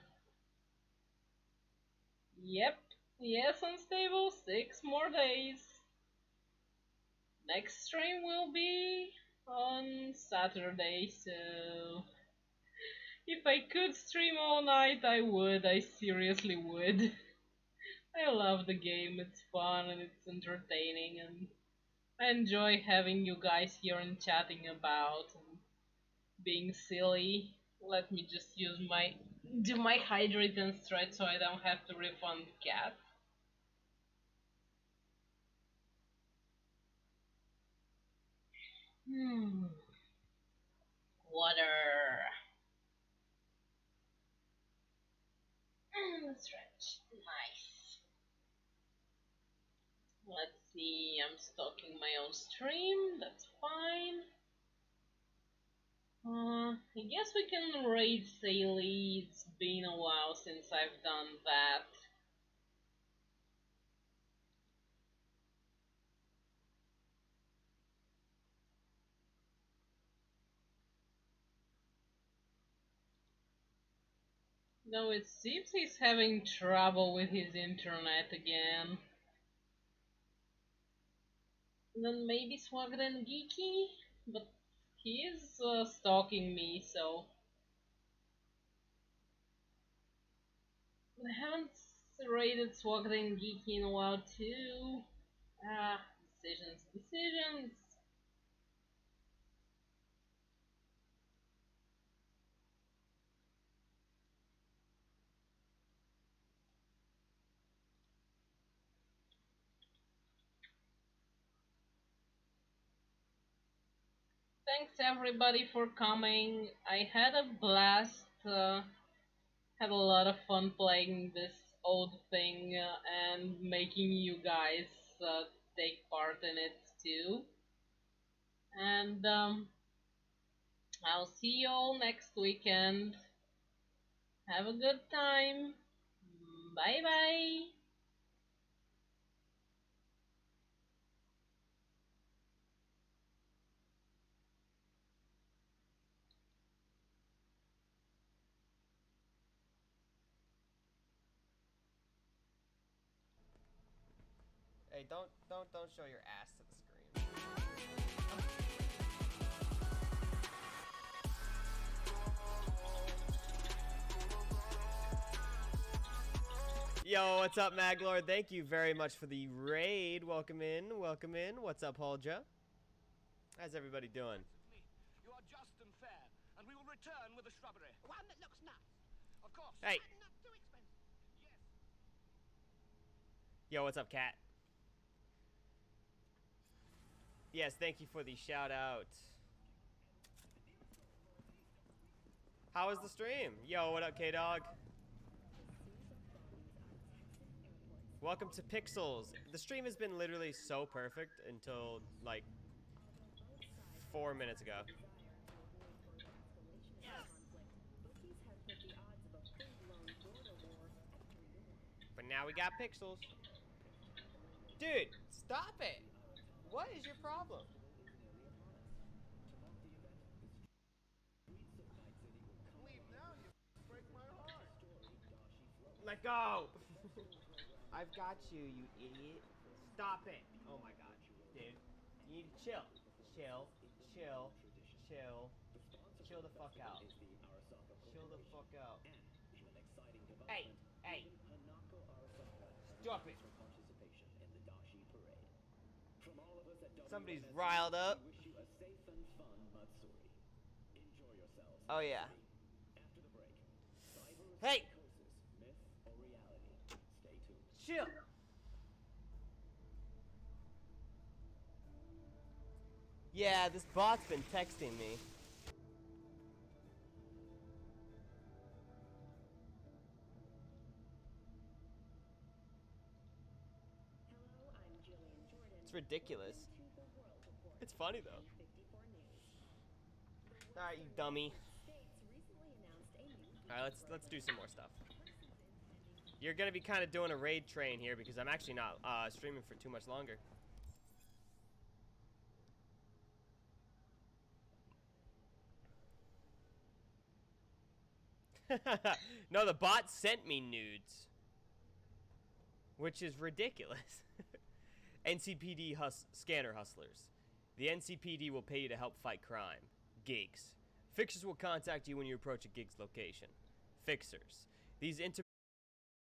Yep, yes, unstable, 6 more days. Next stream will be on Saturday, so if I could stream all night, I would, I seriously would. I love the game, it's fun and it's entertaining, and I enjoy having you guys here and chatting about and being silly. Let me just do my hydrate and stretch so I don't have to refund cat. Water. And stretch. Nice. Let's see, I'm stalking my own stream, that's fine. I guess we can raid Saley. It's been a while since I've done that. Though it seems he's having trouble with his internet again. Then maybe Swagged and Geeky? But he is stalking me, so... I haven't rated Swagged and Geeky in a while too. Ah, decisions. thanks everybody for coming. I had a blast. Had a lot of fun playing this old thing and making you guys take part in it too. And I'll see you all next weekend. Have a good time. Bye bye. Hey, don't show your ass to the screen. Yo, what's up, Maglord? Thank you very much for the raid. Welcome in, welcome in. What's up, Holja? How's everybody doing? You are just and fair, and we will return with a shrubbery. One that looks nice. Of course. Hey. And not too expensive. Yes. Yo, what's up, Cat? Yes, thank you for the shout out. How was the stream? Yo, what up, K-Dog? Welcome to Pixels. The stream has been literally so perfect until, like, 4 minutes ago. But now we got Pixels. Dude, stop it! What is your problem? Leave now, you break my heart. Let go! I've got you, you idiot. Stop it! Oh my god. Dude, you need to chill. Chill. Chill. Chill. Chill the fuck out. Chill the fuck out. Hey! Hey! Stop it! Somebody's riled up. Oh yeah. Hey! Chill! Yeah, this bot's been texting me. It's ridiculous. It's funny though. Alright, you dummy. Alright, let's do some more stuff. You're gonna be kind of doing a raid train here because I'm actually not streaming for too much longer. No, the bot sent me nudes, which is ridiculous. NCPD scanner hustlers. The NCPD will pay you to help fight crime. Gigs. Fixers will contact you when you approach a gig's location. Fixers. These